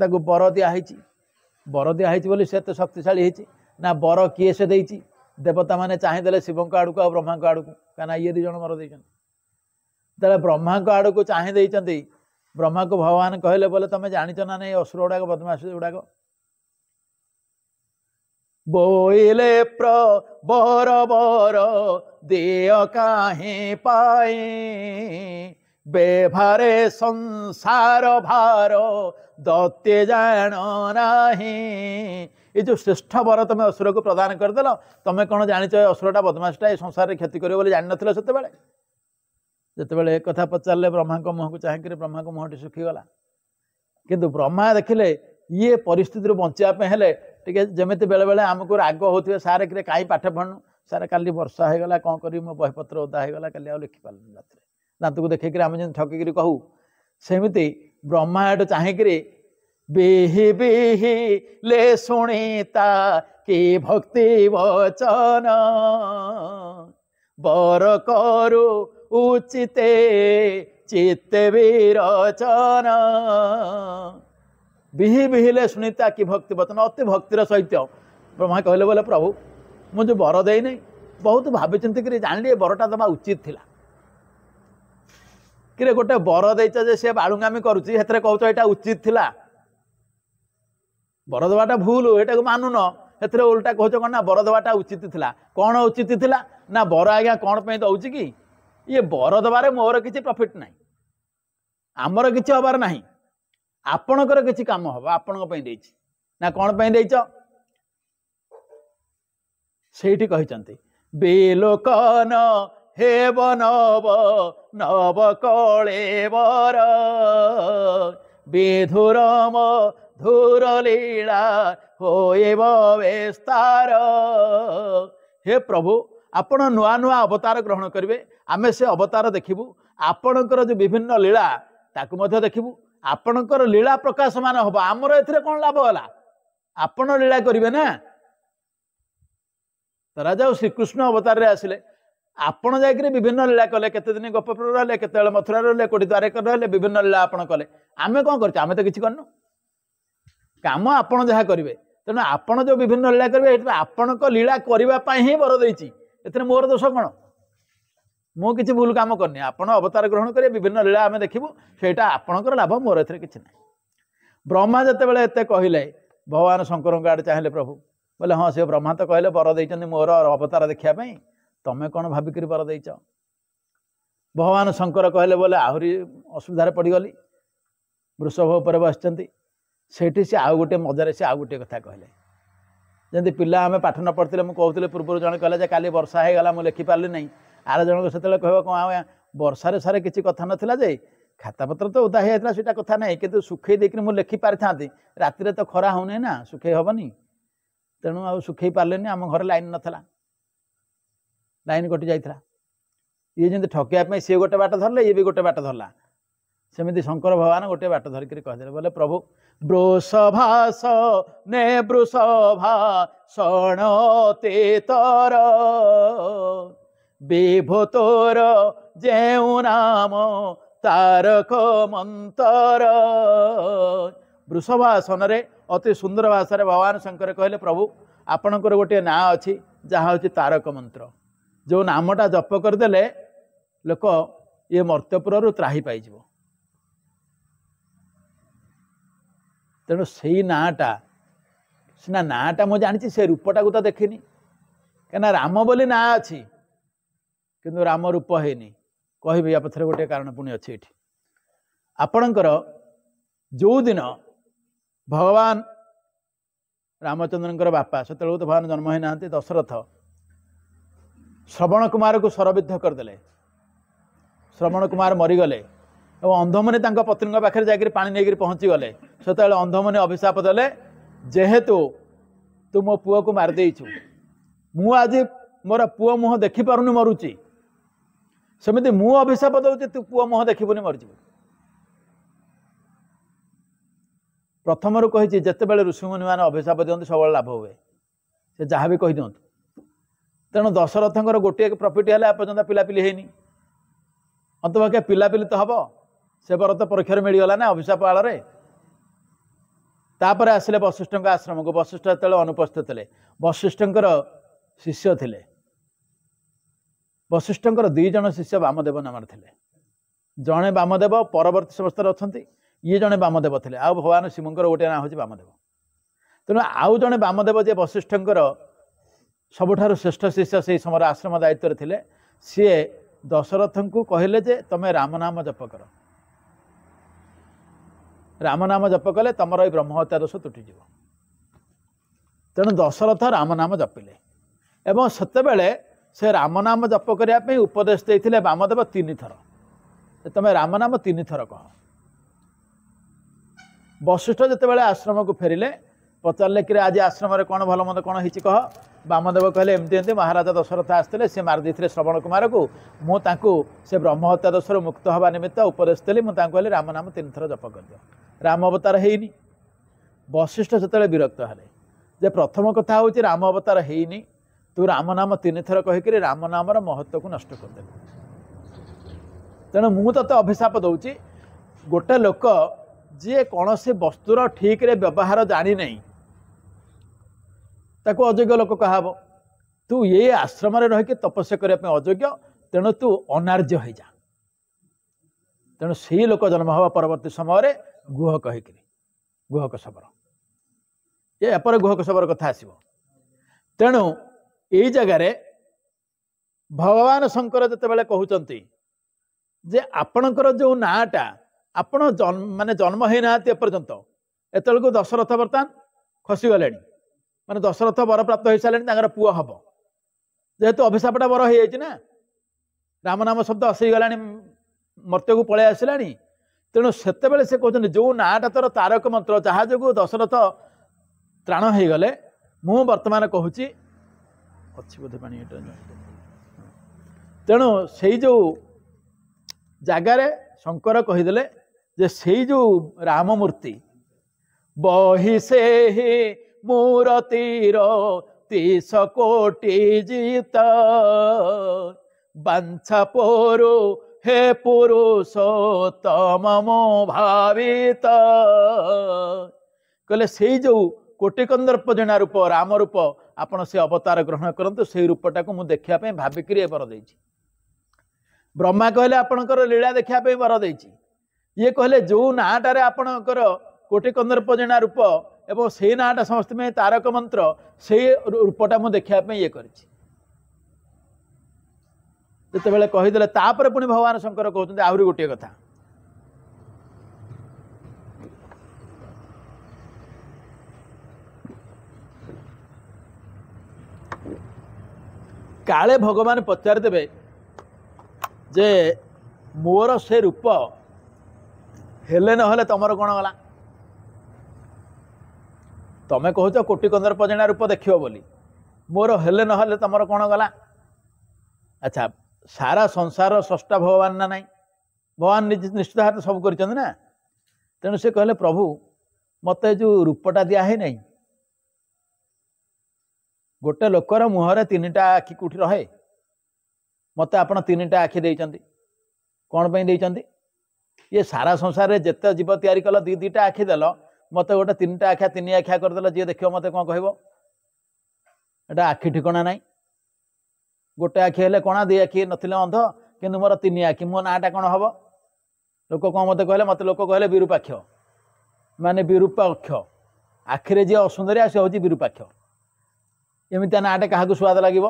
बर दिखाई बोली से एत शक्तिशाली होती ना बर किए से देती देवता माने चाहिए शिव को आड़ को ब्रह्मा को आड़ को कहीं ये दी जन बर दे ब्रह्मा को आड़ को चाहिए ब्रह्मा को भगवान कहले बोले तुम जाच ना नहीं असुर गुड़ाक बदमाश गुड़ाक बोइले बर बर देय काहे पाए बेभारे संसार भार दत्ते जान नाही ये जो श्रेष्ठ बर तुम असुर को प्रदान करदेल तुम कौन जाच असुरटा बदमाशटा संसार क्षति कर जान नथिल सेतेबेले ଯେତେବେଳେ ଏ କଥା ପଚାରିଲେ ବ୍ରହ୍ମାଙ୍କ ମୁହଁକୁ ଚାହିଁକରି ବ୍ରହ୍ମାଙ୍କ ମୁହଁଟି ଶୁଖିଗଲା। କିନ୍ତୁ ବ୍ରହ୍ମା ଦେଖିଲେ ଇଏ ପରିସ୍ଥିତିରୁ ବଞ୍ଚିବା ପାଇଁ ହେଲେ ଟିକେ ଯେମିତି ବେଳେବେଳେ ଆମକୁ ରାଗ ହେଉଥିବେ, ସାର୍ କିରେ କାହିଁ ପାଠ ପଢ଼ୁନୁ, ସାର୍ କାଲି ବର୍ଷା ହେଇଗଲା କ'ଣ କରିବି, ମୋ ବହିପତ୍ର ଓଦା ହେଇଗଲା, କାଲି ଆଉ ଲେଖିପାରିଲୁନି ରାତିରେ, ଦାନ୍ତକୁ ଦେଖେଇକିରି ଆମେ ଯେମିତି ଠକିକିରି କହୁ, ସେମିତି ବ୍ରହ୍ମା ଏଠୁ ଚାହିଁକିରି ବିହି ବିହି ଲେ ଶୁଣିତା କି ଭକ୍ତି ବଚନ ବର କରୁ ଉଚିତେ ଚିତ୍ତେ ବିରଚନ। ବିହି ବିହିଲେ ଶୁଣିତା କି ଭକ୍ତି ବଚନ, ଅତି ଭକ୍ତିର ସହିତ ବ୍ରହ୍ମା କହିଲେ ବୋଲେ ପ୍ରଭୁ ମୁଁ ଯେଉଁ ବର ଦେଇନି ବହୁତ ଭାବିଚିନ୍ତି କରି ଜାଣିଲି ଏ ବରଟା ଦେବା ଉଚିତ ଥିଲା। କିରେ ଗୋଟେ ବର ଦେଇଛ ଯେ ସେ ବାଳୁଙ୍ଗାମି କରୁଛି, ସେଥିରେ କହୁଛ ଏଇଟା ଉଚିତ ଥିଲା। ବର ଦେବାଟା ଭୁଲ, ଏଇଟାକୁ ମାନୁନ, ସେଥିରେ ଓଲଟା କହୁଛ କ'ଣ ନା ବର ଦେବାଟା ଉଚିତ ଥିଲା। କ'ଣ ଉଚିତ ଥିଲା ନା ବର ଆଜ୍ଞା କ'ଣ ପାଇଁ ଦେଉଛି କି, ଇଏ ବର ଦେବାରେ ମୋର କିଛି ପ୍ରଫିଟ୍ ନାହିଁ, ଆମର କିଛି ହବାର ନାହିଁ, ଆପଣଙ୍କର କିଛି କାମ ହବ, ଆପଣଙ୍କ ପାଇଁ ଦେଇଛି। ନା କ'ଣ ପାଇଁ ଦେଇଛ? ସେଇଠି କହିଛନ୍ତି ବିଲୋକନ ହେବ ନବ ନବ କଳେବର ବିଧୁରମ ଧୁର ଲୀଳା ହୋଇବ ବିସ୍ତାର। ହେ ପ୍ରଭୁ ଆପଣ ନୂଆ ନୂଆ ଅବତାର ଗ୍ରହଣ କରିବେ, ଆମେ ସେ ଅବତାର ଦେଖିବୁ, ଆପଣଙ୍କର ଯେଉଁ ବିଭିନ୍ନ ଲୀଳା ତାକୁ ମଧ୍ୟ ଦେଖିବୁ, ଆପଣଙ୍କର ଲୀଳା ପ୍ରକାଶମାନ ହବ। ଆମର ଏଥିରେ କ'ଣ ଲାଭ ହେଲା? ଆପଣ ଲୀଳା କରିବେ ନା। ଧରାଯାଉ ଶ୍ରୀକୃଷ୍ଣ ଅବତାରରେ ଆସିଲେ, ଆପଣ ଯାଇକରି ବିଭିନ୍ନ ଲୀଳା କଲେ, କେତେ ଦିନ ଗୋପପୁର ରହିଲେ, କେତେବେଳେ ମଥୁରା ରହିଲେ, କୋଟି ଦ୍ୱାରକା ରହିଲେ, ବିଭିନ୍ନ ଲୀଳା ଆପଣ କଲେ। ଆମେ କ'ଣ କରୁଛୁ? ଆମେ ତ କିଛି କରିନୁ, କାମ ଆପଣ ଯାହା କରିବେ। ତେଣୁ ଆପଣ ଯେଉଁ ବିଭିନ୍ନ ଲୀଳା କରିବେ, ଏଇଥିପାଇଁ ଆପଣଙ୍କ ଲୀଳା କରିବା ପାଇଁ ହିଁ ବର ଦେଇଛି, ଏଥିରେ ମୋର ଦୋଷ କ'ଣ? ମୁଁ କିଛି ଭୁଲ କାମ କରିନି। ଆପଣ ଅବତାର ଗ୍ରହଣ କରିବେ, ବିଭିନ୍ନ ଲୀଳା ଆମେ ଦେଖିବୁ, ସେଇଟା ଆପଣଙ୍କର ଲାଭ, ମୋର ଏଥିରେ କିଛି ନାହିଁ। ବ୍ରହ୍ମା ଯେତେବେଳେ ଏତେ କହିଲେ, ଭଗବାନ ଶଙ୍କରଙ୍କ ଆଡ଼େ ଚାହିଁଲେ ପ୍ରଭୁ, ବୋଲେ ହଁ ସେ ବ୍ରହ୍ମା ତ କହିଲେ ବର ଦେଇଛନ୍ତି ମୋର ଅବତାର ଦେଖିବା ପାଇଁ, ତମେ କ'ଣ ଭାବିକିରି ବର ଦେଇଛ? ଭଗବାନ ଶଙ୍କର କହିଲେ ବୋଲେ ଆହୁରି ଅସୁବିଧାରେ ପଡ଼ିଗଲି। ବୃଷଭ ଉପରେ ବସିଛନ୍ତି, ସେଇଠି ସେ ଆଉ ଗୋଟେ ମଜାରେ ସେ ଆଉ ଗୋଟିଏ କଥା କହିଲେ। ଯେମିତି ପିଲା ଆମେ ପାଠ ନ ପଢ଼ିଥିଲେ, ମୁଁ କହୁଥିଲି ପୂର୍ବରୁ ଜଣେ କହିଲେ ଯେ କାଲି ବର୍ଷା ହେଇଗଲା ମୁଁ ଲେଖିପାରିଲି ନାହିଁ, ଆର ଜଣକ ସେତେବେଳେ କହିବ କ'ଣ ବର୍ଷାରେ ସାରେ କିଛି କଥା ନଥିଲା ଯେ, ଖାତାପତ୍ର ତ ଓଦା ହେଇଯାଇଥିଲା ସେଇଟା କଥା ନାହିଁ, କିନ୍ତୁ ଶୁଖେଇ ଦେଇକିରି ମୁଁ ଲେଖି ପାରିଥାନ୍ତି, ରାତିରେ ତ ଖରା ହେଉନି ନା, ଶୁଖେଇ ହେବନି, ତେଣୁ ଆଉ ଶୁଖେଇ ପାରିଲେନି। ଆମ ଘରେ ଲାଇନ୍ ନଥିଲା, ଲାଇନ୍ କଟି ଯାଇଥିଲା। ଇଏ ଯେମିତି ଠକିବା ପାଇଁ ସିଏ ଗୋଟେ ବାଟ ଧରିଲେ, ଇଏ ବି ଗୋଟେ ବାଟ ଧରିଲା। ସେମିତି ଶଙ୍କର ଭଗବାନ ଗୋଟେ ବାଟ ଧରିକିରି କହିଦେଲେ, ବୋଲେ ପ୍ରଭୁ ବୃଷଭାସ ନେ ବୃଷଭା ଶଣତେ ତର ବିଭୂତୋର ଯେଉଁ ନାମ ତାରକ ମନ୍ତର। ବୃଷଭାସନରେ ଅତି ସୁନ୍ଦର ଭାଷାରେ ଭଗବାନ ଶଙ୍କର କହିଲେ, ପ୍ରଭୁ ଆପଣଙ୍କର ଗୋଟିଏ ନାଁ ଅଛି ଯାହା ହେଉଛି ତାରକ ମନ୍ତ୍ର, ଯେଉଁ ନାମଟା ଜପ କରିଦେଲେ ଲୋକ ଇଏ ମର୍ତ୍ତ୍ୟପୁରରୁ ତ୍ରାହି ପାଇଯିବ। ତେଣୁ ସେଇ ନାଁଟା, ସିନା ନାଁଟା ମୁଁ ଜାଣିଛି, ସେ ରୂପଟାକୁ ତ ଦେଖିନି, କାହିଁକିନା ରାମ ବୋଲି ନାଁ ଅଛି, କିନ୍ତୁ ରାମ ରୂପ ହେଇନି। କହିବି ୟା ପଛରେ ଗୋଟିଏ କାରଣ ପୁଣି ଅଛି ଏଠି। ଆପଣଙ୍କର ଯେଉଁଦିନ ଭଗବାନ ରାମଚନ୍ଦ୍ରଙ୍କର ବାପା, ସେତେବେଳକୁ ତ ଭଗବାନ ଜନ୍ମ ହେଇନାହାନ୍ତି, ଦଶରଥ ଶ୍ରବଣ କୁମାରକୁ ଶରବିଦ୍ଧ କରିଦେଲେ, ଶ୍ରବଣ କୁମାର ମରିଗଲେ ଏବଂ ଅନ୍ଧମୁନି ତାଙ୍କ ପତ୍ନୀଙ୍କ ପାଖରେ ଯାଇକରି ପାଣି ନେଇକରି ପହଞ୍ଚିଗଲେ। ସେତେବେଳେ ଅନ୍ଧମୁନି ଅଭିଶାପ ଦେଲେ, ଯେହେତୁ ତୁ ମୋ ପୁଅକୁ ମାରିଦେଇଛୁ, ମୁଁ ଆଜି ମୋର ପୁଅ ମୁହଁ ଦେଖିପାରୁନି, ମରୁଛି, ସେମିତି ମୁଁ ଅଭିଶାପ ଦେଉଛି ତୁ ପୁଅ ମୁହଁ ଦେଖିବୁନି, ମରିଯିବୁ। ପ୍ରଥମରୁ କହିଛି ଯେତେବେଳେ ଋଷିମୁନିମାନେ ଅଭିଶାପ ଦିଅନ୍ତି ସବୁବେଳେ ଲାଭ ହୁଏ, ସେ ଯାହା ବି କହିଦିଅନ୍ତୁ। ତେଣୁ ଦଶରଥଙ୍କର ଗୋଟିଏ ପ୍ରଫିଟ୍ ହେଲା, ଏପର୍ଯ୍ୟନ୍ତ ପିଲାପିଲି ହେଇନି, ଅନ୍ତପକ୍ଷେ ପିଲାପିଲି ତ ହବ, ସେ ବର ତ ପରୀକ୍ଷାରେ ମିଳିଗଲା ନା ଅଭିଶାପ ଆଳରେ। ତାପରେ ଆସିଲେ ବଶିଷ୍ଠଙ୍କ ଆଶ୍ରମକୁ। ବଶିଷ୍ଠ ଯେତେବେଳେ ଅନୁପସ୍ଥିତ ଥିଲେ, ବଶିଷ୍ଠଙ୍କର ଶିଷ୍ୟ ଥିଲେ, ବଶିଷ୍ଠଙ୍କର 2 ଜଣ ଶିଷ୍ୟ ବାମଦେବ ନାମରେ ଥିଲେ। ଜଣେ ବାମଦେବ ପରବର୍ତ୍ତୀ ସମସ୍ତରେ ଅଛନ୍ତି, ଇଏ ଜଣେ ବାମଦେବ ଥିଲେ। ଆଉ ଭଗବାନ ଶିବଙ୍କର ଗୋଟିଏ ନାଁ ହେଉଛି ବାମଦେବ। ତେଣୁ ଆଉ ଜଣେ ବାମଦେବ ଯିଏ ବଶିଷ୍ଠଙ୍କର ସବୁଠାରୁ ଶ୍ରେଷ୍ଠ ଶିଷ୍ୟ, ସେହି ସମୟରେ ଆଶ୍ରମ ଦାୟିତ୍ୱରେ ଥିଲେ, ସିଏ ଦଶରଥଙ୍କୁ କହିଲେ ଯେ ତମେ ରାମ ନାମ ଜପ କର, ରାମ ନାମ ଜପ କଲେ ତମର ଏଇ ବ୍ରହ୍ମହତ୍ୟା ଦୋଷ ତୁଟିଯିବ। ତେଣୁ ଦଶରଥ ରାମ ନାମ ଜପିଲେ ଏବଂ ସେତେବେଳେ ସେ ରାମ ନାମ ଜପ କରିବା ପାଇଁ ଉପଦେଶ ଦେଇଥିଲେ ବାମଦେବ 3 ଥର। तुम राम नाम 3 थर कह। वशिष्ठ जितेबाला आश्रम को फेरिले पचारे कि आज आश्रम कौन भल मंद कौन हो कह। वामदेव कहले एमती एमती महाराजा दशरथ आसते सी मारिदे श्रवण कुमार को मुझे ब्रह्म हत्या दोष मुक्त हवा निमित्त उपदेश देली मुझे कहली राम नाम 3 थर जप कर दियो। राम अवतार हैनी। वशिष्ठ जिते विरक्त हेले जे प्रथम कथा हूँ राम अवतार हैनी तू राम नाम 3 थर कहीकि राम नाम महत्व को नष्ट करदे। तेणु मु ते अभिशाप दूची गोटे लोक जी कौन से वस्तुर ठीक रे व्यवहार जानी नहीं ताको अयोग्य लोक कहब। तू ये आश्रम रहीकि तपस्या करने अयोग्य तेणु तू अनार्य हो जा। तेणु से लोक जन्म हवा परवर्ती समय गुह कहीकि गुहक शबर ये एपर गुहक शबर कथा आसब। तेणु यही जगार भगवान शंकर जितेबाला कहते जे आपणकर जो नाटा आपण माने जन्म है ना एपर्यंत एतक दशरथ बर्तमान खसीगले माने दशरथ वर प्राप्त हो सारे पुओ हम जेहेतु अभिशापटा वर हो जाए ना राम नाम शब्द आसीगला मर्त्य को पलि आसला। तेणु से कहते जो नाटा तोर तारक मंत्र जहाँ जो दशरथ त्राण हो गले मु बर्तमान कहूँ अच्छी बोधे पानी तेणु से जो जगार शंकर कहीदेले जे से जो राम मूर्ति बही से ही मूर्तिर 30 कोटि जीत बांछा पोरु हे पुरुष तम मो भावित कहले से जो कोटि कंदर्प जना रूप राम रूप आपण से अवतार ग्रहण करंतु से रूपटा को मु देखिया पे भाबिकरी वर देछि। ब्रह्मा कहले आपणकर लीला देखिया पे वर देछि। ये कहले जो नाटारे आपणकर कोटि कंदर्प जना रूप एवं से नाटा समस्त में तारक मंत्र से रूपटा मु देखिया पे ये करिछि। जितेबाला कहीदेले तापर पुणी भगवान शंकर कहते आहरी गोटे कथा काले भगवान पचार देवे जे मोर से रूप हेले नहले तमर कौन गला तमें कहच कोटि कंदर्प जना रूप देखियो बोली मोर हेले नहले तमर कौन गला। अच्छा सारा संसार स्रष्टा भगवान ना नहीं भगवान निश्चित हाथ सब कर ना तेणु से कहले प्रभु मत जो रूपटा दिया है नहीं गोटे लोकर मुहरे 3टा आखि कौटी रहे मत आप 3टा आखि देइचंदी कौन पे देइचंदी ये सारा संसार में जिते जीव तैयारी कल 2-2टा आखि देल मत गोटे 3टा आखिया 3 आखिया करदेल जी देख मत कौन कह एटा आखि ठिकना ना गोटे आखि हेले कणा 2 आखि नथिले अंध किंतु मोर 3 आखि मो नाटा कौन हम लोक कौन मत कहले मत लोक कहले विरूपाक्ष माने विरूपाक्ष आखिरे जी असुंदरिया से हूँ विरूपाक्ष एमती नाटे क्या स्वाद लगे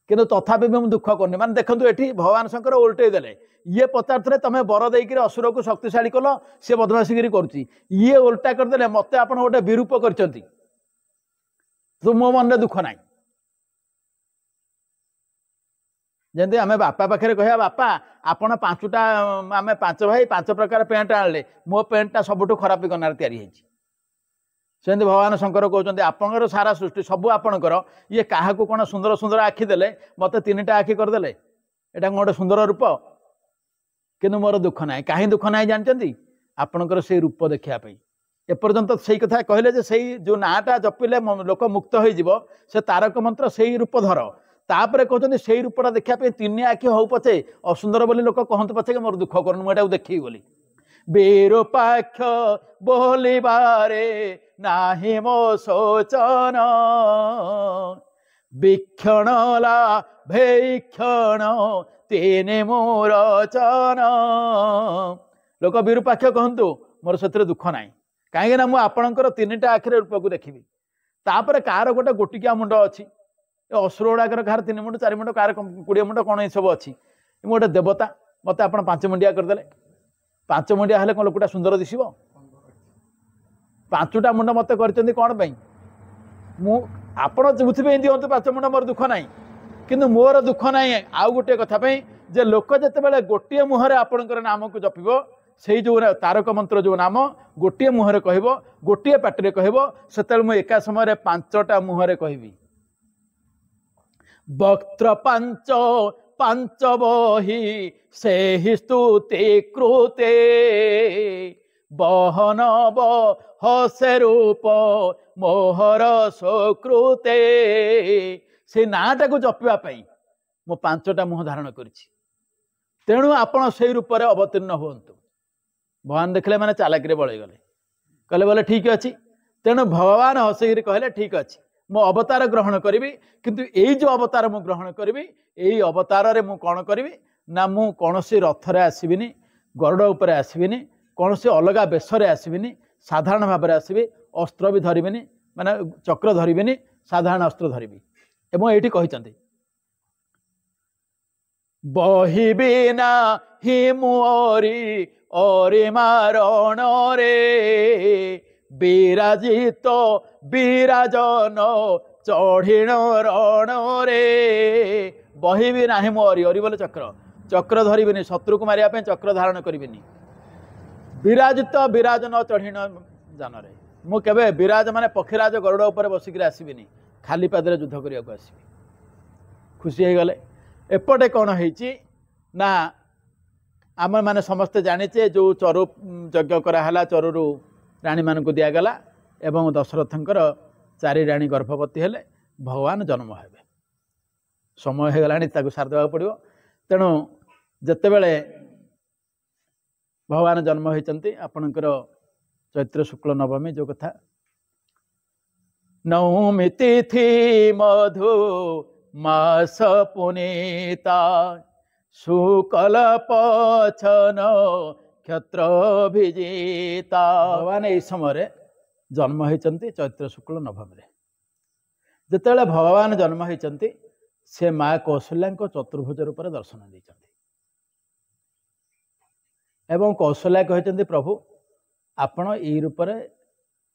किंतु तथापि भी मुझे दुख करनी माने देखो ये भगवान शंकर उल्टे देले ये पचारे तुम्हें बर देकर असुर को शक्तिशाली कल सी बदमाशीगिरी करुच्ची ये उल्टा करदे मत आप गोटे विरूप कर मो मन दुख ना जमी आम बापा पाखे कह बापा आपण 5टा आम 5 भाई 5 प्रकार पेंट आने मो पेंटा सबुठ खराब करना तैयारी सेमती भगवान शंकर कहते आपंकर सारा सृष्टि सबू आपणकर ये क्या कौन सुंदर सुंदर आखि देले मत 3टा आखि करदे एटा गोटे सुंदर रूप किंतु मोर दुख ना कहीं दुख ना जानते आपणकर से रूप देखापी एपर्यंत से कथा कहले से जो नाटा जपिले लोक मुक्त हो तारक मंत्र से रूप धर तापर कहते से रूपटा देखापी 3 आखि हो पचे असुंदर बोली लोक कहते पचे मोर दुख कर मुझे देखी बोली विरूपाक्ष बोलिबारे नाही मो शोचन वीक्षणला भैक्षण तेने मोर चन लोक विरूपाक्ष कहतु मोर से दुख ना कहीं मुझे 3टा आखिर रूप को देखी तापर कार गोटे गोटिकिया मुंड अच्छी असुर गुड़ाकर कहार 3 मुंड 4 मुंड कार 20 मुंड कौन ये सब अच्छी गोटे देवता मत आप 5 मुंडिया करदे 5 मुंडिया हेले कौन लोकटा सुंदर दिशब 5टा मुंड मत कर कौन आप बुझे दिंतु 5 मुंड मोर दुख ना किंतु मोर दुख ना आउ गोटे कथा जे लोक जितेबाला गोटे मुहर आपणकर नाम को जपिब से जो तारक मंत्र जो नाम गोटे मुहर कह गोटे पाटे कह से मुझे एका समय 5टा मुहर कहबी वक्त्र पांच पांच बही से ही स्तुति कृते बहन बहसे रूप मोहर सुकृते से नाटा को जपिवाई मो 5टा मुह धारण करिछि तेणु आपण से रूप में अवतीर्ण हूँ भगवान देखले मैंने चालाकी बड़े गले कहले बोले ठीक अच्छे तेणु भगवान हसिक कहले ठीक अच्छे मो अवतार ग्रहण करी किंतु यही जो अवतार मु ग्रहण करी यही अवतार मु कौन करी ना मु कौन सी रथरे आसबिनी गरुड़ उपर आसबिनी कौन सी अलग बेशरे आसबिनी साधारण भाव में आसबि अस्त्र भी धरबिनी माने चक्र धरबिनी साधारण अस्त्र धरबी एवं ये कहते बहिबिना हि मोरी ओरे मारण रे विराजित विराजन चढ़िण रण रे बहिबी नाही मोरी ओरी बोले चक्र चक्र धरबिनी शत्रु को मारिया चक्र धारण करिबिनी विराजित विराजन चढ़िण जान रे मु केबे विराज माने पक्षीराज गरुड़ उपर बसिक आसबिनी खाली पादरे युद्ध करिया को आसबि खुशी हो गले एपटे कौन होइछि ना आम मैंने समस्ते जानीचे जो चरु यज्ञ कराला चरु राणी मान को दिगला एवं दशरथंकर 4 राणी गर्भवती हेले भगवान जन्म हेबे समय हो गला सार देवा पड़ो तेणु जितेबले भगवान जन्म होती आपणकर चैत्र शुक्ल नवमी जो कथा नवमी तिथि मधु मास पुनीता शुकल पछन क्षत्र विजेता भगवान यही समय जन्म होती चैत्र शुक्ल नवमी जितेबाला भगवान जन्म होती से माँ कौशल्या चतुर्भुज रूप में दर्शन देते एवं कौशल्या कहते प्रभु आपण यही रूप में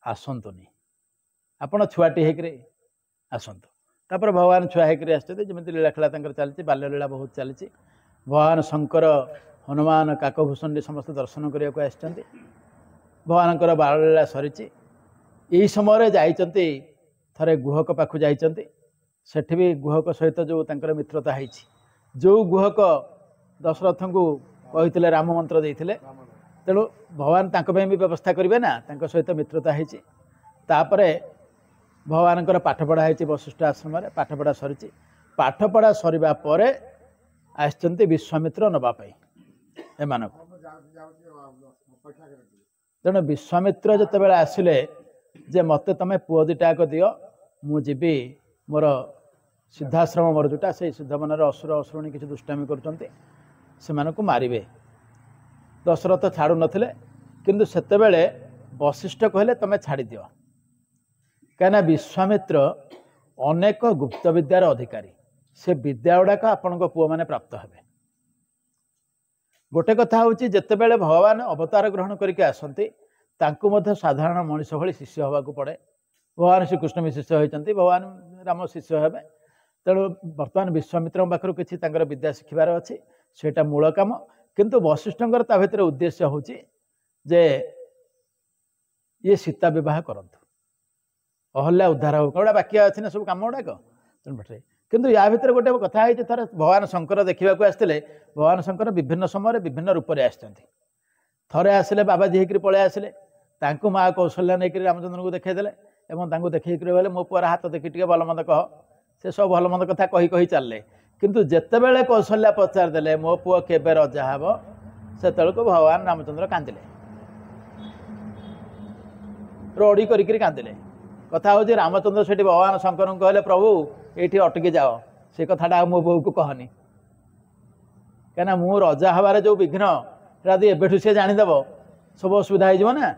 आसतुनि आपण छुआटी होकर आसतु तापर भगवान छुआ होकर आसमी लीलाखेला चलती बाल्यलीला बहुत चली भगवान शंकर हनुमान काकभूषण समस्त दर्शन करने को आसते भगवान बाललीला सरी यही समय जाइंट थरे गुहक पाखु जाइंट सेठी भी गुहक सहित जो तंकर मित्रता है जो गुहक दशरथ को कहते राम मंत्र देते तेणु भगवान भी व्यवस्था करेंगे ना सहित मित्रता है भगवान पाठपढ़ा है वशिष्ठ आश्रम पाठपढ़ा सरी पाठपढ़ा सरिबा परे आसचंती विश्वामित्र नवापाई एमान तेणु विश्वामित्र जिते बड़े आसिले जे मत तमें पुओ दिटाक दियो मुझी मोर सिद्धाश्रम मोर जोटा से सिद्धवन असुर असुरणी किसी दुष्टामी कर मारे दशरथ छाड़ू नथिले किंतु सेतेबेले वशिष्ठ कहले तमें छाड़ी दियो कहीं विश्वामित्र अनेक गुप्त विद्यार अधिकारी से विद्या गुड़ाक आपण पुओ मैंने प्राप्त हे गोटे कथा हूँ जितेबेले भगवान अवतार ग्रहण करके आसती साधारण मनीष भाई शिष्य होगा पड़े भगवान श्रीकृष्ण भी शिष्य होती भगवान राम शिष्य हे तेणु बर्तमान विश्वामित्र पाखु किसी विद्या शिखबार अच्छी से मूल कम किंतु वशिष्ठंकर ता भीतर उद्देश्य हूँ जे ये सीता विवाह करंतु अहल्या उद्धार हो गोटा बाकी अच्छी ना सब कम गुड़ाक तेणु किंतु या भीतर गोटे कथा है थर भगवान शंकर देखा आसते भगवान शंकर विभिन्न समय विभिन्न रूप में आसते आसिले बाबाजी होकर पलि आसिले माँ कौशल्या नहीं रामचंद्र को देखईदे और देखिक बोले मो पुआर हाथ देखी टे भलमंद कह से सब भलमंद कथा कही कही चलले किंतु जितेबले कौशल्या पचारदे मो पुओ केबे रजा हे से भगवान रामचंद्र कांदिले रड़ी करी कांदिले कथा हूँ रामचंद्र से भगवान शंकर को कहले प्रभु ये अटकी जाओ से कथाटा मो बो को कहनी कहीं मु रजा हबार जो विघ्न यदि एबेठू सी जानीदेव सब असुविधा हो ना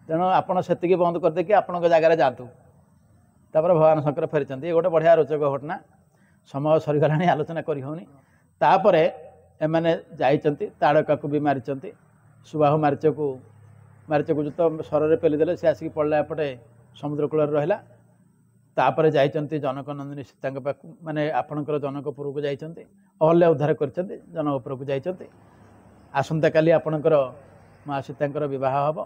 तेणु आपड़ से बंद करदे कि आपण जगार जातु तापर भगवान शंकर फेरी ये गोटे बढ़िया रोचक घटना समय सरीगला आलोचना करनी तापर एमाने जाइंट ताड़का को भी मारी सुबाहु मारीच को जो तो सर पेलीदे सी आसिक पड़ला एपटे समुद्र कूल रहा तापर जाइचंती जनकनंदिनी सीता पाखु माने आपणकर जनकपुर को जाइचंती अहल्या उद्धार करचंती जनकपुर को जाइचंती आसंता काली आपणकर माँ सीतांकर विवाह हम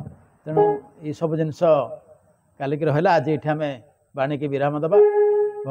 तेणु ये सब जिनस कालिक रहा आज ये आम बाणी की विराम दबा।